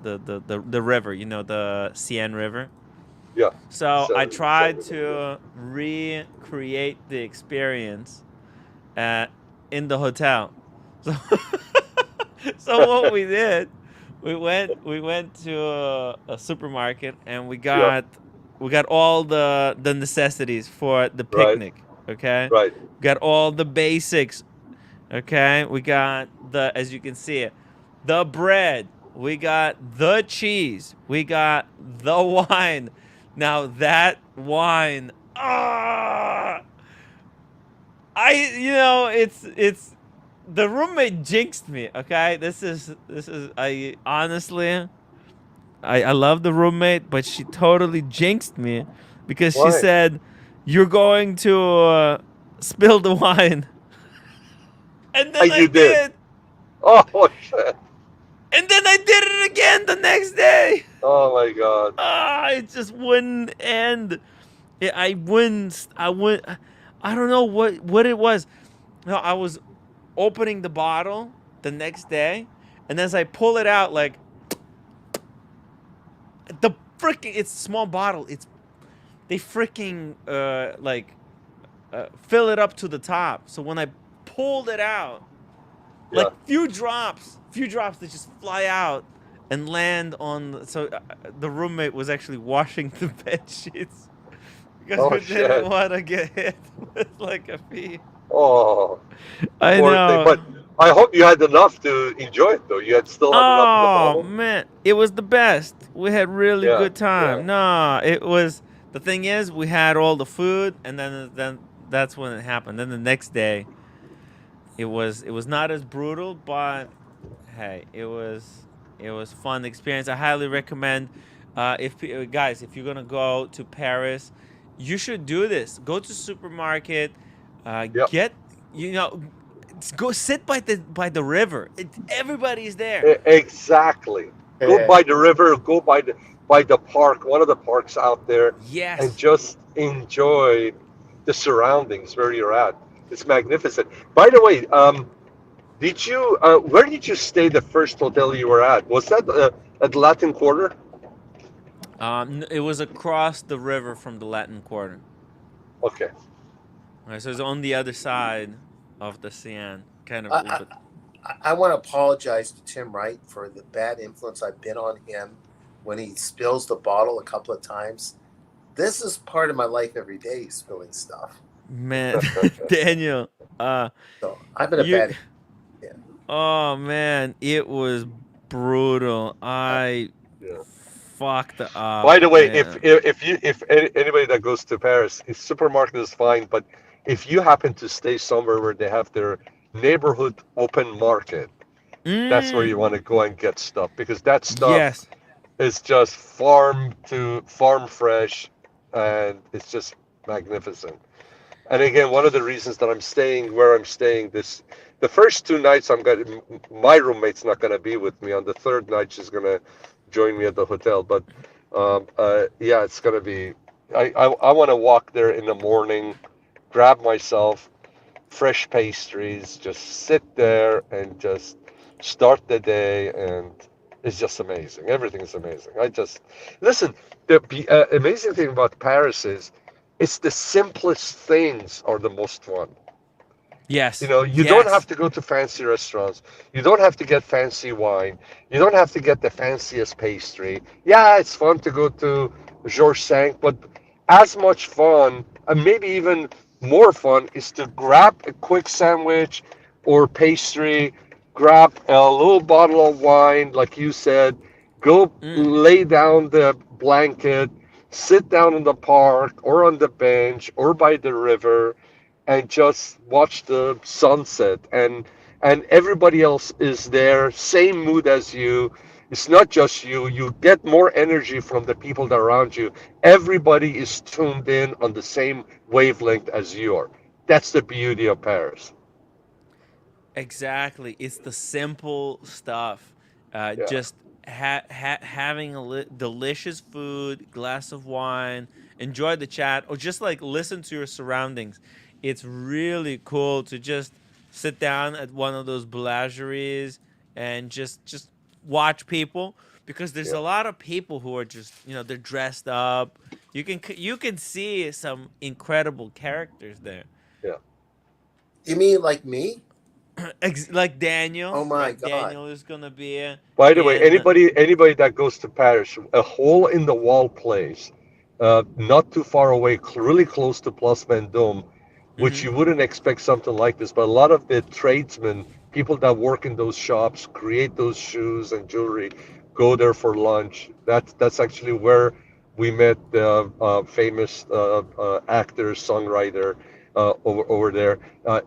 river, the Seine River. Yeah. So I tried to recreate the experience in the hotel. So what we did, we went to a supermarket, and we got all the necessities for the picnic. Right. Okay. Right. Got all the basics. Okay. We got as you can see, the bread. We got the cheese. We got the wine. Now that wine, it's the roommate jinxed me. Okay, this is I honestly, I love the roommate, but she totally jinxed me because Why? she said, "You're going to spill the wine," and then I did. Oh shit. And then I did it again the next day. Oh my God. It just wouldn't end. I wouldn't. I don't know what it was. No, I was opening the bottle the next day, and as I pull it out, like it's a small bottle. They freaking fill it up to the top. So when I pulled it out, like few drops that just fly out and land on. So the roommate was actually washing the bed sheets because we didn't want to get hit with like a fee. Oh, I know. But I hope you had enough to enjoy it, though. You had still had enough in the bottle. Oh man, it was the best. We had really good time. Yeah. No, it was. The thing is, we had all the food, and then that's when it happened. Then the next day, it was not as brutal, but hey, it was fun experience. I highly recommend. If you're gonna go to Paris, you should do this. Go to supermarket. Go sit by the river. Everybody's there. Exactly. Go by the river. Go by the park. One of the parks out there. Yes. And just enjoy the surroundings where you're at. It's magnificent. By the way, where did you stay the first hotel you were at? Was that at Latin Quarter? It was across the river from the Latin Quarter. Okay. All right, so it's on the other side of the Seine, kind of a little bit. I want to apologize to Tim Wright for the bad influence I've been on him when he spills the bottle a couple of times. This is part of my life every day, spilling stuff. Man, Daniel, So I've been a you. bad. Oh man, it was brutal. I Yeah. fucked up. By the way, man. if anybody that goes to Paris, his supermarket is fine, but if you happen to stay somewhere where they have their neighborhood open market, that's where you want to go and get stuff, because that stuff Yes. is just farm fresh, and it's just magnificent. And again, one of the reasons that I'm staying where I'm staying the first 2 nights my roommate's not gonna be with me. On the third night, she's gonna join me at the hotel. But yeah, it's gonna be. I want to walk there in the morning, grab myself fresh pastries, just sit there and just start the day, and it's just amazing. Everything is amazing. Listen. The amazing thing about Paris is, it's the simplest things are the most fun. Yes. You know, you don't have to go to fancy restaurants. You don't have to get fancy wine. You don't have to get the fanciest pastry. Yeah, it's fun to go to Georges V, but as much fun, and maybe even more fun, is to grab a quick sandwich or pastry, grab a little bottle of wine, like you said, go lay down the blanket, sit down in the park or on the bench or by the river, and just watch the sunset, and everybody else is there, same mood as you. It's not just you. You get more energy from the people that are around you. Everybody is tuned in on the same wavelength as you are. That's the beauty of Paris. Exactly. It's the simple stuff. Yeah. Just having delicious food, glass of wine, enjoy the chat, or just like listen to your surroundings. It's really cool to just sit down at one of those boulangeries and just watch people, because there's a lot of people who are just, they're dressed up. You can see some incredible characters there. Yeah. You mean like me? Like Daniel. Oh my God. Daniel is gonna be. By the way, anybody that goes to Paris, a hole in the wall place, not too far away, really close to Place Vendôme, which you wouldn't expect something like this, but a lot of the tradesmen, people that work in those shops, create those shoes and jewelry, go there for lunch. That's actually where we met the famous actor, songwriter over there.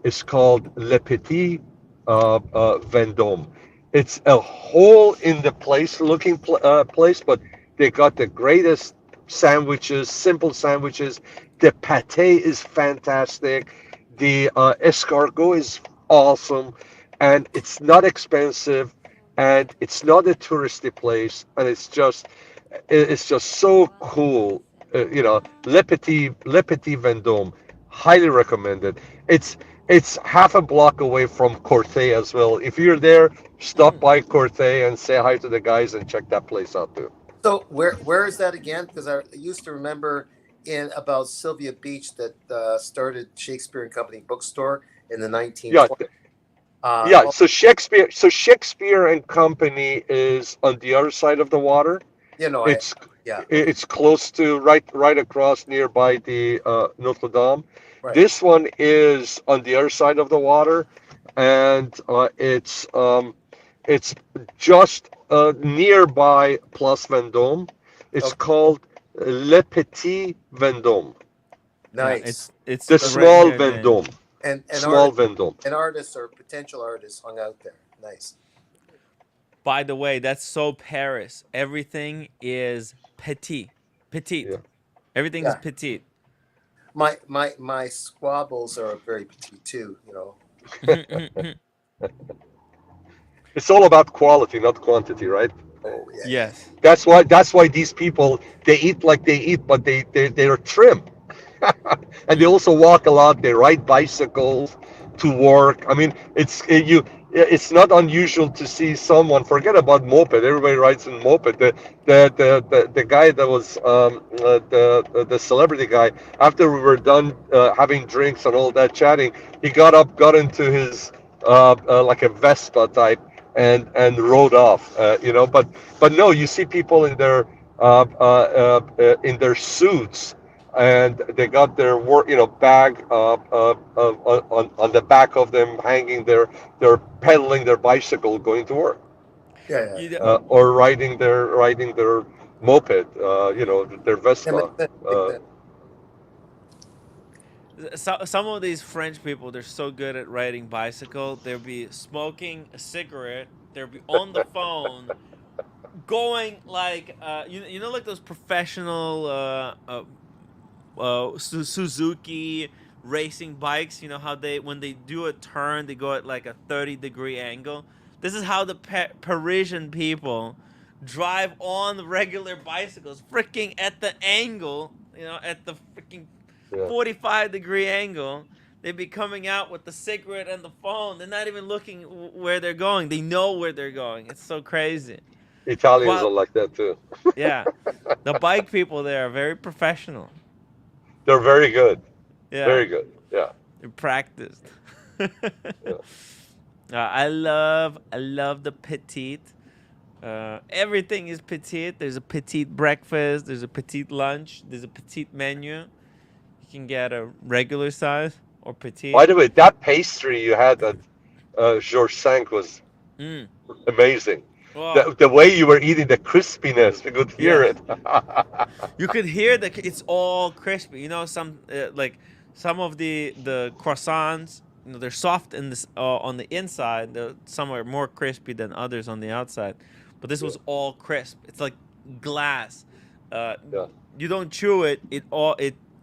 It's called Le Petit Vendôme. It's a hole in the place looking place, but they got the greatest sandwiches, simple sandwiches. The pate is fantastic. The escargot is awesome, and it's not expensive, and it's not a touristy place, and it's just so cool. Le Petit Vendôme, highly recommended. It's half a block away from Corté as well. If you're there, stop by Corté and say hi to the guys and check that place out too. So where is that again? Because I used to remember about Sylvia Beach that started Shakespeare and Company bookstore in the 1920s. Yeah. So Shakespeare and Company is on the other side of the water. It's close to right across nearby the Notre Dame. Right. This one is on the other side of the water, and it's just nearby Place Vendôme. It's called Le Petit Vendôme. Nice. It's the small Vendôme. And small Vendôme. And artists or potential artists hung out there. Nice. By the way, that's so Paris. Everything is petite. Yeah. Everything is petite. My squabbles are very petite too, It's all about quality, not quantity, right? Oh yeah. Yes. That's why these people, they eat like they eat, but they're trim. And they also walk a lot. They ride bicycles to work. I mean, it's not unusual to see someone. Forget about moped. Everybody rides in moped. The guy that was the celebrity guy. After we were done having drinks and all that chatting, he got up, got into his like a Vespa type, and rode off. But no, you see people in their suits, and they got their work, bag on the back of them, hanging there. They're pedaling their bicycle, going to work, Yeah, You yeah. know, or riding their moped, their Vespa. some of these French people, they're so good at riding bicycle. They'll be smoking a cigarette. They'll be on the phone, going like like those professional Suzuki racing bikes. You know how when they do a turn, they go at like a 30-degree angle. This is how the Parisian people drive on the regular bicycles, freaking at the angle. At the freaking Yeah. 45-degree angle. They'd be coming out with the cigarette and the phone. They're not even looking where they're going. They know where they're going. It's so crazy. Italians Well, are like that too. yeah, the bike people there are very professional. They're very good. Yeah, Very good. Yeah. they're practiced. Yeah. I love the petite. Everything is petite. There's a petite breakfast. There's a petite lunch. There's a petite menu. You can get a regular size or petite. By the way, that pastry you had at Georges V was Mm. amazing. Well, The way you were eating, the crispiness, we could hear Yes. it. you could hear it's all crispy. Some some of the croissants, they're soft on the inside. Some are more crispy than others on the outside, but this was all crisp. It's like glass. Yeah. You don't chew it.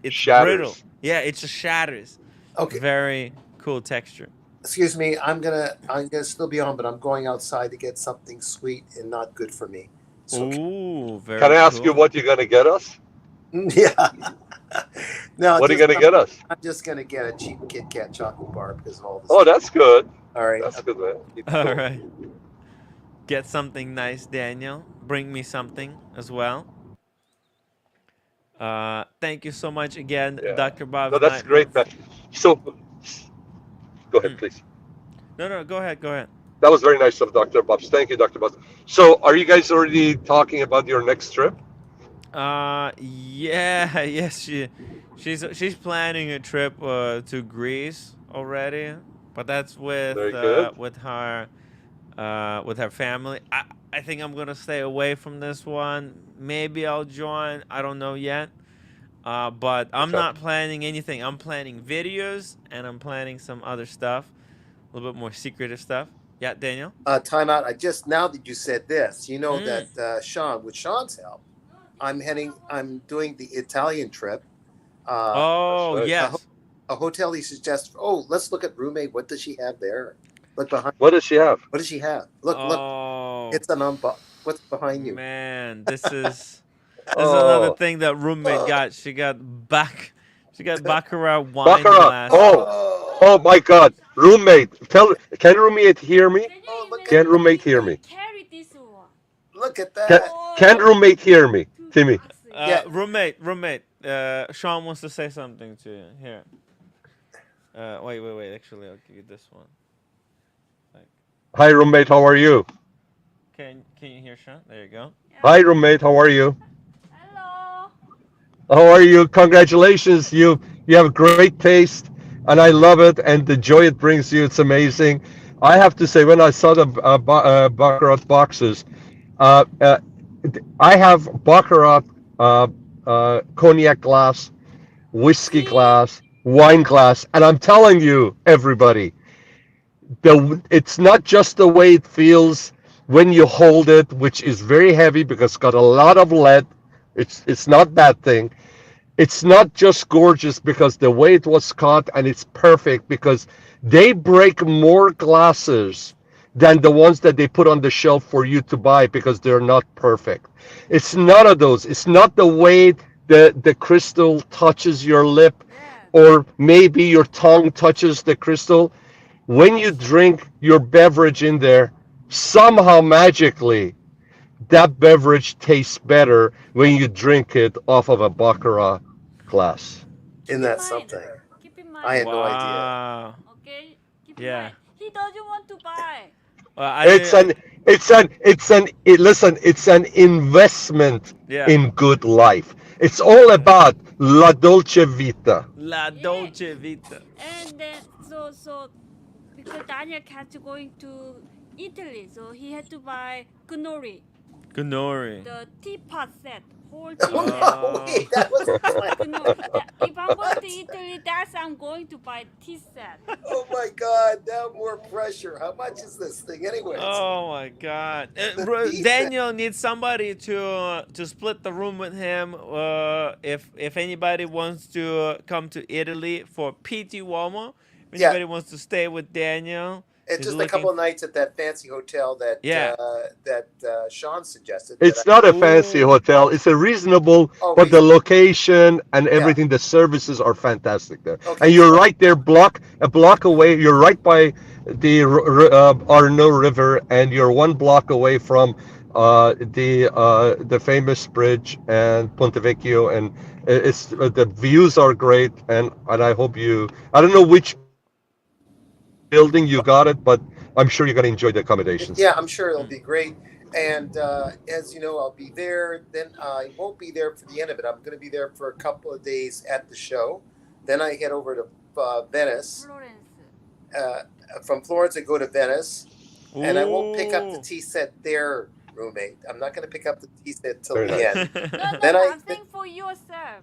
It's Shatters. brittle. Yeah, it just shatters. Okay. Very cool texture. Excuse me. I'm gonna still be on, but I'm going outside to get something sweet and not good for me. So, Ooh, very. Can I ask you cool. what you're gonna get us? yeah. No. What are you gonna get us? I'm just gonna get a cheap Kit Kat chocolate bar because of all this. Oh, that's good. all right. That's good, man. All right. Get something nice, Daniel. Bring me something as well. Thank you so much again, Yeah. Dr. Bob. No, that's great, man. So, go ahead, please. No, go ahead. That was very nice of Dr. Bobs. Thank you, Dr. Bobs. So, are you guys already talking about your next trip? Yes, she's planning a trip to Greece already, but that's Very good. with her family. I think I'm gonna stay away from this one. Maybe I'll join. I don't know yet. But I'm Okay. not planning anything. I'm planning videos and I'm planning some other stuff, a little bit more secretive stuff. Yeah, Daniel. Time out. Now that you said this, Mm. that Sean, with Sean's help, I'm doing the Italian trip. Oh, right. yes. A hotel he suggests. Oh, let's look at roommate. What does she have there? Look behind. What does she have? What does she have? Look. Oh, It's an unbox. What's behind you? man, this is another Oh, thing that roommate got. She got Baccarat wine Baccarat. glass. Oh my God. Roommate, can roommate hear me? Oh, look Can roommate hear me? Carry this one. Look at Can, that. can roommate hear me, Timmy? Yeah. Roommate. Sean wants to say something to you. Here. Wait. Actually, I'll give you this one. Hi, roommate. How are you? Can you hear Sean? There you go. Hi, roommate. How are you? Hello. How are you? Congratulations. You have great taste, and I love it, and the joy it brings you. It's amazing. I have to say, when I saw the Baccarat boxes, I have Baccarat cognac glass, whiskey glass, wine glass, and I'm telling you, everybody, it's not just the way it feels when you hold it, which is very heavy because it's got a lot of lead. It's not that thing. It's not just gorgeous because the way it was cut, and it's perfect because they break more glasses than the ones that they put on the shelf for you to buy because they're not perfect. It's none of those. It's not the way the crystal touches your lip, Yeah. or maybe your tongue touches the crystal. when you drink your beverage in there, somehow magically that beverage tastes better when you drink it off of a Baccarat glass. Isn't that something? Keep in I had mind. no idea. Wow. Okay. Keep in Yeah. mind. He doesn't want to buy. Well, I It's didn't. an listen, it's an investment Yeah. in good life. It's all about la dolce vita. La Yeah. Dolce Vita. And then so because Daniel had to going to Italy, so he had to buy culinary, Gnori. the teapot set, whole tea Oh, set. no, wait, that wasn't planned. Culinary. If I'm going to Italy, that's I'm going to buy tea set. Oh my God, now more pressure. How much is this thing, anyways? Oh my God! The tea set. Daniel needs somebody to split the room with him. If anybody wants to come to Italy for PT Uomo, if Yeah. anybody wants to stay with Daniel, It's he's just a looking- couple of nights at that fancy hotel that Yeah. Sean suggested. It's that not a fancy Ooh. hotel. It's a reasonable, Oh, but the reasonable. location and everything, the services are fantastic there. Okay, And you're so- right there, a block away. You're right by the Arno River, and you're 1 block away from the famous bridge and Ponte Vecchio, and it's the views are great. And I hope you. I don't know which building you got it, but I'm sure you're going to enjoy the accommodations. Yeah, I'm sure it'll be great. And as you know, I'll be there. Then I won't be there for the end of it. I'm going to be there for a couple of days at the show. Then I head over to Venice. Florence. From Florence, I go to Venice. And I won't pick up the Ooh. tea set there, roommate. I'm not going to pick up the tea set till Very the nice. end. No, Then I'm I- saying for yourself.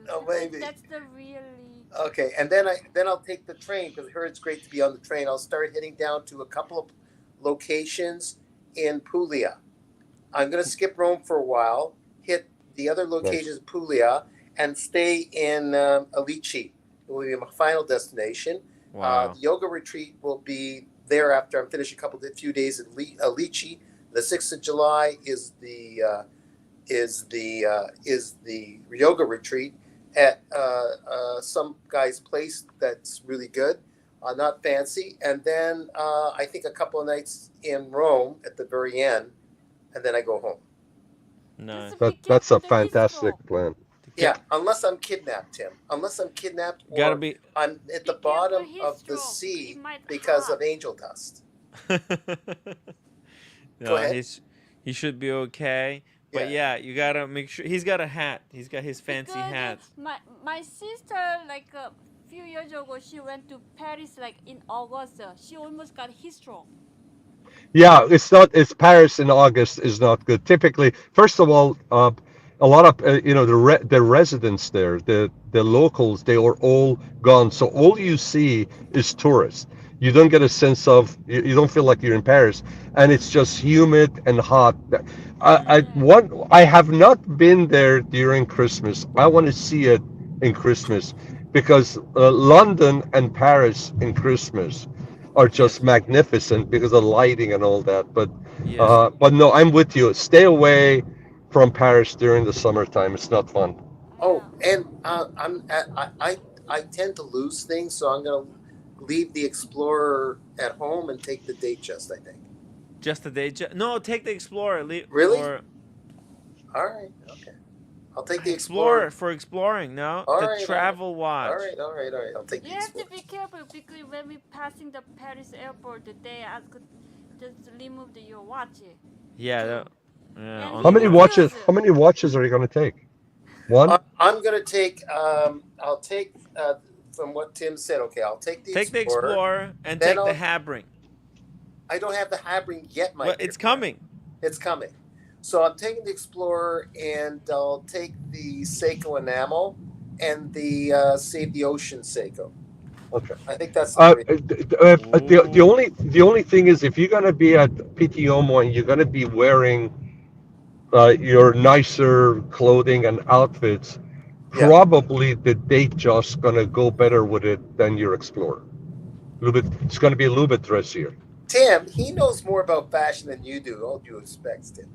Oh, maybe. That's the really. Okay, and then I'll take the train because I heard it's great to be on the train. I'll start heading down to a couple of locations in Puglia. I'm going to skip Rome for a while, hit the other locations in Puglia, and stay in Alici. It will be my final destination. Wow. The yoga retreat will be there after I'm finished a few days at Alici. The 6th of July is the yoga retreat at some guy's place that's really good, not fancy. And then I think a couple of nights in Rome at the very end, and then I go home. Nice. That's a fantastic plan. Yeah, unless I'm kidnapped, Tim. Unless I'm kidnapped, or Gotta be. I'm at the Be careful, bottom heat of the stroke. sea It might because hurt. of angel dust. No, ahead. he should be okay. But yeah, you gotta make sure he's got a hat. He's got his fancy Because hat. My sister, like a few years ago, she went to Paris like in August. She almost got heat stroke. Yeah, it's Paris in August is not good. Typically, first of all, a lot of the residents there, the locals, they are all gone. So all you see is tourists. You don't get a sense of you don't feel like you're in Paris, and it's just humid and hot. I have not been there during Christmas. I want to see it in Christmas because London and Paris in Christmas are just magnificent because of lighting and all that. But Yes. but no, I'm with you. Stay away from Paris during the summertime. It's not fun. Oh, and I tend to lose things, so I'm gonna leave the Explorer at home and take the Datejust, I think. Just a day. No, take the Explorer. Really? Or All right, okay. I'll take the Explorer Explorer. for exploring. No, All the right, travel watch. All right. I'll take the You have to Explorer. be careful because when we passing the Paris airport, they ask just remove your watch. Yeah. Two. Yeah. And on How the many watch. watches? How many watches are you going to take? One. I'm gonna take. I'll take from what Tim said. Okay, I'll take the Take the Explorer. Explorer and Then take the I'll- Habring. I don't have the Habring yet, my Well, dear it's friend. coming. It's coming. So I'm taking the Explorer, and I'll take the Seiko Enamel and the Save the Ocean Seiko. Okay. I think that's the three. The only thing is, if you're gonna be at PTOMO and you're gonna be wearing your nicer clothing and outfits, Yeah. probably the Datejust gonna go better with it than your Explorer. A little bit. It's gonna be a little bit dressier. Tim, he knows more about fashion than you do. All due respect, Tim.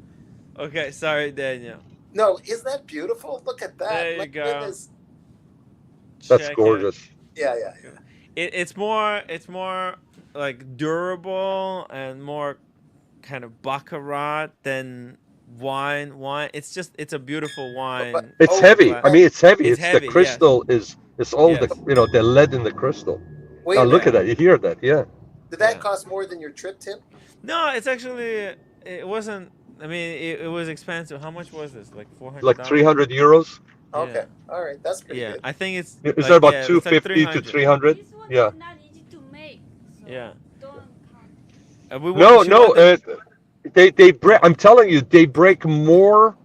Okay, sorry, Daniel. No, isn't that beautiful? Look at that. There you My go. goodness. That's Check it. gorgeous. Yeah. It's more like durable and more kind of Baccarat than wine. It's a beautiful wine. It's heavy. I Glass. mean, it's heavy. It's It's the heavy, yes. crystal it's all the Yes. the lead in the crystal. Wait Now a look at minute. that. You hear that? Yeah. Did that Yeah. cost more than your trip, Tim? No, it's actually it wasn't. I mean, it was expensive. How much was this? Like $400. Like 300 euros. Okay. All right. That's pretty Yeah, good. I think it's Is like, that about yeah, it's like 250 to 300. 300? This one Yeah. is not easy to make. So Yeah. don't count. They break. I'm telling you, they break more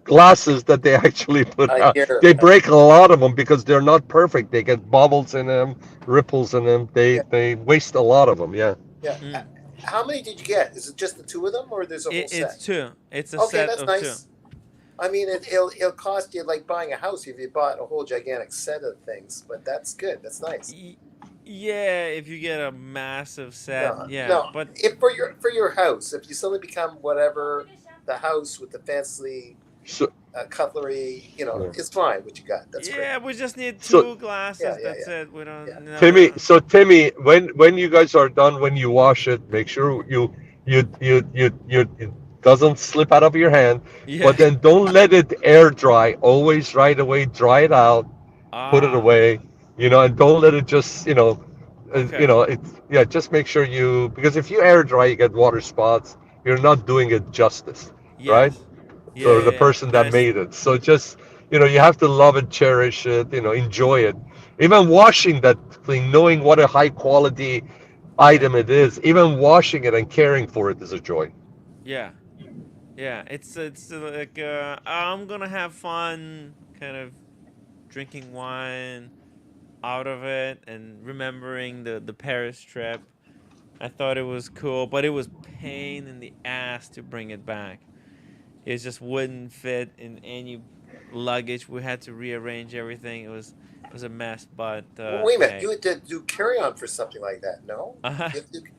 glasses that they actually put I out. hear. They break a lot of them because they're not perfect. They get bubbles in them, ripples in them. They waste a lot of them. Yeah. Yeah. Mm. How many did you get? Is it just the two of them, or there's a whole set? It's two. It's a Okay, set that's of nice. I mean, it'll cost you like buying a house if you bought a whole gigantic set of things, but that's good. That's nice. two. Yeah, if you get a massive set, No, yeah. no. But If for your house, if you suddenly become whatever the house with the fancy So cutlery, Yeah. it's fine. What you got? That's yeah, we just need two So- glasses. Yeah, yeah, That's it. We don't. Yeah. No, Timmy, when you guys are done, when you wash it, make sure you it doesn't slip out of your hand. Yeah. But then don't let it air dry. Always right away dry it out, put it Ah, away. And don't let it just Okay. it's just make sure because if you air dry, you get water spots. You're not doing it justice, right? Yes. Yeah, For yeah, the yeah. person that made it. So just you have to love it, cherish it, enjoy it. Even washing that thing, knowing what a high quality item it is, even washing it and caring for it is a joy. Yeah. Yeah. It's like I'm gonna have fun, kind of drinking wine out of it and remembering the Paris trip. I thought it was cool, but it was pain in the ass to bring it back. It just wouldn't fit in any luggage. We had to rearrange everything. It was a mess, but great. Wait a minute. hey. You did do carry on for something like that? No. Uh-huh. You did do-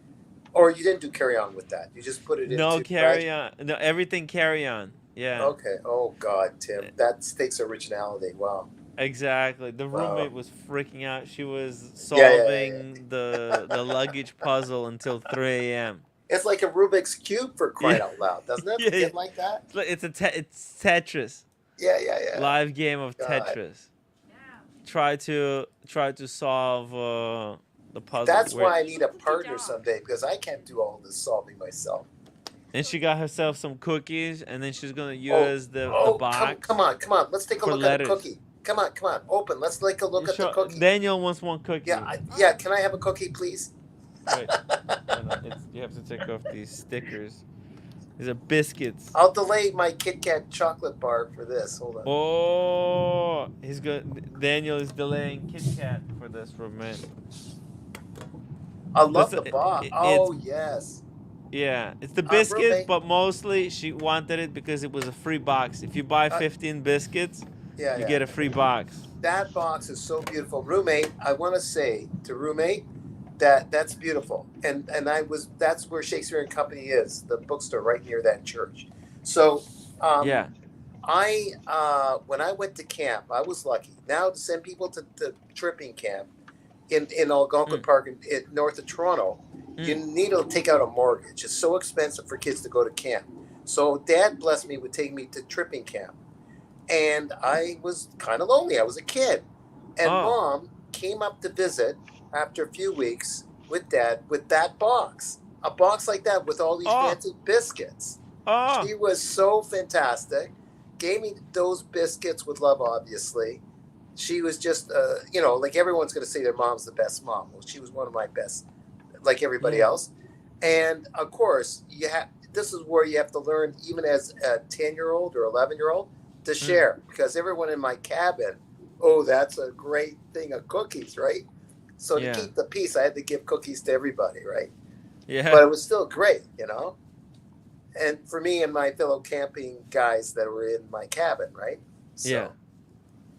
or you didn't do carry on with that. You just put it No into carry on. No, everything carry on. Yeah. Okay. Oh God, Tim, that takes originality. Wow. Exactly. The Wow. roommate was freaking out. She was Yeah, yeah, solving the luggage puzzle until 3 a.m. It's like a Rubik's cube for crying Yeah. out loud, doesn't it? Yeah, Get yeah. like that? It's it's Tetris. Yeah, yeah, yeah. Live game of God. Tetris. Yeah. Try to solve the puzzle. That's where- why I need a Good partner job. someday because I can't do all this solving myself. And she got herself some cookies, and then she's gonna Oh, use the Oh, box. come on. Let's take a for look letters. at the cookie. Come on. Open. Let's take a look at the cookie. Daniel wants one cookie. Yeah. Can I have a cookie, please? Wait, hold on, you have to take off these stickers. These are biscuits. I'll delay my Kit Kat chocolate bar for this. Hold on. Oh, he's good. Daniel is delaying Kit Kat for this roommate. I love Listen, the box. Oh yes. Yeah, it's the biscuits, roommate. but mostly she wanted it because it was a free box. If you buy 15 biscuits, Yeah, you yeah. get a free box. That box is so beautiful. Roommate, I want to say to roommate that's beautiful. And that's where Shakespeare and Company is, the bookstore right near that church. So Yeah. I when I went to camp, I was lucky. Now to send people to tripping camp in Algonquin Park in north of Toronto, you need to take out a mortgage. It's so expensive for kids to go to camp. So Dad blessed me with taking me to tripping camp. And I was kind of lonely. I was a kid. And Mom came up to visit after a few weeks with Dad with that box. A box like that with all these fancy biscuits. Oh, She was so fantastic. Gave me those biscuits with love, obviously. She was just, like everyone's going to say their mom's the best mom. Well, she was one of my best, like everybody else. And of course, this is where you have to learn, even as a 10-year-old or 11-year-old, to share. Because everyone in my cabin, that's a great thing of cookies, right? So to keep the peace, I had to give cookies to everybody, right? yeah. But it was still great, And for me and my fellow camping guys that were in my cabin, right? So,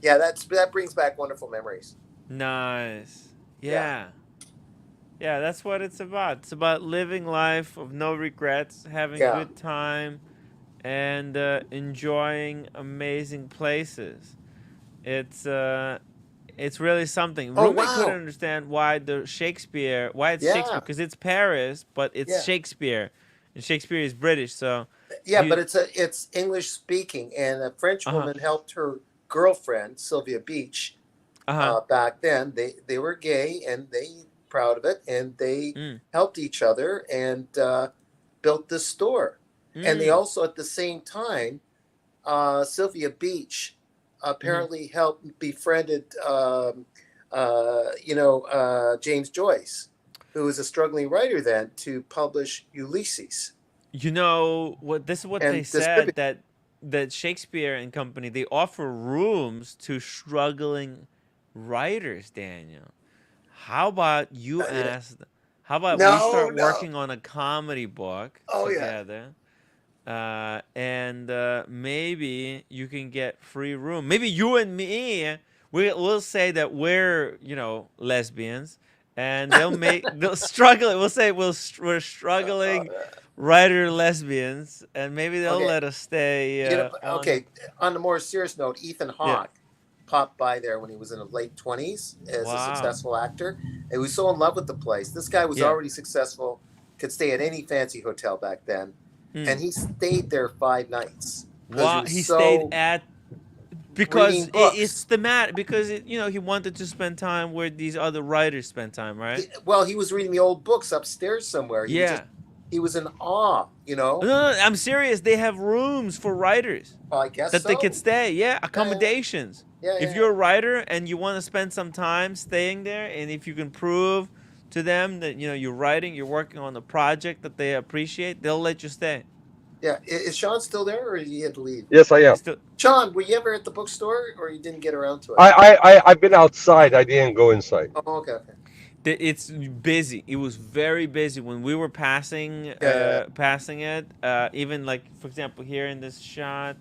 yeah, that brings back wonderful memories. Nice. Yeah. Yeah, that's what it's about. It's about living life of no regrets, having a good time, and enjoying amazing places. It's It's really something. Oh, Roommate couldn't wow. understand why it's Shakespeare, Yeah. because it's Paris, but it's Yeah. Shakespeare, and Shakespeare is British. So Yeah, you, but it's English speaking, and a French uh-huh, woman helped her girlfriend Sylvia Beach. uh-huh, Back then, they were gay and they proud of it, and they mm, helped each other and built this store. And they mm, also, at the same time, Sylvia Beach mm-hmm. apparently helped befriended James Joyce, who was a struggling writer then, to publish Ulysses You know what? This is what they and distribute. said, that Shakespeare and company, they offer rooms to struggling writers. Daniel, how about you Yeah. ask? How about we No, start no. working on a comedy book Oh yeah. together? And maybe you can get free room. Maybe you and me, we'll say that we're lesbians, and they'll struggle. We'll say we're struggling writer lesbians, and maybe they'll Okay. let us stay on. Okay. On a more serious note, Ethan Yeah. Hawke popped by there when he was in his late 20s as a Wow. successful actor. And he was so in love with the place. This guy was Yeah. already successful, could stay at any fancy hotel back then. Mm. And he stayed there 5 nights. 'Cause Wow. was He so stayed at because reading books. it's thematic, because he wanted to spend time where these other writers spend time, right? He was reading the old books upstairs somewhere. He was in awe, No, no, I'm serious. They have rooms for writers Well, I guess that so. they could stay. Yeah, accommodations. Yeah, If you're a writer and you want to spend some time staying there, and if you can prove to them that you're writing, you're working on a project that they appreciate, they'll let you stay. Yeah. Is Sean still there, or did he had to leave? Yes, I am. Sean, were you ever at the bookstore, or you didn't get around to it? I've been outside. I didn't go inside. Oh, okay. It's busy. It was very busy when we were passing Yeah. passing it. Even like, for example, here in this shot,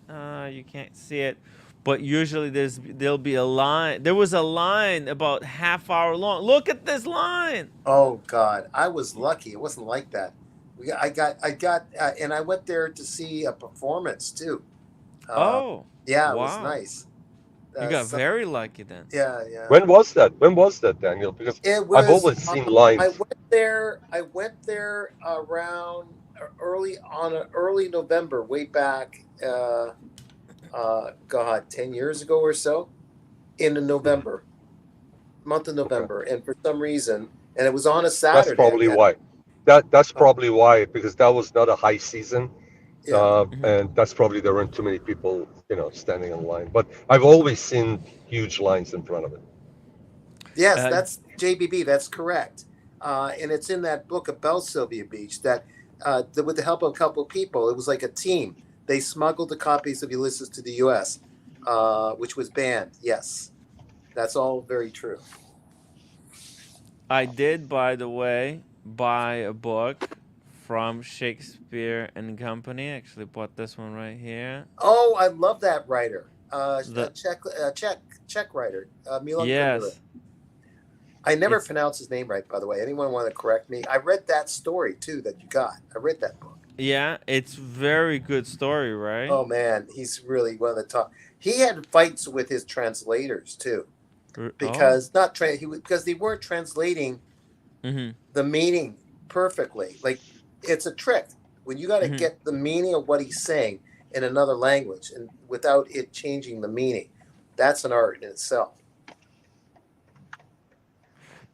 you can't see it, but usually there'll be a line. There was a line about half hour long. Look at this line. Oh God, I was lucky. It wasn't like that. I got, and I went there to see a performance too. Oh, Yeah, it wow. was nice. You got very lucky then. Yeah, yeah. When was that, Daniel? Because It was, I've always seen lines. I went there around early November, way back. God, 10 years ago or so, in November, month of November, and for some reason, and it was on a Saturday. That's probably why. That's probably why, because that was not a high season. Yeah. And that's probably there weren't too many people, standing in line. But I've always seen huge lines in front of it. Yes, that's JBB. That's correct. And it's in that book about Sylvia Beach that, with the help of a couple of people, it was like a team. They smuggled the copies of Ulysses to the U.S., which was banned. Yes, that's all very true. I did, by the way, buy a book from Shakespeare and Company. Actually bought this one right here. Oh, I love that writer. Czech writer, Milan Kundera. Yes. I never pronounced his name right, by the way. Anyone want to correct me? I read that story too that you got. I read that book. Yeah, it's very good story, right? Oh man, he's really one of the top. He had fights with his translators too, because because they weren't translating the meaning perfectly. Like, it's a trick when you got to get the meaning of what he's saying in another language and without it changing the meaning. That's an art in itself.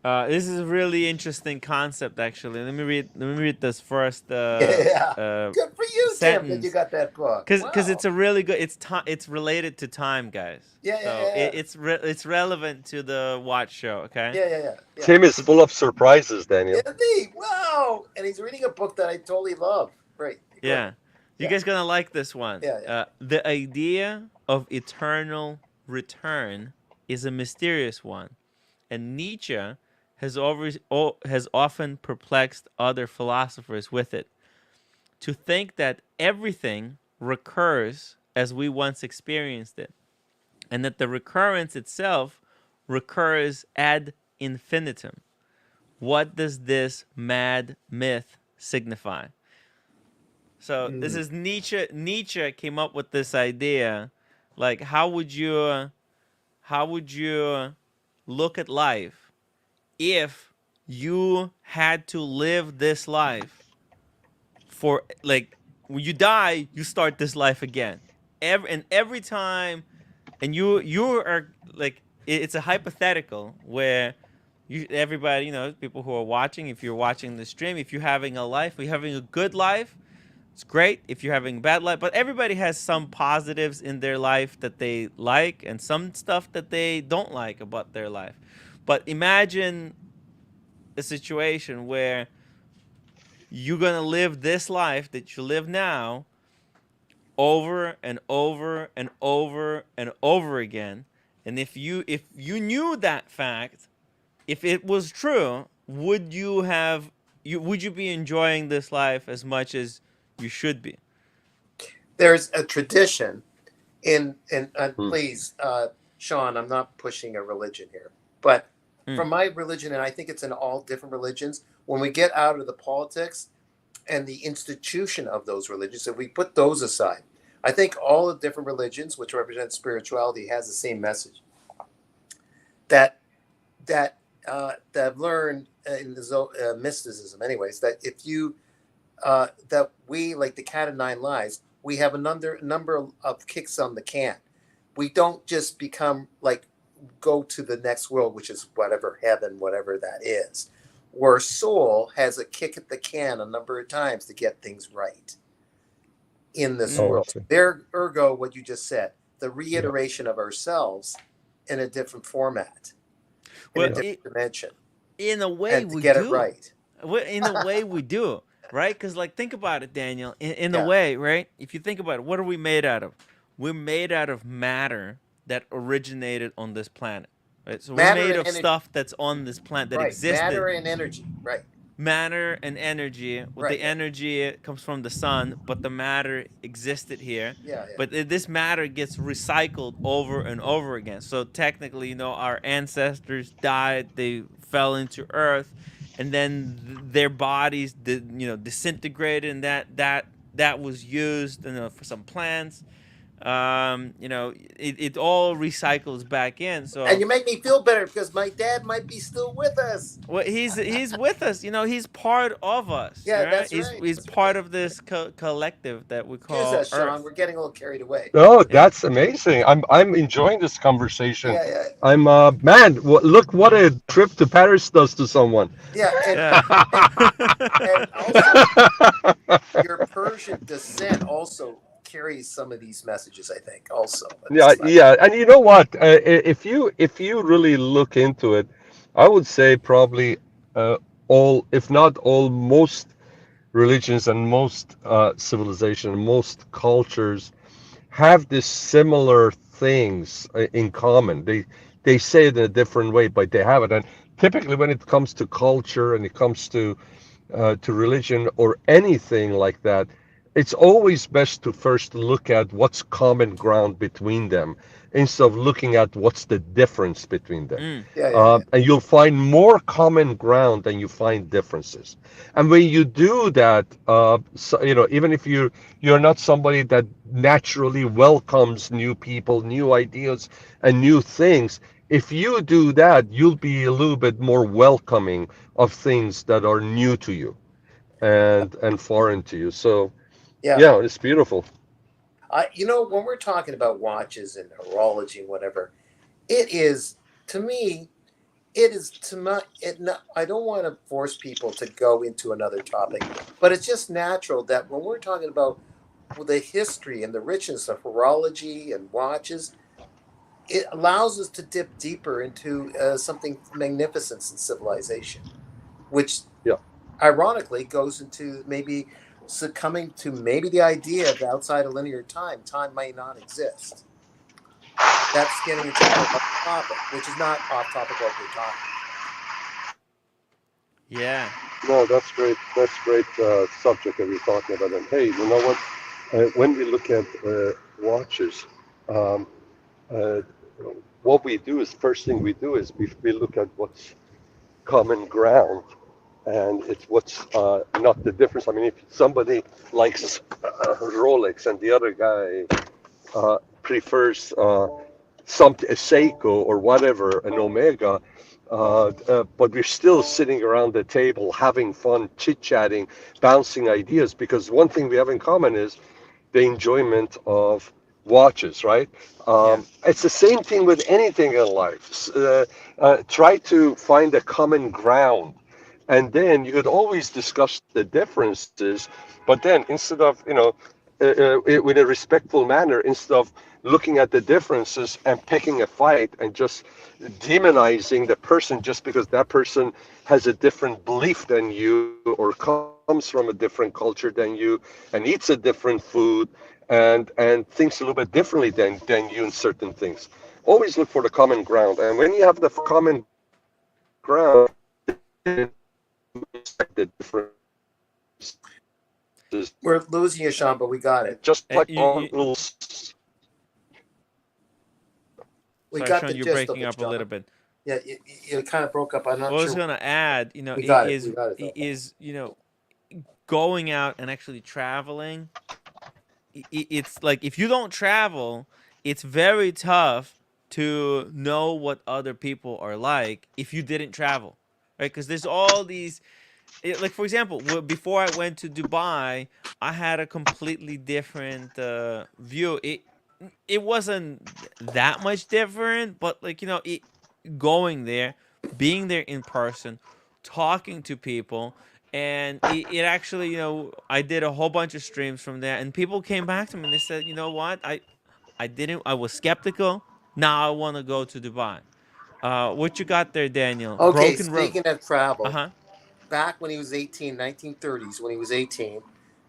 This is a really interesting concept, actually. Let me read this first. Good for you, Tim, that you got that book. Because it's a really good. It's related to time, guys. Yeah. It's relevant to the watch show. Okay. Yeah. Tim is full of surprises, Daniel. Indeed. Wow. And he's reading a book that I totally love. Great. Yeah. You guys gonna like this one. Yeah. The idea of eternal return is a mysterious one, and Nietzsche has often perplexed other philosophers with it. To think that everything recurs as we once experienced it, and that the recurrence itself recurs ad infinitum. What does this mad myth signify? So this is Nietzsche. Nietzsche came up with this idea. Like, how would you look at life if you had to live this life for, like, when you die, you start this life again. Every time, and you are like, it's a hypothetical where everybody, people who are watching, if you're watching the stream, if you're having a life, if you're having a good life, it's great. If you're having a bad life, but everybody has some positives in their life that they like and some stuff that they don't like about their life. But imagine a situation where you're going to live this life that you live now over and over and over and over again. And if you knew that fact, if it was true, would you be enjoying this life as much as you should be? There's a tradition please, Sean, I'm not pushing a religion here, but from my religion, and I think it's in all different religions, when we get out of the politics and the institution of those religions, if we put those aside, I think all the different religions, which represent spirituality, has the same message. That I've learned in the mysticism, anyways, that if you that we, like the cat of nine lives, we have a number of kicks on the can. We don't just become like go to the next world, which is whatever heaven, whatever that is. Where soul has a kick at the can a number of times to get things right in this world. There, ergo, what you just said, the reiteration of ourselves in a different format, in a different dimension. In a way, we get do. It right. In a way, we do. Right? Because, like, think about it, Daniel. In a way, right? If you think about it, what are we made out of? We're made out of matter that originated on this planet. Right? So we're made of stuff that's on this planet that existed. Matter and energy. Right. Matter and energy. Well, the energy comes from the sun, but the matter existed here. Yeah. But this matter gets recycled over and over again. So technically, our ancestors died. They fell into Earth. And then their bodies, disintegrated, and that was used, for some plants. It all recycles back in. So, and you make me feel better because my dad might be still with us. Well, he's with us. He's part of us. Yeah, right? that's right. He's part of this collective that we call Earth. Sean, we're getting a little carried away. Oh, that's amazing. I'm enjoying this conversation. Yeah. I'm man. Look what a trip to Paris does to someone. Yeah, and also your Persian descent also carries some of these messages, I think, also. Yeah, and you know what? If you really look into it, I would say probably all, if not all, most religions and most civilization, most cultures have this similar things in common. They say it in a different way, but they have it. And typically, when it comes to culture and it comes to religion or anything like that, it's always best to first look at what's common ground between them instead of looking at what's the difference between them. And you'll find more common ground than you find differences. And when you do that, even if you're not somebody that naturally welcomes new people, new ideas, and new things, if you do that, you'll be a little bit more welcoming of things that are new to you and foreign to you. So, yeah, it's beautiful. When we're talking about watches and horology and whatever, I don't want to force people to go into another topic, but it's just natural that when we're talking about the history and the richness of horology and watches, it allows us to dip deeper into something magnificent in civilization, which ironically goes into maybe succumbing to maybe the idea of outside of linear time may not exist. That's getting into off topic, which is not off topic what we're talking. Yeah. No, that's great. That's great subject that we're talking about. And hey, you know what? When we look at watches, what we do is first thing we do is we look at what's common ground. And it's what's not the difference. I mean, if somebody likes Rolex and the other guy prefers something, a Seiko or whatever, an Omega, but we're still sitting around the table having fun, chit-chatting, bouncing ideas, because one thing we have in common is the enjoyment of watches, right? Yeah. It's the same thing with anything in life. Try to find a common ground, and then you could always discuss the differences. But then, instead of with a respectful manner, instead of looking at the differences and picking a fight and just demonizing the person just because that person has a different belief than you or comes from a different culture than you and eats a different food and thinks a little bit differently than you in certain things. Always look for the common ground. And when you have the common ground, respect the differences. We're losing you, Sean, but we got it. Just like all You, little. We sorry, got Sean, the you're gist breaking of it, up a Sean. little bit. Yeah, you kind of broke up. I'm not What I was sure. gonna add, We got it. is We got it, though. is going out and actually traveling. It's like if you don't travel, it's very tough to know what other people are like if you didn't travel, right? Because there's all these, like for example, before I went to Dubai, I had a completely different view. It wasn't that much different, but like going there, being there in person, talking to people, and it actually, I did a whole bunch of streams from there, and people came back to me and they said, you know what, I was skeptical. Now I want to go to Dubai. What you got there, Daniel? Okay, Broken Road. speaking of travel, Uh-huh. back when he was 18, 1930s, when he was 18,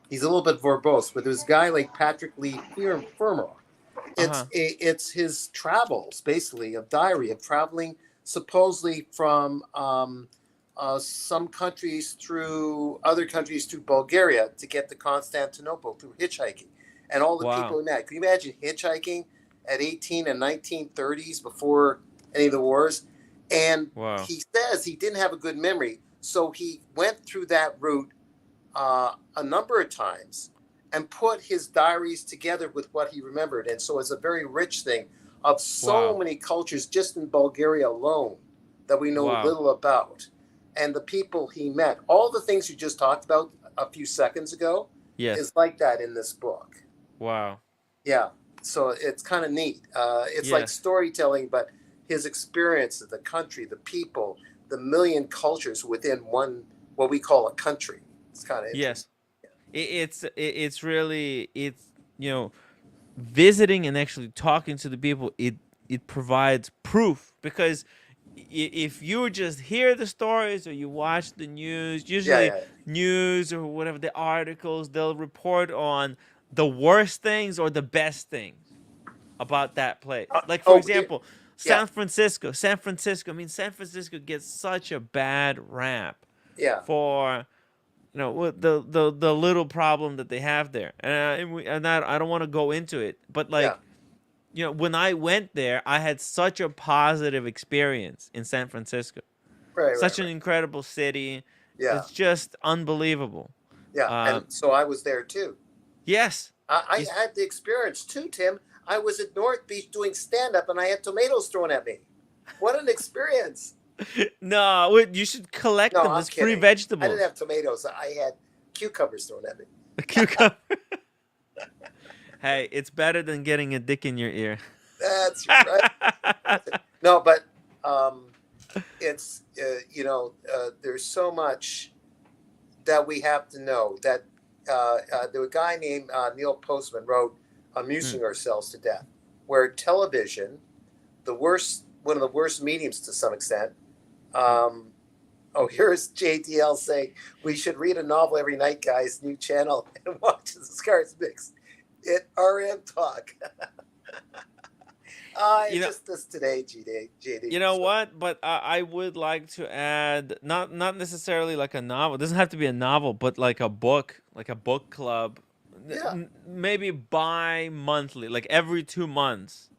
he's a little bit verbose, but there's a guy like Patrick Lee Firmer. Uh-huh. It's his travels, basically, a diary of traveling supposedly from some countries through other countries to Bulgaria to get to Constantinople through hitchhiking, and all the people Wow. in that. Can you imagine hitchhiking at 18 and 1930s before any of the wars? And Wow. he says he didn't have a good memory, so he went through that route a number of times and put his diaries together with what he remembered. And so it's a very rich thing of so Wow. many cultures just in Bulgaria alone that we know Wow. little about. And the people he met, all the things you just talked about a few seconds ago, Yes. is like that in this book. Wow. Yeah. So it's kind of neat. It's like Yes. storytelling, but his experience of the country, the people, the million cultures within one, what we call a country. It's kind of Yes. It's really, visiting and actually talking to the people, it provides proof, because if you just hear the stories or you watch the news, usually yeah. news or whatever, the articles, they'll report on the worst things or the best things about that place. Like for example, yeah. San Francisco. San Francisco gets such a bad rap Yeah. for the little problem that they have there, and I don't want to go into it, but like, when I went there, I had such a positive experience in San Francisco. Such an incredible city. Yeah. It's just unbelievable. Yeah. And so I was there too. Yes. I had the experience too, Tim. I was at North Beach doing stand-up and I had tomatoes thrown at me. What an experience. No, you should collect them. It's free vegetables. I didn't have tomatoes. I had cucumbers thrown at me. A cucumber. Hey, it's better than getting a dick in your ear. That's right. No, but it's, there's so much that we have to know. That there was a guy named Neil Postman wrote Amusing Ourselves to Death, where television, one of the worst mediums to some extent. Here's JDL saying, we should read a novel every night, guys. New channel, and watch the Scars Mix. RM Talk. Just this today, JD. You know what? But I would like to add, not necessarily like a novel. It doesn't have to be a novel, but like a book club. Yeah. Maybe bi-monthly, like every 2 months.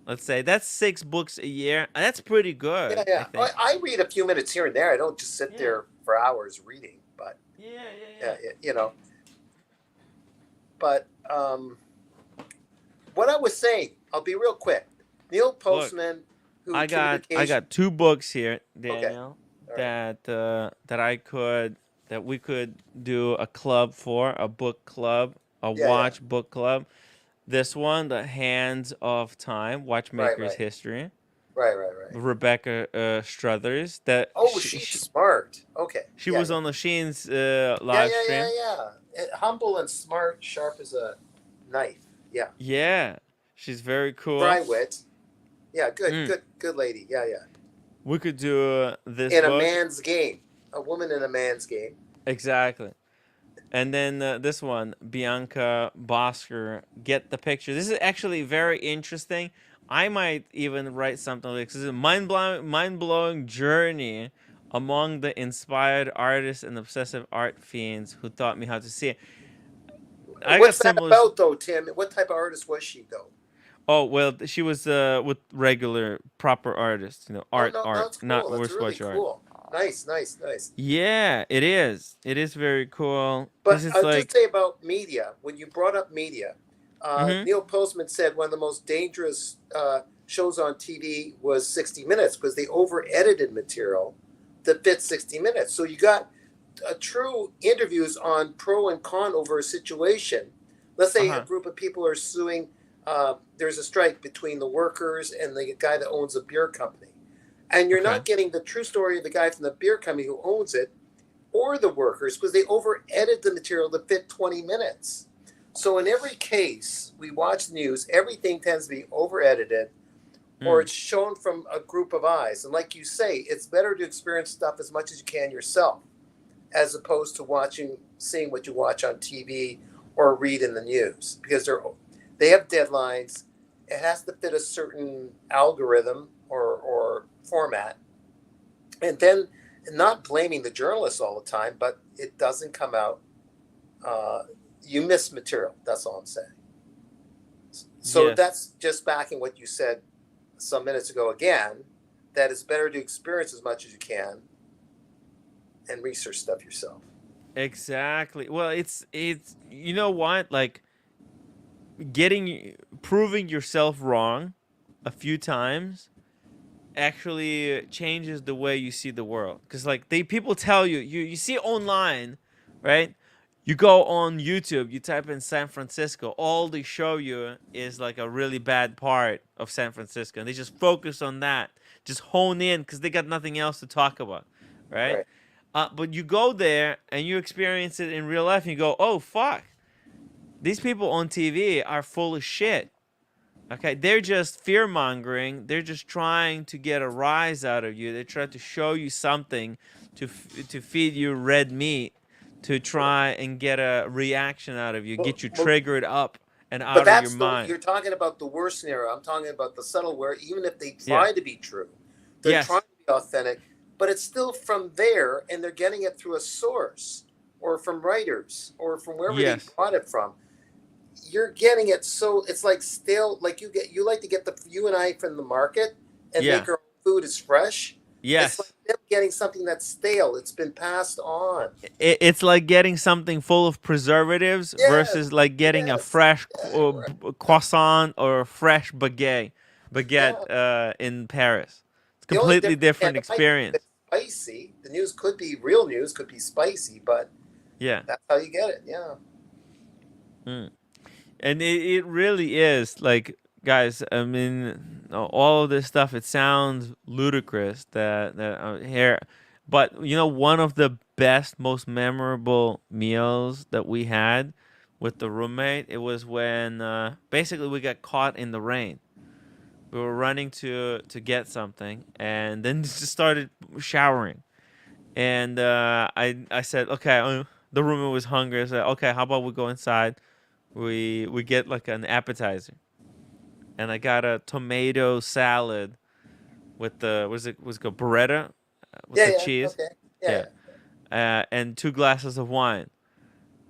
Let's say that's 6 books a year, and that's pretty good. Yeah. I think. I read a few minutes here and there. I don't just sit there for hours reading, but yeah. But what I was saying, I'll be real quick. Neil Look, Postman, who I communication. got 2 books here, Okay. Daniel, All right. that we could do a club for, a book club, a Yeah, yeah. watch book club. This one, The Hands of Time, Right, Watchmaker's right, History. right. Rebecca Struthers. That Oh, she's smart. Okay. she Yeah, was yeah. on the Sheen's Yeah, live yeah, stream. yeah. Humble and smart, sharp as a knife. Yeah. Yeah, she's very cool. Dry wit. Yeah, good, Mm. good lady. Yeah, yeah. We could do this In a book. man's game. A woman in a man's game. Exactly. And then this one, Bianca Bosker, Get the Picture. This is actually very interesting. I might even write something like this. This is a mind-blowing journey among the inspired artists and obsessive art fiends who taught me how to see it. What's that about, though, Tim? What type of artist was she, though? Oh, well, she was with regular, proper artists, art, no, art, that's cool. not That's really wristwatch art. cool. Nice. Yeah, it is. It is very cool. But This is I'll like, just say about media. When you brought up media, Mhm. Neil Postman said one of the most dangerous shows on TV was 60 Minutes because they over-edited material that fit 60 Minutes. So you got true interviews on pro and con over a situation. Let's say a group of people are suing. There's a strike between the workers and the guy that owns a beer company. And you're not getting the true story of the guy from the beer company who owns it or the workers because they over-edit the material to fit 20 minutes. So in every case, we watch the news, everything tends to be over-edited or it's shown from a group of eyes. And like you say, it's better to experience stuff as much as you can yourself as opposed to seeing what you watch on TV or read in the news because they have deadlines. It has to fit a certain algorithm or format. And then not blaming the journalists all the time, but it doesn't come out. You miss material. That's all I'm saying. So that's just backing what you said some minutes ago again, that it's better to experience as much as you can and research stuff yourself. Exactly. Well, it's you know what? Like proving yourself wrong a few times actually changes the way you see the world. Because like people tell you see online, right? You go on YouTube, you type in San Francisco, all they show you is like a really bad part of San Francisco. And they just focus on that. Just hone in because they got nothing else to talk about, right? But you go there and you experience it in real life and you go, oh, fuck. These people on TV are full of shit. Okay, they're just fear-mongering. They're just trying to get a rise out of you. They try to show you something to feed you red meat, to try and get a reaction out of you, get you triggered up and out of your mind. You're talking about the worst scenario. I'm talking about the subtle where even if they try to be true, they're trying to be authentic, but it's still from there and they're getting it through a source or from writers or from wherever they got it from. You're getting it so it's like stale, like you like to get you and I from the market and make our food as fresh. Yes. It's like them getting something that's stale. It's been passed on. It's like getting something full of preservatives versus like getting a fresh croissant or a fresh baguette in Paris. It's a completely different experience. It's spicy. The news could be real news, could be spicy, but that's how you get it. Yeah. And it really is like, guys, I mean, all of this stuff, it sounds ludicrous that here, but one of the best, most memorable meals that we had with the roommate, it was when basically we got caught in the rain. We were running to get something and then just started showering. And I said, okay, the roommate was hungry. I said, okay, how about we go inside? We get like an appetizer, and I got a tomato salad with was it burrata with the cheese, and 2 glasses of wine,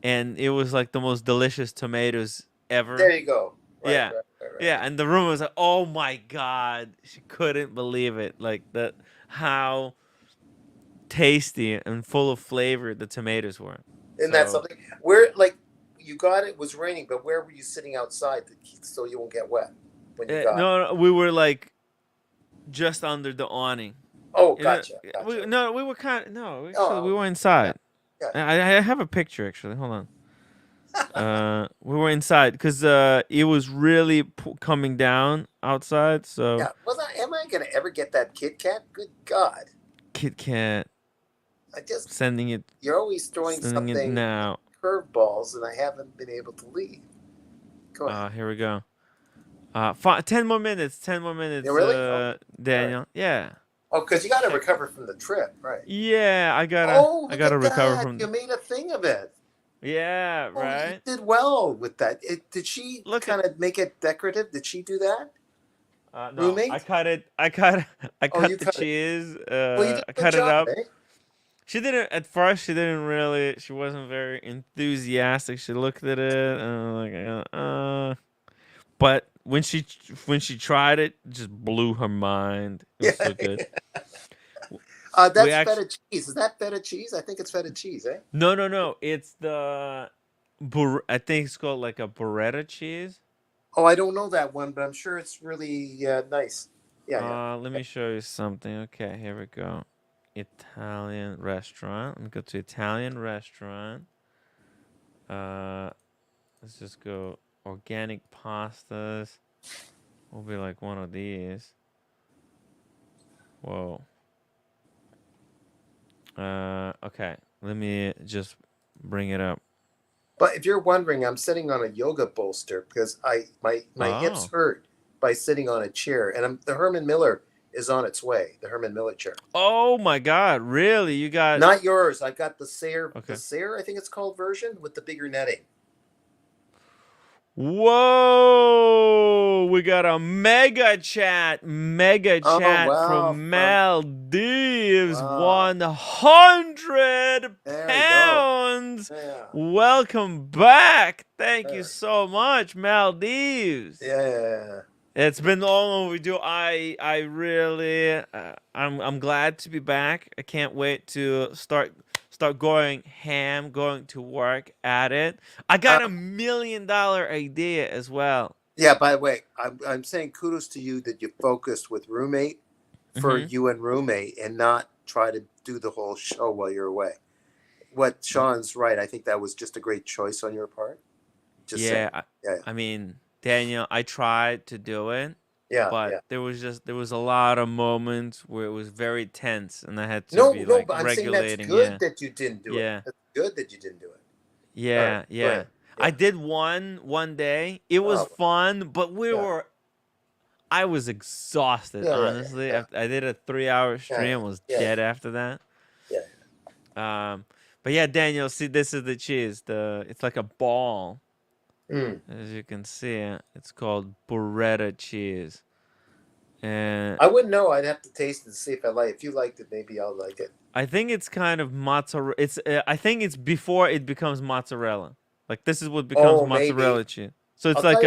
and it was like the most delicious tomatoes ever. There you go. Right. And the room was like, oh my god, she couldn't believe it, like that, how tasty and full of flavor the tomatoes were. Isn't that something? Where like. You got it was raining, but where were you sitting outside so you won't get wet? when you got? No, we were like just under the awning. Oh, You know, gotcha. we were kind of we Oh, were inside. yeah. I have a picture actually. Hold on. We were inside because it was really coming down outside. So Yeah. Am I gonna ever get that Kit Kat? Good God. Kit Kat I just sending you're always throwing it something now. curveballs, and I haven't been able to leave. Go ahead. Here we go. 10 more minutes. 10 more minutes. Yeah, really? Oh, Daniel. right. Yeah. Oh, because you got to recover from the trip, right? Yeah, I gotta recover that. from. You made a thing of it. Yeah, Oh, right. you did well with that. Did she Look kind of make it decorative? Did she do that? No, Roommate? I cut the You cut it. cheese. Well, you did I a good cut it job, up. eh? She didn't at first. She wasn't very enthusiastic. She looked at it and like, but when she tried it, it just blew her mind. It was so good. That's feta cheese. Is that feta cheese? I think it's feta cheese, eh? No. It's the I think it's called like a burrata cheese. Oh, I don't know that one, but I'm sure it's really nice. Yeah. Let me show you something. Okay, here we go. Italian restaurant. Let me go to Italian restaurant. Let's just go organic pastas. Will be like one of these. Whoa. Okay. Let me just bring it up. But if you're wondering, I'm sitting on a yoga bolster because my hips hurt by sitting on a chair, and the Herman Miller is on its way. The Herman Miller chair. Oh my God! Really? You got not yours? I got the Sayre. Okay. The Sayre, I think it's called, version with the bigger netting. Whoa! We got a mega chat wow, from Maldives. 100 pounds. Yeah. Welcome back. Thank you so much, Maldives. Yeah. It's been long overdue. I really I'm glad to be back. I can't wait to start going ham, going to work at it. I got $1 million idea as well. Yeah, by the way, I'm saying kudos to you that you focused with roommate for you and roommate and not try to do the whole show while you're away. What Sean's right. I think that was just a great choice on your part. I mean, Daniel, I tried to do it. Yeah, but there was a lot of moments where it was very tense, and I had to be like but I'm regulating. Saying that's good that you didn't do it. That's good that you didn't do it. Yeah. I did one day. It was fun, but I was exhausted. Honestly, I did a 3-hour stream. Was dead after that. Yeah. But yeah, Daniel, see, this is the cheese. It's like a ball. As you can see, it's called burrata cheese. And I wouldn't know. I'd have to taste it to see if I like it. If you liked it, maybe I'll like it. I think it's kind of mozzarella. I think it's before it becomes mozzarella. Like this is what becomes mozzarella cheese. So it's like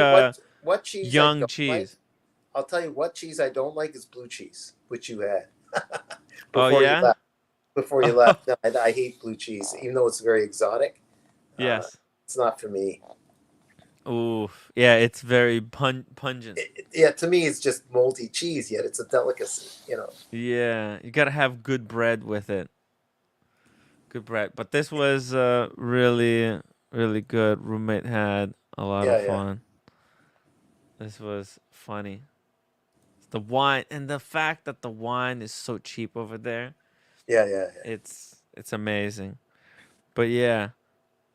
what cheese young cheese. I'll tell you what cheese I don't like is blue cheese, which you had. Before you left. No, I hate blue cheese, even though it's very exotic. Yes. It's not for me. Ooh, yeah, it's very pungent. To me, it's just moldy cheese, yet it's a delicacy, Yeah, you gotta have good bread with it. Good bread. But this was really, really good. Roommate had a lot of fun. This was funny. The wine, and the fact that the wine is so cheap over there. Yeah. It's amazing. But yeah.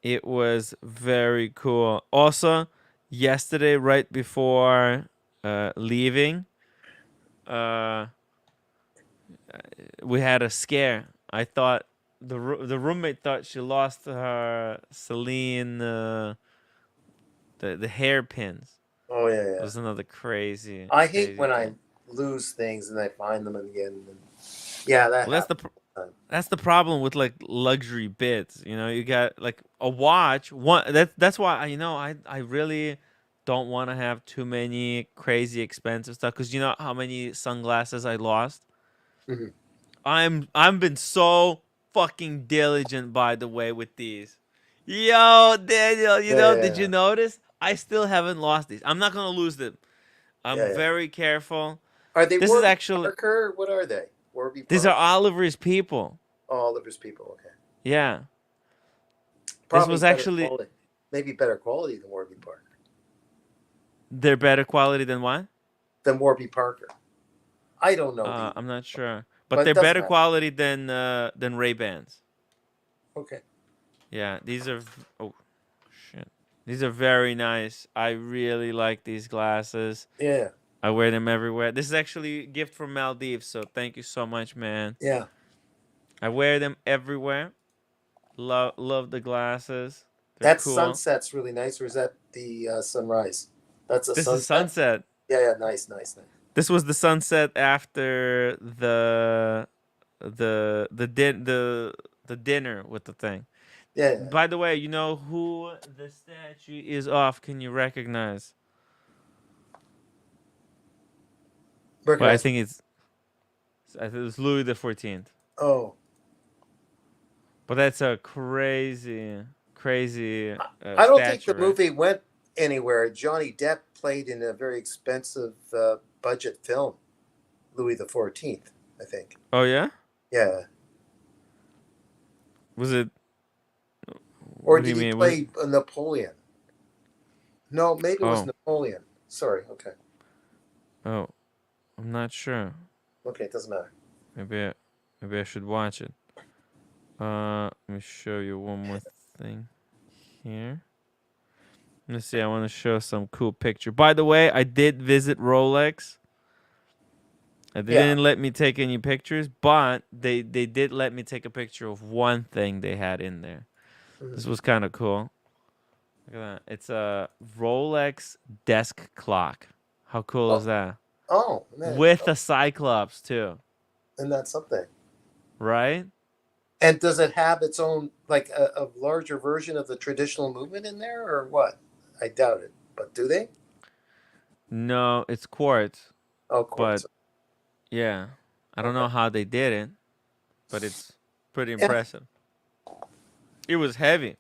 It was very cool. Also, yesterday, right before leaving, we had a scare. I thought the roommate thought she lost her Celine the hairpins. Oh yeah. It was another crazy. I hate when I lose things and I find them again. That's the problem with like luxury bits. You got like a watch. That's why I really don't want to have too many crazy expensive stuff, because you know how many sunglasses I lost. I've been so fucking diligent, by the way, with these. Yo, Daniel, did you notice? I still haven't lost these. I'm not gonna lose them. I'm Yeah, yeah. very careful. Are they This is Warby actually Parker? What are they? Warby these Parker. are Oliver's people. Oh, Oliver's people. Okay. Yeah. This Probably was better actually quality. Maybe better quality than Warby Parker. they're better quality than what? Than Warby Parker. I don't know. I'm not sure, but But it they're doesn't better matter. quality than Ray-Bans. Okay. Yeah, these are oh shit. These are very nice. I really like these glasses. Yeah. I wear them everywhere. This is actually a gift from Maldives, so thank you so much, man. Yeah. I wear them everywhere. Love the glasses. They're That cool. sunset's really nice, or is that the sunrise? That's a This sunset. is sunset. Yeah, yeah, nice. This was the sunset after the dinner with the thing. Yeah, yeah. By the way, you know who the statue is of? Can you recognize? Well, I think it was Louis the 14th. Oh, But that's a crazy. I don't think statue, the right? movie went anywhere. Johnny Depp played in a very expensive budget film, Louis the 14th, I think. Oh yeah? Yeah. Was it? Or What do did you he mean? play Napoleon? No, maybe it was Oh. Napoleon. Sorry. Okay. Oh, I'm not sure. Okay, it doesn't matter. Maybe I should watch it. Let me show you one more thing here. Let's see. I want to show some cool picture. By the way, I did visit Rolex. They didn't let me take any pictures, but they did let me take a picture of one thing they had in there. This was kind of cool. Look at that. It's a Rolex desk clock. How cool is that? Oh, man. With a Cyclops too, And that's something. right? And does it have its own, like a larger version of the traditional movement in there, or what? I doubt it. But do they? No, it's quartz. Oh, of course. But yeah, I don't know how they did it, but it's pretty impressive. It was heavy.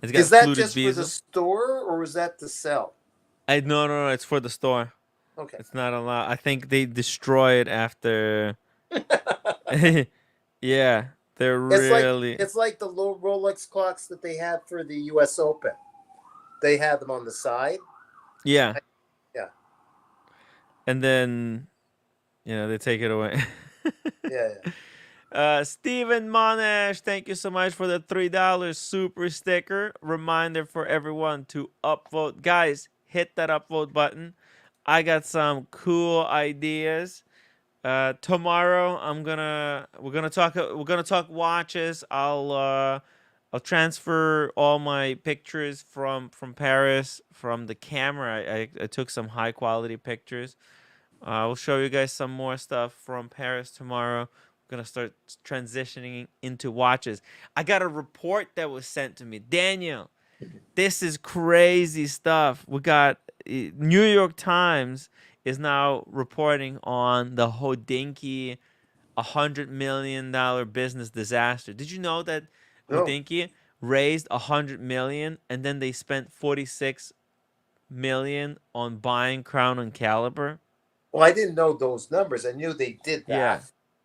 It's got Is that fluted just for the bezel. store, or was that to sell? No, it's for the store. Okay. It's not allowed. I think they destroy it after. Yeah, they're really. It's like the low Rolex clocks that they had for the U.S. Open. They had them on the side. Yeah. Yeah. And then, they take it away. Yeah. Steven Monash, thank you so much for the $3 super sticker. Reminder for everyone to upvote. Guys, hit that upvote button. I got some cool ideas. Tomorrow we're gonna talk watches. I'll transfer all my pictures from Paris from the camera. I took some high quality pictures. We'll show you guys some more stuff from Paris tomorrow. We're gonna start transitioning into watches. I got a report that was sent to me. Daniel, this is crazy stuff. We got New York Times is now reporting on the Hodinkee $100 million business disaster. Did you know that Hodinkee raised $100 million and then they spent $46 million on buying Crown and Caliber? Well, I didn't know those numbers. I knew they did that.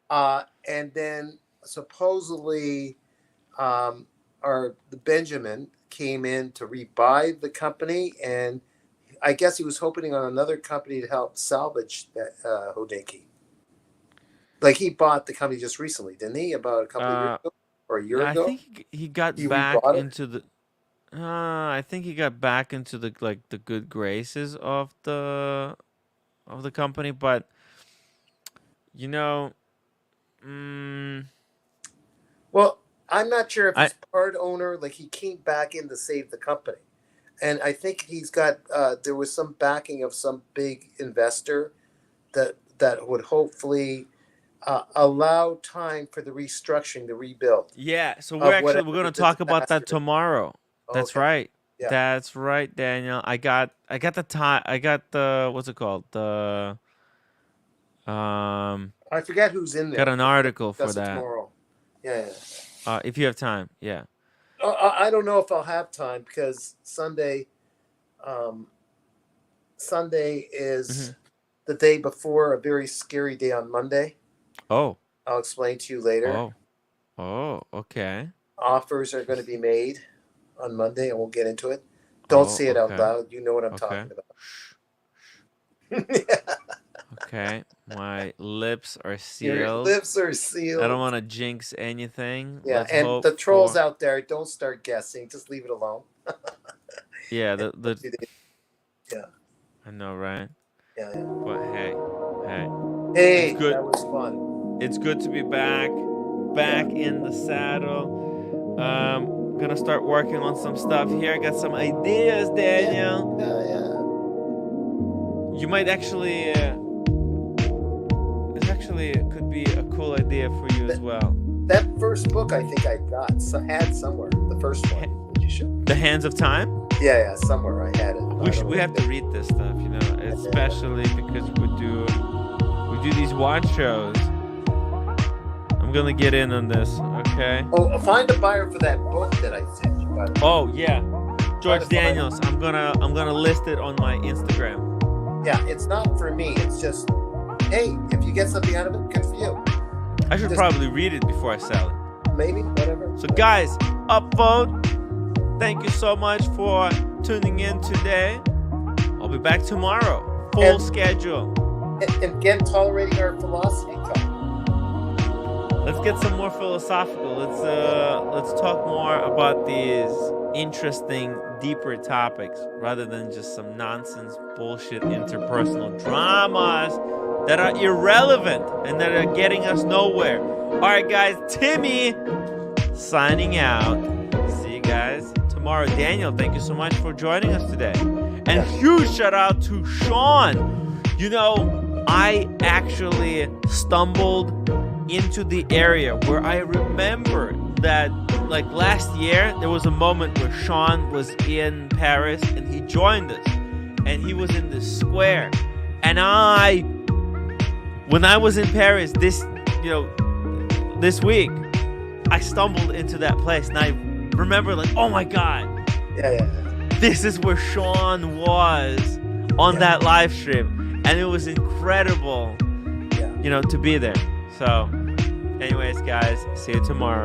Yeah. And then supposedly, the Benjamin came in to rebuy the company, and I guess he was hoping on another company to help salvage that Hodinkee. Like he bought the company just recently, didn't he? About a couple of years ago or a year ago. I think he got back into the. I think he got back into the the good graces of the company, but Well, I'm not sure if he's part owner. Like he came back in to save the company. And I think he's got. There was some backing of some big investor that would hopefully allow time for the restructuring, the rebuild. Yeah, so we're going to talk about that tomorrow. That's Okay. right. Yeah. That's right, Daniel. I got the time. I got the what's it called? The I forget who's in there. got an article for that. Tomorrow. Yeah. If you have time, yeah. I don't know if I'll have time because Sunday, Sunday is Mhm. the day before a very scary day on Monday. Oh. I'll explain to you later. Oh. Oh. Okay. Offers are going to be made on Monday. I won't get into it. Don't Oh, say it out okay. loud. You know what I'm Okay. talking about. Okay. My lips are Your sealed. lips are sealed. I don't want to jinx anything. Yeah, Let's and hope the trolls for- out there, don't start guessing. Just leave it alone. Yeah. The. Yeah. I know, right? Yeah. But hey. Hey, It's good. that was fun. It's good to be back in the saddle. Gonna start working on some stuff here. I got some ideas, Daniel. Yeah. You might actually. It could be a cool idea for you as well. That first book I think I got had somewhere. The first one. Would you show? The Hands of Time. Yeah, somewhere I had it. We have to read this stuff, you know, especially because we do these watch shows. I'm gonna get in on this, okay? Oh, find a buyer for that book that I sent you. By the way. Oh yeah, George Find a Daniels. I'm gonna list it on my Instagram. Yeah, it's not for me. It's just, hey, if you get something out of it, good for you. I should probably read it before I sell it. Maybe, whatever. So guys, upvote. Thank you so much for tuning in today. I'll be back tomorrow. Full schedule. And again, tolerating our philosophy talk. Let's get some more philosophical. Let's talk more about these interesting, deeper topics rather than just some nonsense, bullshit, interpersonal dramas that are irrelevant and that are getting us nowhere. All right, guys. Timmy signing out. See you guys tomorrow. Daniel, thank you so much for joining us today. And huge shout out to Sean. You know, I actually stumbled into the area where I remember that, like last year, there was a moment where Sean was in Paris and he joined us. And he was in the square. And when I was in Paris this week, I stumbled into that place. And I remember, like, oh my God. Yeah. This is where Sean was on that live stream. And it was incredible, to be there. So, anyways, guys, see you tomorrow.